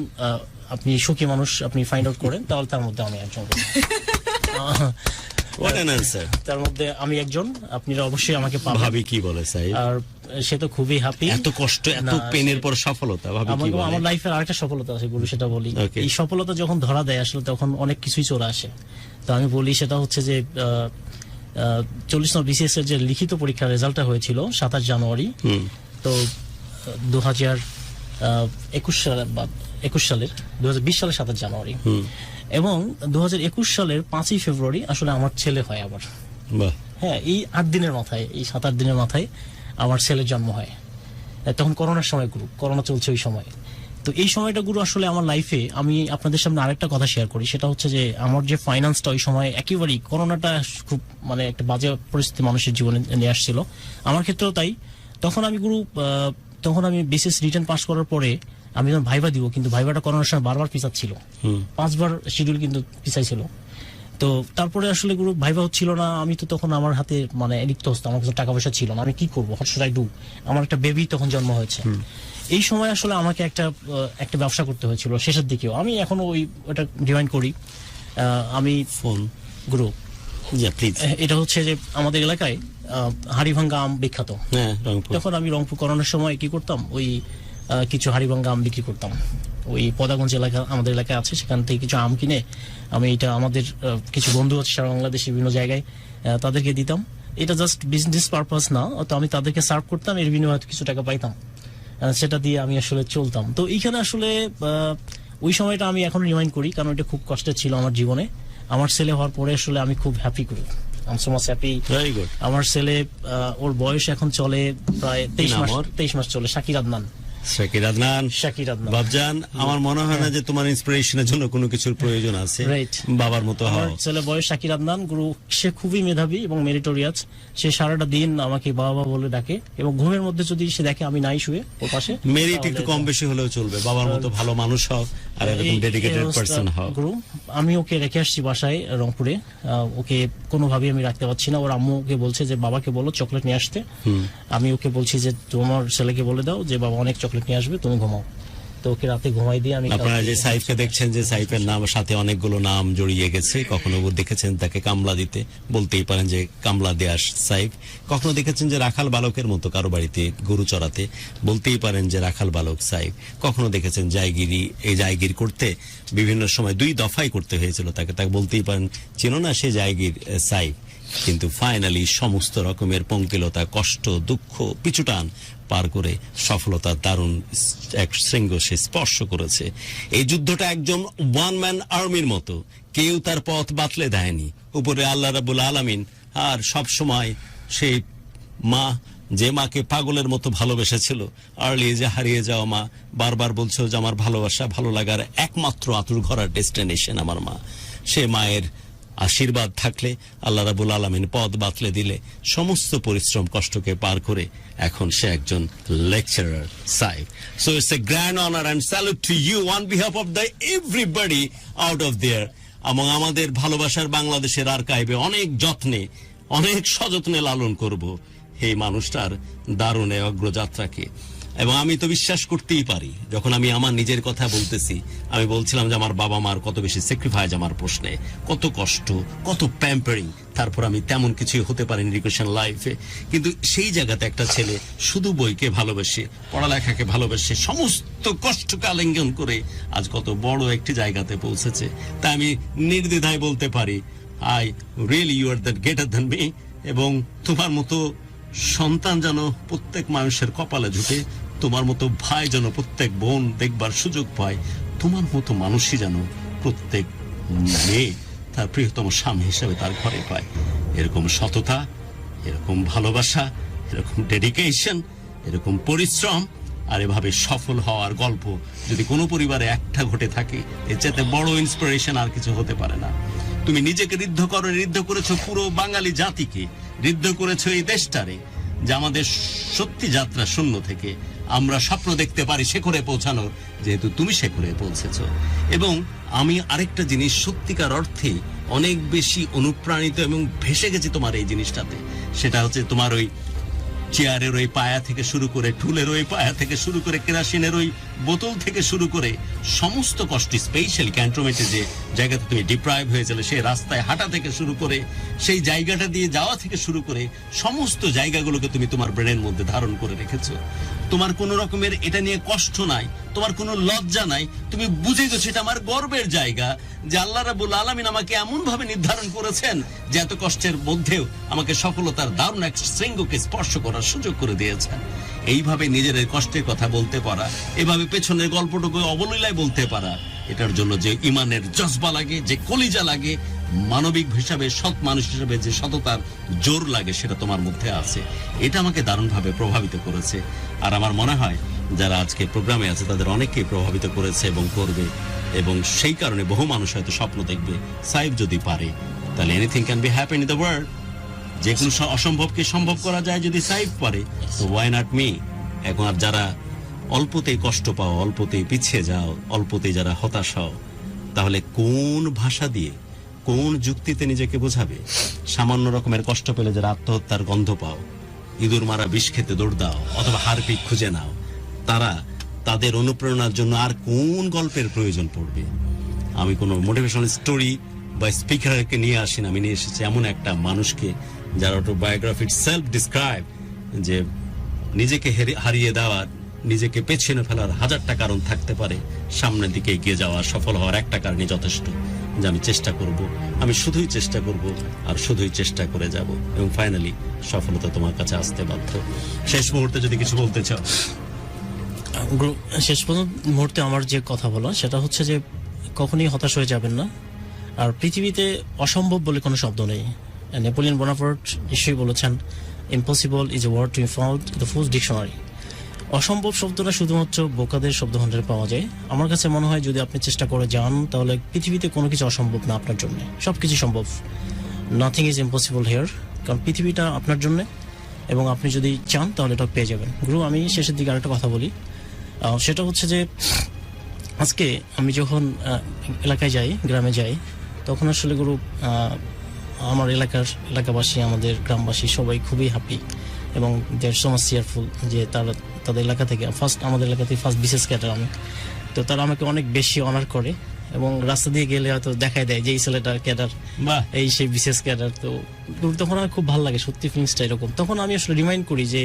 D: আপনি সুখী মানুষ আপনি ফাইন্ড আউট করেন, তাহলে তার মধ্যে আমি একজন। তার মধ্যে আমি একজন, আপনারা অবশ্যই আমাকে পাবেন।
C: ভাবি কি বলে সাহেব?
D: আর সে তো খুবই হ্যাপি।
C: এত কষ্ট, এত পেনের পর সফলতা, ভাবি কি বলে?
D: আমার লাইফের আরেকটা সফলতা আছে গুরু, সেটা বলি। এই সফলতা যখন ধরা দেয় আসলে তখন অনেক কিছুই চলে আসে। তো আমি বলি, সেটা হচ্ছে যে 40 নম্বর বিসিএস এর যে লিখিত পরীক্ষার রেজাল্টটা হয়েছিল 27 জানুয়ারি, তো 2021 সালের 2020 সালের 27 জানুয়ারি, এবং 2021 সালের 5ই ফেব্রুয়ারি আসলে আমার ছেলে হয় আবার। হ্যাঁ, এই 8 দিনের মাথায়, এই 7-8 দিনের মাথায় আমার ছেলের জন্ম হয়। তখন করোনার সময় গুরু, করোনা চলছে ওই সময়। তো এই সময়টা গুরু আসলে আমার লাইফে, আমি আপনাদের সামনে আরেকটা কথা শেয়ার করি, সেটা হচ্ছে যে আমার যে ফাইন্যান্সটা ওই সময় একেবারেই, করোনাটা খুব মানে একটা বাজে পরিস্থিতি মানুষের জীবনে নিয়ে আসছিল, আমার ক্ষেত্রেও তাই। তখন আমি বিসিএস রিটেন পাস করার পরে আমি যখন ভাইবা দিব, কিন্তু ভাইবাটা করোনার সময় বারবার পিছাচ্ছিল, 5 বার শিডিউল কিন্তু পিছাইছিল। তো তারপরে আসলে গুরু ভাইবা হচ্ছিল না। আমি তো তখন আমার হাতে মানে রিক্ত হতো, আমার কাছে টাকা পয়সা ছিল না, আমি কি করবো, হোয়াট শুড আই ডু। আমার একটা বেবি তখন জন্ম হয়েছে। এই সময় আসলে আমাকে একটা ব্যবসা করতে হয়েছিল শেষের দিকেও। আমি এখনো ওটা রিমাইন্ড করি। আমি
C: ফোন
D: গুরু,
C: প্লিজ,
D: এটা হচ্ছে যে আমাদের এলাকায় হাড়িভাঙ্গা আম বিখ্যাত। তখন আমি রংপুর করোনার সময় কি করতাম, ওই কিছু হাড়িভাঙ্গা আম বিক্রি করতাম। ওই পদাগঞ্জ এলাকা আমাদের এলাকায় আছে, সেখান থেকে কিছু আম কিনে আমি এটা আমাদের কিছু বন্ধু আছে সারা বাংলাদেশে বিভিন্ন জায়গায়, তাদেরকে দিতাম। এটা জাস্ট বিজনেস পারপাস না, তো আমি তাদেরকে সার্ভ করতাম, এর বিনিময়ে হয়তো কিছু টাকা পাইতাম, সেটা দিয়ে আমি আসলে চলতাম। তো এইখানে আসলে ওই সময়টা আমি এখন রিমাইন্ড করি, কারণ এটা খুব কষ্টের ছিল আমার জীবনে। আমার ছেলে হওয়ার পরে আসলে আমি খুব হ্যাপি করি, I am so much happy.
C: Very good.
D: আমার ছেলে ওর বয়স এখন চলে প্রায় 23 মাস চলে, শাকির আদনান।
C: শাকির আদনান, বাবজান, আমার মনে হয় না যে তোমার ইন্সপিরেশনের জন্য কোনো কিছুর প্রয়োজন আছে,
D: Right.
C: বাবার মতো হও।
D: আমার ছেলে বয়স শাকির আদনান, গুরু, সে খুবই মেধাবী এবং মেরিটোরিয়াস। সে সারাটা দিন আমাকে বাবা বলে ডাকে, এবং ঘুমের মধ্যে যদি সে দেখে আমি নাই শুয়ে ওর পাশে,
C: মেরিট একটু কম বেশি হলেও চলবে, বাবার মতো ভালো মানুষ হও আর এরকম ডেডিকেটেড পারসন হও।
D: গুরু, আমি ওকে রেখে আসছি বাসায় রংপুরে, ওকে কোনোভাবেই আমি রাখতে পারছি না। ওর আম্মু ওকে বলছে যে বাবাকে বলো চকলেট নিয়ে আসতে, আমি ওকে বলছি যে তোমার ছেলেকে বলে দাও যে বাবা অনেক চকলেট নিয়ে আসবে, তুমি ঘুমাও। তো ওকে রাতে ঘুমাই দিয়ে আমি,
C: আপনারা যে সাইফকে দেখছেন, যে সাইফের নাম সাথে অনেকগুলো নাম জড়িয়ে গেছে, কখনো দেখেছেন তাকে কামলা দিতে, বলতেই পারেন যে কামলা দেয়ার সাইফ। কখনো দেখেছেন যে রাখাল বালকের মতো কারো বাড়িতে গরু চড়াতে, বলতেই পারেন যে রাখাল বালক সাইফ। কখনো দেখেছেন জায়গিরি, এই জায়গির করতে বিভিন্ন সময় 2 দফাই করতে হয়েছিল তাকে, বলতেই পারেন চেনো না সে জায়গির সাইফ। কিন্তু ফাইনালি সমস্ত রকমের পঙ্কিলতা, কষ্ট, দুঃখ, পিছুটান পার করে সফলতার দারুণ এক শৃঙ্গ সে স্পর্শ করেছে। এই যুদ্ধটা একজন ওয়ান ম্যান আর্মির মতো, কেউ তার পথ বাতলে দেয়নি, উপরে আল্লাহ রাব্বুল আলামিন। আর সব সময় সেই মা, যে মাকে পাগলের মতো ভালোবেসেছিল, আর্লি এজে হারিয়ে যাওয়া মা, বারবার বলছো যে আমার ভালোবাসা, ভালো লাগার একমাত্র আতুর ঘরার ডেস্টিনেশন আমার মা। সে মায়ের আশীর্বাদ থাকলে, আল্লাহ রাব্বুল আলামিন পথ বাতলে দিলে, সমস্ত পরিশ্রম কষ্টকে পার করে এখন সে একজন lecturer Saif. So it's a grand honour and salute to you on behalf of the everybody out of there. এবং আমাদের ভালোবাসার বাংলাদেশের আর্কাইভে অনেক যত্নে, অনেক সযত্নে লালন করব এই মানুষটার দারুণ অগ্রযাত্রাকে। এবং আমি তো বিশ্বাস করতেই পারি, যখন আমি আমার নিজের কথা বলতেছি, আমি বলছিলাম যে আমার বাবা মার কত বেশি স্যাক্রিফাইস আমার প্রশ্নে, কত কষ্ট, কত প্যাম্পারিং, তারপর আমি তেমন কিছুই হতে পারিনি এডুকেশন লাইফে। কিন্তু সেই জায়গাতে একটা ছেলে শুধু বইকে ভালোবেসে, পড়ালেখাকে ভালোবেসে, সমস্ত কষ্টকে আলিঙ্গন করে আজ কত বড় একটি জায়গাতে পৌঁছেছে। তাই আমি নির্দ্বিধায় বলতে পারি, I really you are that greater than me. এবং তোমার মতো সন্তান যেন প্রত্যেক মানুষের কপালে জুটে, তোমার মতো ভাই যেন প্রত্যেক বোন দেখবার সুযোগ পায়, তোমার মতো মানুষই যেন প্রত্যেক মেয়ে তার প্রিয়তম স্বামী হিসেবে তার ঘরে পায়। এরকম সততা, এরকম ভালোবাসা, এরকম ডেডিকেশন, এরকম পরিশ্রম আর এভাবে সফল হওয়ার গল্প যদি কোনো পরিবারে একটা ঘটে থাকে, এর চাইতে বড় ইন্সপিরেশন আর কিছু হতে পারে না। তুমি নিজেকে ঋদ্ধ করো, ঋদ্ধ করেছো পুরো বাঙালি জাতিকে, ঋদ্ধ করেছো এই দেশটারে, যে আমাদের সত্যি যাত্রা শূন্য থেকে আমরা স্বপ্ন দেখতে পারি শেখরে পৌঁছানোর, যেহেতু তুমি শেখরে পৌঁছেছো। এবং আমি আরেকটা জিনিস সত্যিকার অর্থে অনেক বেশি অনুপ্রাণিত এবং ভেসে গেছি তোমার এই জিনিসটাতে, সেটা হচ্ছে তোমার ওই চেয়ারের ওই পায়া থেকে শুরু করে, টুলের ওই পায়া থেকে শুরু করে, কেরাসিনের ওই বোতল থেকে শুরু করে সমস্ত কষ্ট, স্পেশালি ক্যান্টনমেন্টে যে জায়গাতে তুমি ডিপ্রাইভ হয়েছিলে, সেই রাস্তায় হাঁটা থেকে শুরু করে, সেই জায়গাটা দিয়ে যাওয়া থেকে শুরু করে সমস্ত জায়গাগুলোকে তুমি তোমার ব্রেনের মধ্যে ধারণ করে রেখেছো। তোমার কোনো রকমের এটা নিয়ে কষ্ট নাই, তোমার কোনো লজ্জা নাই, তুমি বুঝে গেছো এটা আমার গর্বের জায়গা, যে আল্লাহ রাব্বুল আলামিন আমাকে এমন ভাবে নির্ধারণ করেছেন যে এত কষ্টের মধ্যেও আমাকে সফলতার দারুণ এক শৃঙ্গকে স্পর্শ করার সুযোগ করে দিয়েছেন। এইভাবে নিজের কষ্টের কথা বলতে পারা, এভাবে পেছনের গল্পটুকু অবলীলায় বলতে পারা, এটার জন্য যে ইমানের জজবা লাগে, যে কলিজা লাগে, মানবিক হিসাবে, সৎ মানুষ হিসাবে যে সততার জোর লাগে, সেটা তোমার মধ্যে আছে। এটা আমাকে দারুণভাবে প্রভাবিত করেছে। আর আমার মনে হয় যারা আজকে প্রোগ্রামে আছে তাদের অনেককেই প্রভাবিত করেছে এবং করবে। এবং সেই কারণে বহু মানুষ হয়তো স্বপ্ন দেখবে, সাইফ যদি পারে তাহলে anything can be happen in the world. যে কোনো অসম্ভবকে সম্ভব করা যায় যদি সাইফ পারে, তো ওয়াই নট মি। এখন আর যারা অল্পতেই কষ্ট পাও, অল্পতেই পিছিয়ে যাও, অল্পতেই যারা হতাশ হও, তাহলে কোন ভাষা দিয়ে, কোন যুক্তিতে নিজেকে বোঝাবে? সামান্য রকমের কষ্ট পেলে যারা আত্মহত্যার গন্ধ পাও, ইঁদুর মারা বিষ খেতে দৌড় দাও, অথবা হারপিক খুঁজে নাও, তারা, তাদের অনুপ্রেরণার জন্য আর কোন গল্পের প্রয়োজন পড়বে? আমি কোনো মোটিভেশনাল স্টোরি বা স্পিকারকে নিয়ে আসি না, আমি নিয়ে এসেছি এমন একটা মানুষকে যার অটোবায়োগ্রাফি সেলফ ডিসক্রাইব, যে নিজেকে হারিয়ে দেওয়ার নিজেকে পেছনে ফেলার হাজারটা কারণ থাকতে পারে, সামনের দিকে এগিয়ে যাওয়া, সফল হওয়ার একটা কারণই যথেষ্ট, যে আমি চেষ্টা করব, আমি শুধুই চেষ্টা করব আর শুধুই চেষ্টা করে যাব, এবং ফাইনালি সফলতা তোমার কাছে আসতে বাধ্য। শেষ মুহূর্তে যদি কিছু বলতে চাও।
D: শেষ পর্যন্ত মুহূর্তে আমার যে কথা বলা সেটা হচ্ছে যে কখনই হতাশ হয়ে যাবেন না। আর পৃথিবীতে অসম্ভব বলে কোনো শব্দ নেই। নেপোলিয়ন বোনাপার্ট নিশ্চয়ই বলেছেন, impossible is a word to be found in the fool dictionary. অসম্ভব শব্দটা শুধুমাত্র বোকাদের শব্দভাণ্ডারে পাওয়া যায়। আমার কাছে মনে হয় যদি আপনি চেষ্টা করে যান তাহলে পৃথিবীতে কোনো কিছু অসম্ভব না আপনার জন্য, সবকিছু সম্ভব। নাথিং ইজ ইম্পসিবল হিয়ার, কারণ পৃথিবীটা আপনার জন্য, এবং আপনি যদি চান তাহলে এটা পেয়ে যাবেন। গুরু, আমি শেষের দিকে আরেকটা কথা বলি, সেটা হচ্ছে যে আজকে আমি যখন এলাকায় যাই, গ্রামে যাই, তখন আসলে গুরু আমার এলাকাবাসী, আমাদের গ্রামবাসী সবাই খুবই হ্যাপি এবং দেয়ার সো মাচ চেয়ারফুল যে তারা তাদের এলাকা থেকে আমাদের এলাকা থেকে ফার্স্ট বিশেষ ক্যাডার আমি, তো তারা আমাকে অনেক বেশি অনার করে এবং রাস্তা দিয়ে গেলে হয়তো দেখাই দেয় যে এই ছেলেটা ক্যাডার, এই সেই বিশেষ ক্যাডার। তো তখন আমার খুব ভালো লাগে, সত্যি ফিলিংসটা এরকম। তখন আমি আসলে রিমাইন্ড করি যে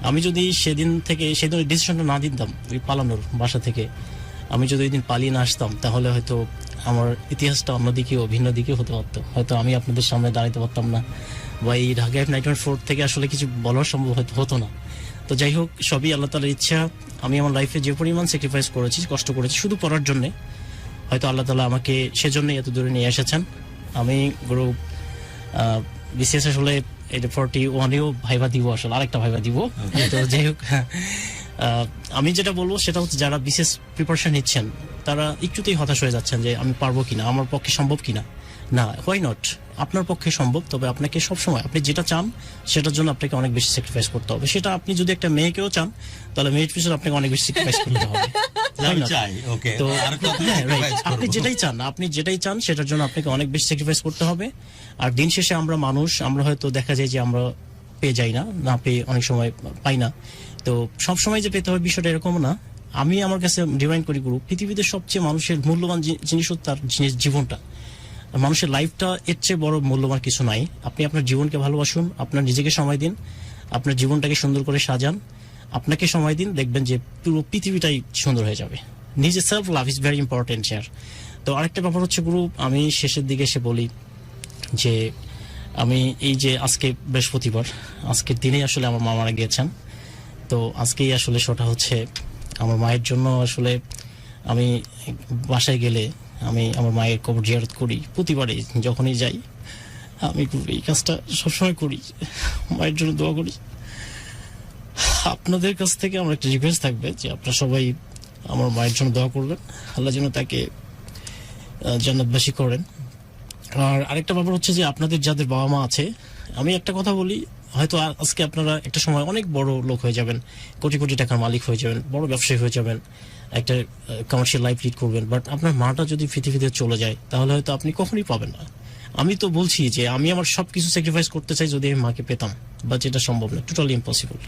D: আমি যদি সেদিন ডিসিশনটা না দিতাম ওই পালানোর বাসা থেকে, আমি যদি ওই দিন পালিয়ে না আসতাম, তাহলে হয়তো আমার ইতিহাসটা অন্যদিকেও ভিন্ন দিকেও হতে পারতো। হয়তো আমি আপনাদের সামনে দাঁড়াতে পারতাম না, বা এই ঢাকা F91 থেকে আসলে কিছু বলার সম্ভব হতো না। তো যাই হোক, সবই আল্লাহ তাআলার ইচ্ছা। আমি আমার লাইফে যে পরিমাণ স্যাক্রিফাইস করেছি, কষ্ট করেছি শুধু পড়ার জন্যে, হয়তো আল্লাহ তাআলা আমাকে সেজন্যই এত দূরে নিয়ে এসেছেন। আমি গুরু বিশেষ আসলে 41-এও ভাইবা দিব, আসলে আরেকটা ভাইবা দিব। তো যাই হোক, আমি যেটা বলবো সেটা হচ্ছে যারা বিশেষ প্রিপারেশন নিচ্ছেন তারা একটুতেই হতাশ হয়ে যাচ্ছেন যে আমি পারবো কিনা, আমার পক্ষে সম্ভব কিনা। না, হোয়াই নট, আপনার পক্ষে সম্ভব। তবে আপনাকে সবসময় আপনি যেটা চান সেটার জন্য আপনাকে অনেক বেশি স্যাক্রিফাইস করতে হবে। সেটা আপনি যদি একটা মেয়েকেও চান তাহলে মেয়ের পিছনে আপনাকে অনেক বেশি স্যাক্রিফাইস করতে হবে। তো আপনি যেটাই চান সেটার জন্য আপনাকে অনেক বেশি স্যাক্রিফাইস করতে হবে। আর দিন শেষে আমরা মানুষ, আমরা হয়তো দেখা যায় যে আমরা পেয়ে যাই না পেয়ে অনেক সময় পাই না। তো সবসময় যে পেতে হবে বিষয়টা এরকম না। আমি আমার কাছে ডিমাইন্ড করি গুরু, পৃথিবীতে সবচেয়ে মানুষের মূল্যবান জিনিস হচ্ছে তার জীবনটা। মানুষের লাইফটা এর চেয়ে বড় মূল্যবান কিছু নাই। আপনি আপনার জীবনকে ভালোবাসুন, আপনার নিজেকে সময় দিন, আপনার জীবনটাকে সুন্দর করে সাজান, আপনাকে সময় দিন, দেখবেন যে পুরো পৃথিবীটাই সুন্দর হয়ে যাবে। নিজে self love is very important here. তো আরেকটা ব্যাপার হচ্ছে গুরু, আমি শেষের দিকে এসে বলি যে আমি এই যে আজকে বৃহস্পতিবার, আজকের দিনেই আসলে আমার মা মারা গিয়েছেন। তো আজকেই আসলে শোটা হচ্ছে আমার মায়ের জন্য। আসলে আমি বাসায় গেলে আমি আমার মায়ের কবর জিয়ারত করি প্রতিবারই, যখনই যাই আমি এই কাজটা সবসময় করি, মায়ের জন্য দোয়া করি। আপনাদের কাছ থেকে আমার একটা রিকোয়েস্ট থাকবে যে আপনারা সবাই আমার মায়ের জন্য দোয়া করবেন, আল্লাহ যেন তাকে জান্নাতবাসী করেন। আর আরেকটা ব্যাপার হচ্ছে যে আপনাদের যাদের বাবা মা আছে, আমি একটা কথা বলি, হয়তো আজকে আপনারা একটা সময় অনেক বড় লোক হয়ে যাবেন, কোটি কোটি টাকার মালিক হয়ে যাবেন, বড় ব্যবসায়ী হয়ে যাবেন, একটা কমার্শিয়াল লাইফ লিড করবেন, বাট আপনার মাটা যদি পৃথিবীতে চলে যায় তাহলে হয়তো আপনি কখনই পাবেন না। আমি তো বলছি যে আমি আমার সবকিছু স্যাক্রিফাইস করতে চাই যদি আমি মাকে পেতাম, বাট যেটা সম্ভব না, টোটালি ইম্পসিবল।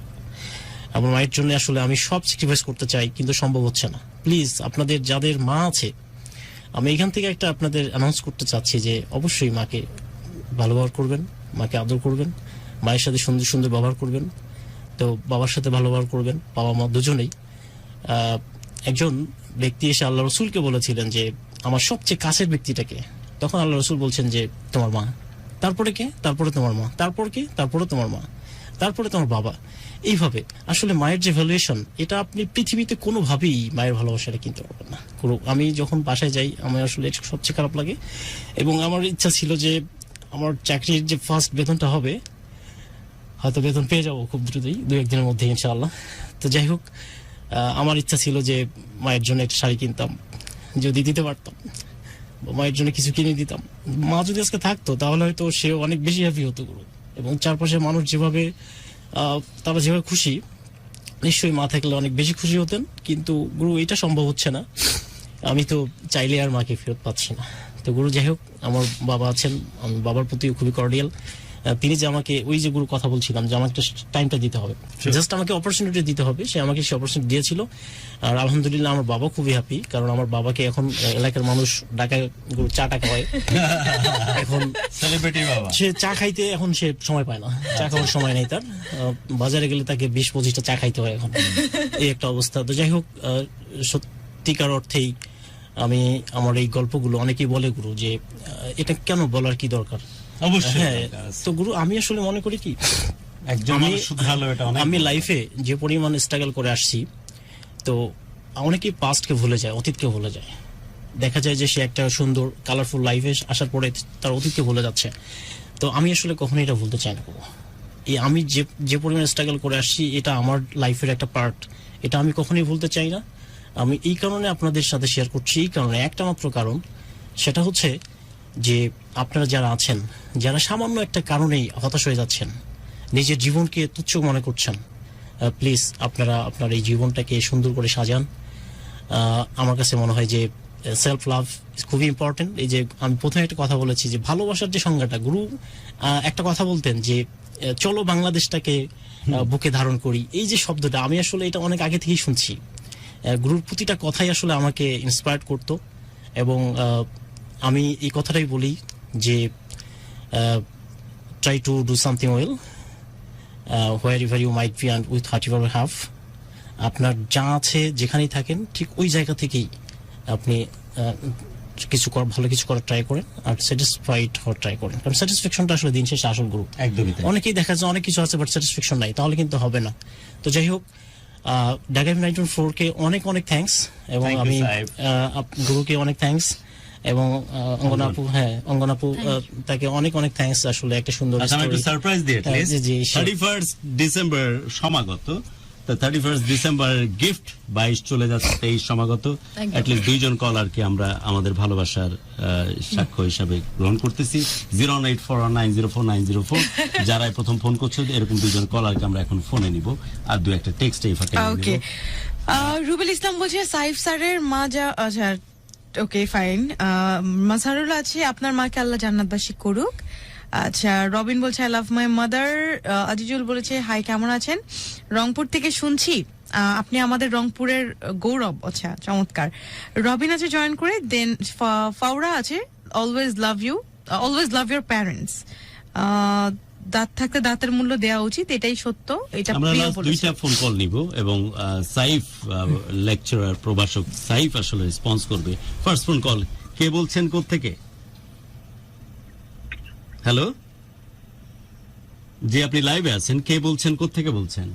D: আমার মায়ের জন্য আসলে আমি সব স্যাক্রিফাইস করতে চাই, কিন্তু সম্ভব হচ্ছে না। প্লিজ আপনাদের যাদের মা আছে, আমি এখান থেকে একটা আপনাদের অ্যানাউন্স করতে চাচ্ছি যে অবশ্যই মাকে ভালো ব্যবহার করবেন, মাকে আদর করবেন, মায়ের সাথে সুন্দর সুন্দর ব্যবহার করবেন। তো বাবার সাথে ভালো ব্যবহার করবেন, বাবা মা দুজনেই। একজন ব্যক্তি এসে আল্লাহ রসুলকে বলেছিলেন যে আমার সবচেয়ে কাছের ব্যক্তিটাকে, তখন আল্লাহ রসুল বলছেন যে তোমার মা, তারপরে কে, তারপরে তোমার মা, তারপর কে, তারপরে তোমার মা, তারপরে তোমার বাবা। এইভাবে আসলে মায়ের যে ভ্যালুয়েশন, এটা আপনি পৃথিবীতে কোনোভাবেই মায়ের ভালোবাসাটা কিনতে পারবেন না। আমি যখন বাসায় যাই আমার আসলে সবচেয়ে খারাপ লাগে, এবং আমার ইচ্ছা ছিল যে আমার চাকরির যে ফার্স্ট বেতনটা হবে, হয়তো বেতন পেয়ে যাবো খুব দ্রুতই, 2-1 দিনের মধ্যে ইনশাআল্লাহ। তো যাই হোক, আমার ইচ্ছা ছিল যে মায়ের জন্য একটা শাড়ি কিনতাম, যদি দিতে পারতাম, মায়ের জন্য কিছু কিনে দিতাম। মা যদি আজকে থাকতো তাহলে হয়তো সে অনেক বেশি হ্যাপি হতো গুরু, এবং চারপাশে মানুষ যেভাবে তারা যেভাবে খুশি, নিশ্চয়ই মা থাকলে অনেক বেশি খুশি হতেন। কিন্তু গুরু এটা সম্ভব হচ্ছে না, আমি তো চাইলে আর মাকে ফেরত পাচ্ছি না। তো গুরু যাই হোক, আমার বাবা আছেন, আমি বাবার প্রতি খুবই কর্ডিয়াল, তিনি যে আমাকে ওই যে গুরু কথা বলছিলাম যে আমাকে টাইমটা দিতে হবে, জাস্ট আমাকে অপরচুনিটি দিতে হবে, সে আমাকে সে অপরচুনিটি দিয়েছিল। আর আলহামদুলিল্লাহ আমার বাবা খুবই হ্যাপি, কারণ আমার বাবাকে এখন এলাকার মানুষ ঢাকায় গুরু চা টাকা হয় এখন
C: সেলিব্রিটি বাবা।
D: সে চা খাইতে এখন সে সময় পায় না, চা খাওয়ার সময় নেই তার। বাজারে গেলে তাকে 20-25টা চা খাইতে হয় এখন, এই একটা অবস্থা। তো যাই হোক, সত্যিকার অর্থেই আমি আমার এই গল্পগুলো, অনেকেই বলে গুরু যে এটা কেন বলার কি দরকার,
C: অবশ্যই
D: হ্যাঁ। তো গুরু আমি আসলে মনে করি কি,
C: একজন মানুষ শুধরালো এটা অনেক।
D: আমি লাইফে যে পরিমাণ স্ট্রাগল করে আসছি, তো অনেকেই পাস্টকে ভুলে যায়, অতীতকে ভুলে যায়। দেখা যায় যে সে একটা সুন্দর কালারফুল লাইফে আসার পরে তার অতীতকে ভুলে যাচ্ছে। তো আমি আসলে কখনোই এটা ভুলতে চাই না গুরু। এই আমি যে পরিমাণ স্ট্রাগল করে আসছি, এটা আমার লাইফের একটা পার্ট, এটা আমি কখনোই ভুলতে চাই না। আমি এই কারণে আপনাদের সাথে শেয়ার করছি, এই কারণে একটা মাত্র কারণ, সেটা হচ্ছে যে আপনারা যারা আছেন, যারা সামান্য একটা কারণেই হতাশ হয়ে যাচ্ছেন, নিজের জীবনকে তুচ্ছ মনে করছেন, প্লিজ আপনারা আপনার এই জীবনটাকে সুন্দর করে সাজান। আমার কাছে মনে হয় যে সেলফ লাভ খুবই ইম্পর্টেন্ট। এই যে আমি প্রথমে একটা কথা বলেছি যে ভালোবাসার যে সংজ্ঞাটা, গুরু একটা কথা বলতেন যে চলো বাংলাদেশটাকে বুকে ধারণ করি। এই যে শব্দটা, আমি আসলে এটা অনেক আগে থেকেই শুনছি। গুরুর প্রতিটা কথাই আসলে আমাকে ইন্সপায়ার করত, এবং আমি এই কথাটাই বলি যে try to do something well wherever you might be and with whatever you have. আপনার যা আছে যেখানেই থাকেন, ঠিক ওই জায়গা থেকেই আপনি ভালো কিছু করার ট্রাই করেন, আর স্যাটিসফাইড হওয়ার ট্রাই করেন, কারণ স্যাটিসফ্যাকশনটা আসলে দিন শেষে আসল গুরু।
C: একদমই তাই।
D: অনেকেই দেখা যায় অনেক কিছু আছে বাট স্যাটিসফ্যাকশন নাই, তাহলে কিন্তু হবে না। তো যাই হোক, ঢাকা 924 অনেক অনেক থ্যাঙ্কস, এবং
C: Thank you,
D: আমি
C: সাহেব।
D: গুরুকে অনেক থ্যাঙ্কস, এবং অঙ্গনাপু, হ্যাঁ অঙ্গনাপু, তাকে অনেক অনেক থ্যাঙ্কস। আসলে একটা সুন্দর
C: আচ্ছা, আমি একটু
D: story।
C: সারপ্রাইজ দিই
D: হ্যাঁ, জি, জি, sure.
C: 31 ডিসেম্বর সমাগত, তো 31 ডিসেম্বর গিফট 22 চলে যাচ্ছে 23 সমাগত। অ্যাটলিস্ট 2জন কলারকে আমরা আমাদের ভালোবাসার সাক্ষ্য হিসাবে গ্রহণ করতেছি। 01849049004 যারা প্রথম ফোন করছে, এরকম 2জন কলারকে আমরা এখন ফোনে নিব, আর 2-একটা টেক্সট এই ফাঁকে নিয়ে
B: ওকে,
C: নিব।
B: রুবেল ইসলাম বলছে সাইফ স্যারের মা যা, আচ্ছা ওকে ফাইন। মাসারুল আছে, আপনার মাকে আল্লাহ জান্নাতবাসী করুক। আচ্ছা, রবিন বলছে I love my mother. Azizul বলেছে হাই, কেমন আছেন? রংপুর থেকে শুনছি, আপনি আমাদের রংপুরের গৌরব। আচ্ছা, চমৎকার। রবিন আছে জয়েন করে। দেন ফাওরা আছে, always love you, always love your parents. দাঁত থাকতে দাঁতের মূল্য দেওয়া উচিত, এটাই সত্য, এটা
C: আমরা
B: প্রিয়
C: লাস্ট
B: বলেছে।
C: 2টা ফোন কল নিব, এবং সাইফ লেকচারার প্রভাষক সাইফ আসলে রেসপন্স করবে। ফার্স্ট ফোন কল, কে বলছেন কোত্থেকে? হ্যালো, জি আপনি লাইভে আছেন, কে বলছেন কোত্থেকে বলছেন?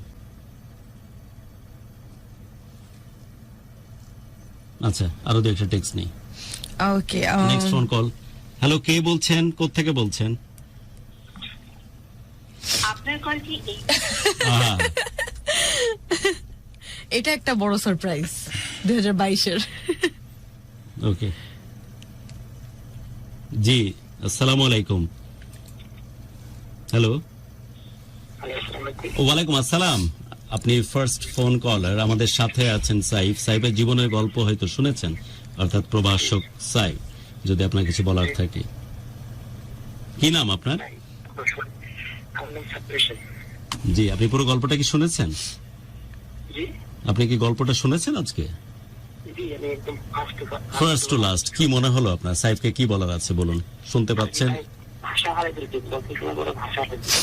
C: আচ্ছা, আরো 2-একটা টেক্সট নেই।
B: ওকে,
C: নেক্সট ফোন কল, হ্যালো, কে বলছেন কোত্থেকে বলছেন?
E: আপনার কল কি এই?
C: আহা,
B: এটা একটা বড় সারপ্রাইজ 2022-এর।
C: ওকে, জি আসসালামু আলাইকুম। হ্যালো, ওয়ালাইকুম আসসালাম। আপনি ফার্স্ট ফোন কলার, আমাদের সাথে আছেন সাইফ। সাইফের জীবনের গল্প হয়তো শুনেছেন, অর্থাৎ প্রভাষক সাইফ। যদি আপনার কিছু বলার থাকে। কি নাম আপনার? জি, আপনি পুরো গল্পটা কি শুনেছেন? আপনি কি গল্পটা শুনেছেন আজকে ফার্স্ট টু লাস্ট? কি মনে হলো আপনার? সাইফকে কি বলার আছে বলুন, শুনতে পাচ্ছেন?
E: ভাষা হারাই দিল, গল্প শোনা বড় ভাষা হারাই দিল।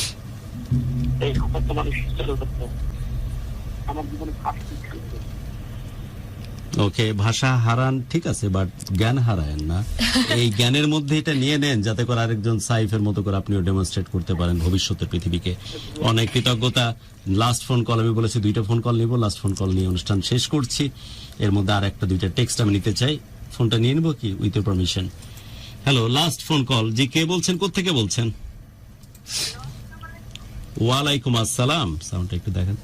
E: এই খবর তো মানুষ চালু করতে আমার জীবনে ফার্স্ট।
C: ওকে, ভাষা হারান ঠিক আছে, বাট জ্ঞান হারায়েন না। এই জ্ঞানের মধ্যে এটা নিয়ে নেন, যাতে করে আরেকজন সাইফের মতো করে আপনিও ডেমনস্ট্রেট করতে পারেন ভবিষ্যতের পৃথিবীকে। অনেক কৃতজ্ঞতা। লাস্ট ফোন কল, আমি বলেছি 2টা ফোন কল নিব, লাস্ট ফোন কল নিয়ে অনুষ্ঠান শেষ করছি। এর মধ্যে আর 1-2টা টেক্সট আমি নিতে চাই, ফোনটা নিয়ে নিব কি with your permission? Hello, last phone call, জি কে বলছেন কোত্থেকে বলছেন? ওয়ালাইকুম আসসালাম, সাউন্ডটা একটু দেখেন।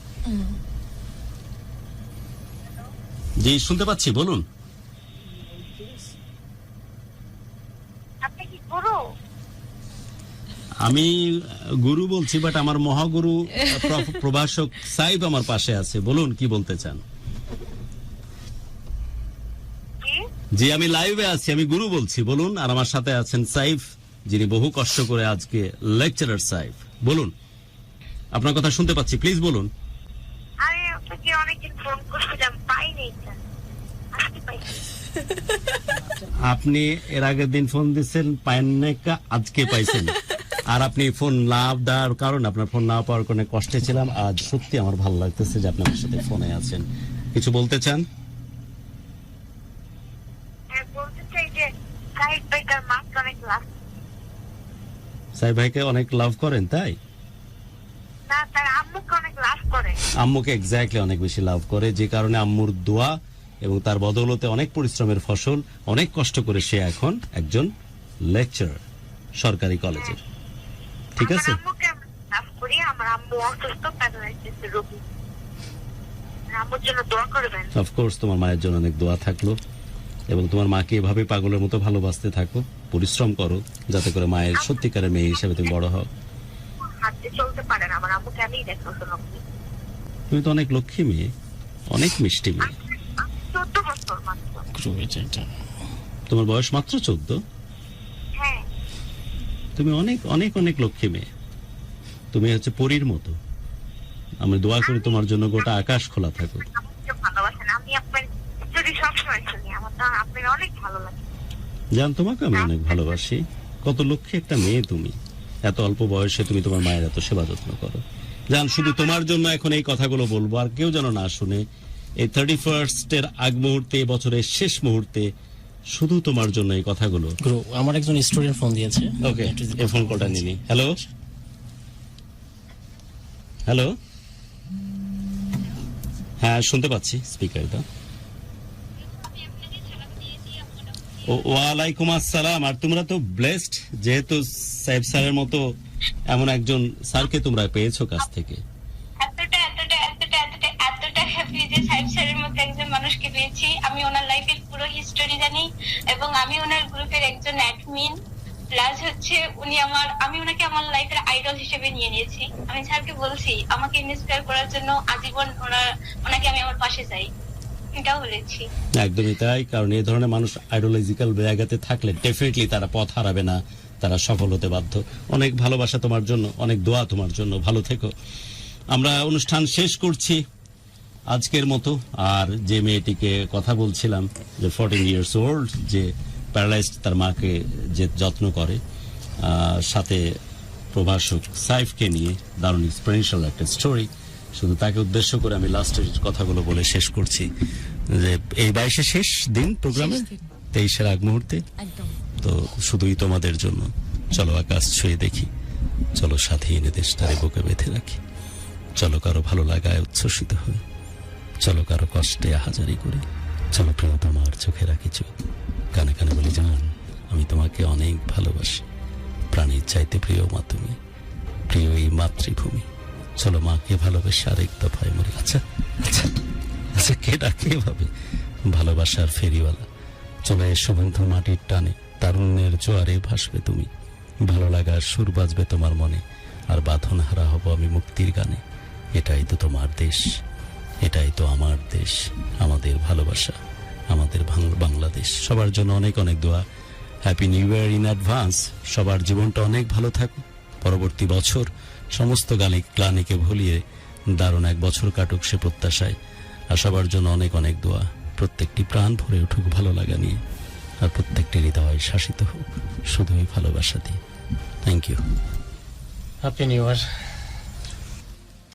C: জি শুনতে পাচ্ছি, বলুন।
E: আপনি কি গুরু?
C: আমি গুরু বলছি, বাট আমার মহাগুরু প্রভাষক সাইফ আমার পাশে আছে। বলুন কি বলতে চান?
E: কি?
C: জি আমি লাইভে আছি, আমি গুরু বলছি, বলুন। আর আমার সাথে আছেন সাইফ, যিনি বহু কষ্ট করে আজকে লেকচারার সাইফ। বলুন, আপনার কথা শুনতে পাচ্ছি, প্লিজ বলুন।
F: আমি আপনাকে অনেকদিন ফোন করছিলাম, পাইনি স্যার, আজকে পাইছি।
C: আপনি এর আগের দিন ফোন দিচ্ছেন, পাইন না, আজকে পাইছেন। আর আপনি ফোন না দেওয়ার কারণ, আপনার ফোন না পাওয়ার কারণে কষ্টে ছিলাম। আজ সত্যি আমার ভালো লাগতেছে যে আপনি আমার সাথে ফোনে আছেন। কিছু বলতে চান?
F: হ্যাঁ, বলতে চাই যে সাইড বাইকার মাস্ক অনেক লাভ।
C: সাইফ ভাইকে অনেক লাভ করেন, তাই?
F: না, তার আম্মুকে অনেক লাভ করে।
C: আম্মুকে এক্স্যাক্টলি অনেক বেশি লাভ করে, যে কারণে আম্মুর দোয়া এবং তার বদৌলতে অনেক পরিশ্রমের ফসল, অনেক কষ্ট করে সে এখন একজন লেকচারার সরকারি কলেজের। ঠিক আছে,
F: আমার আম্মুকে আমি লাভ করি। আমার আম্মু অসুস্থ, প্যারালাইসিস রোগী। আম্মুর জন্য দোয়া করবেন।
C: অফকোর্স তোমার মায়ের জন্য অনেক দোয়া থাকলো, এবং তোমার মাকে এভাবে পাগলের মতো ভালোবাসতে থাকো, পরিশ্রম করো, যাতে করে মায়ের সত্যিকারের মেয়ে হিসেবে তুমি বড় হও।
F: হাতে চলতে পারেন, আমার আম্মুকে আমি দেখাশোনা করি।
C: তুমি তো অনেক লক্ষ্মী মেয়ে, অনেক মিষ্টি মেয়ে।
F: 14 বছর মাত্র।
C: তোমার বয়স মাত্র 14?
F: হ্যাঁ,
C: তুমি অনেক অনেক অনেক লক্ষ্মী মেয়ে। তুমি হচ্ছে পরীর মতো। আমি দোয়া করি তোমার জন্য গোটা আকাশ খোলা থাকুক।
F: আমাকে ভালোবাসেন। আমি আপনার স্টোরি সবসময় শুনি, আমার তো আপনার অনেক ভালো লাগে।
C: জান, তোমাকে আমি অনেক ভালোবাসি। কত লক্ষ্মী একটা মেয়ে তুমি, এত অল্প বয়সে তুমি তোমার মায়ের এত সেবা যত্ন করো। জান, শুধু তোমার জন্য এখন এই কথাগুলো বলবো, আর কেউ যেন না শুনে। এই 31st এর আগ মুহূর্তে, বছরের শেষ মুহূর্তে, শুধু তোমার জন্য এই কথাগুলো।
D: গুরু, আমার একজন স্টুডেন্ট ফোন দিয়েছে।
C: ওকে, এই ফোন কলটা নিনি। হ্যালো হ্যালো, হ্যাঁ শুনতে পাচ্ছি, স্পিকার দাও। ওয়ালাইকুম আসসালাম। আর তোমরা তো ব্লেসড, যেহেতু সাহেব স্যারের মতো এমন একজন স্যারকে তোমরা পেয়েছো কাছ থেকে।
G: এতটা হ্যাপি যে সাহেব স্যারের মতো একজন মানুষকে পেয়েছি। আমি ওনার লাইফের পুরো হিস্টোরি জানি, এবং আমি ওনার গ্রুপের একজন অ্যাডমিন। প্লাস হচ্ছে আমি ওনাকে আমার লাইফের আইডল হিসেবে নিয়ে নিয়েছি। আমি স্যারকে বলছি আমাকে ইন্সপায়ার করার জন্য আজীবন ওনাকে আমি আমার পাশে চাই, এটাও বলেছি।
C: একদমই তাই, কারণ এই ধরনের মানুষ আইডিওলজিক্যাল জায়গাতে থাকলে ডেফিনেটলি তারা পথ হারাবে না, তারা সফল হতে বাধ্য। অনেক ভালোবাসা তোমার জন্য, অনেক দোয়া তোমার জন্য। ভালো থেকো। আমরা অনুষ্ঠান শেষ করছি আজকের মতো। আর যে মেয়েটিকে কথা বলছিলাম, যে 14 years old, যে প্যারালাইজড, তার মাকে যে যত্ন করে, সাথে প্রভাষক সাইফকে নিয়ে দারুণ ইন্সপিরেশনাল একটা স্টোরি, শুধু তাকে উদ্দেশ্য করে আমি লাস্টের কথাগুলো বলে শেষ করছি যে এই 22 শেষ দিন প্রোগ্রামে, 23 আগ মুহূর্তে, তো শুধুই তোমাদের জন্য। চলো আকাশ ছুঁয়ে দেখি, চলো স্বাধীন দেশটারে বুকে বেঁধে রাখি, চলো কারো ভালো লাগায় উচ্ছ্বসিত হই, চলো কারো কষ্টে আহাজারি করি, চলো প্রিয়তমার চোখে রাখি চোখ, কানে কানে বলি জান আমি তোমাকে অনেক ভালোবাসি, প্রাণীর চাইতে প্রিয় মা তুমি, প্রিয় এই মাতৃভূমি, চলো মাকে ভালোবেসে আরেক দফায় মরি। আচ্ছা আচ্ছা আচ্ছা, কে ডাকে এভাবে? ভালোবাসার ফেরিওয়ালা, চলে এসো বন্ধু মাটির টানে, তারুণ্যের জোয়ারে ভাসবে তুমি, ভালো লাগার সুর বাজবে তোমার মনে, আর বাঁধন হারা হব আমি মুক্তির গানে। এটাই তো তোমার দেশ, এটাই তো আমার দেশ, আমাদের ভালোবাসা, আমাদের বাংলাদেশ। সবার জন্য অনেক অনেক দোয়া। Happy new year in advance. সবার জীবনটা অনেক ভালো থাকুক, পরবর্তী বছর সমস্ত গ্লানিকে ভুলিয়ে দারুণ এক বছর কাটুক সে প্রত্যাশায়। আর সবার জন্য অনেক অনেক দোয়া। প্রত্যেকটি প্রাণ ভরে উঠুক ভালো লাগা নিয়ে, আর প্রত্যেকটি হৃদয় শাসিত হোক শুধুই ভালোবাসা দিয়ে। Thank you.
D: Happy new year.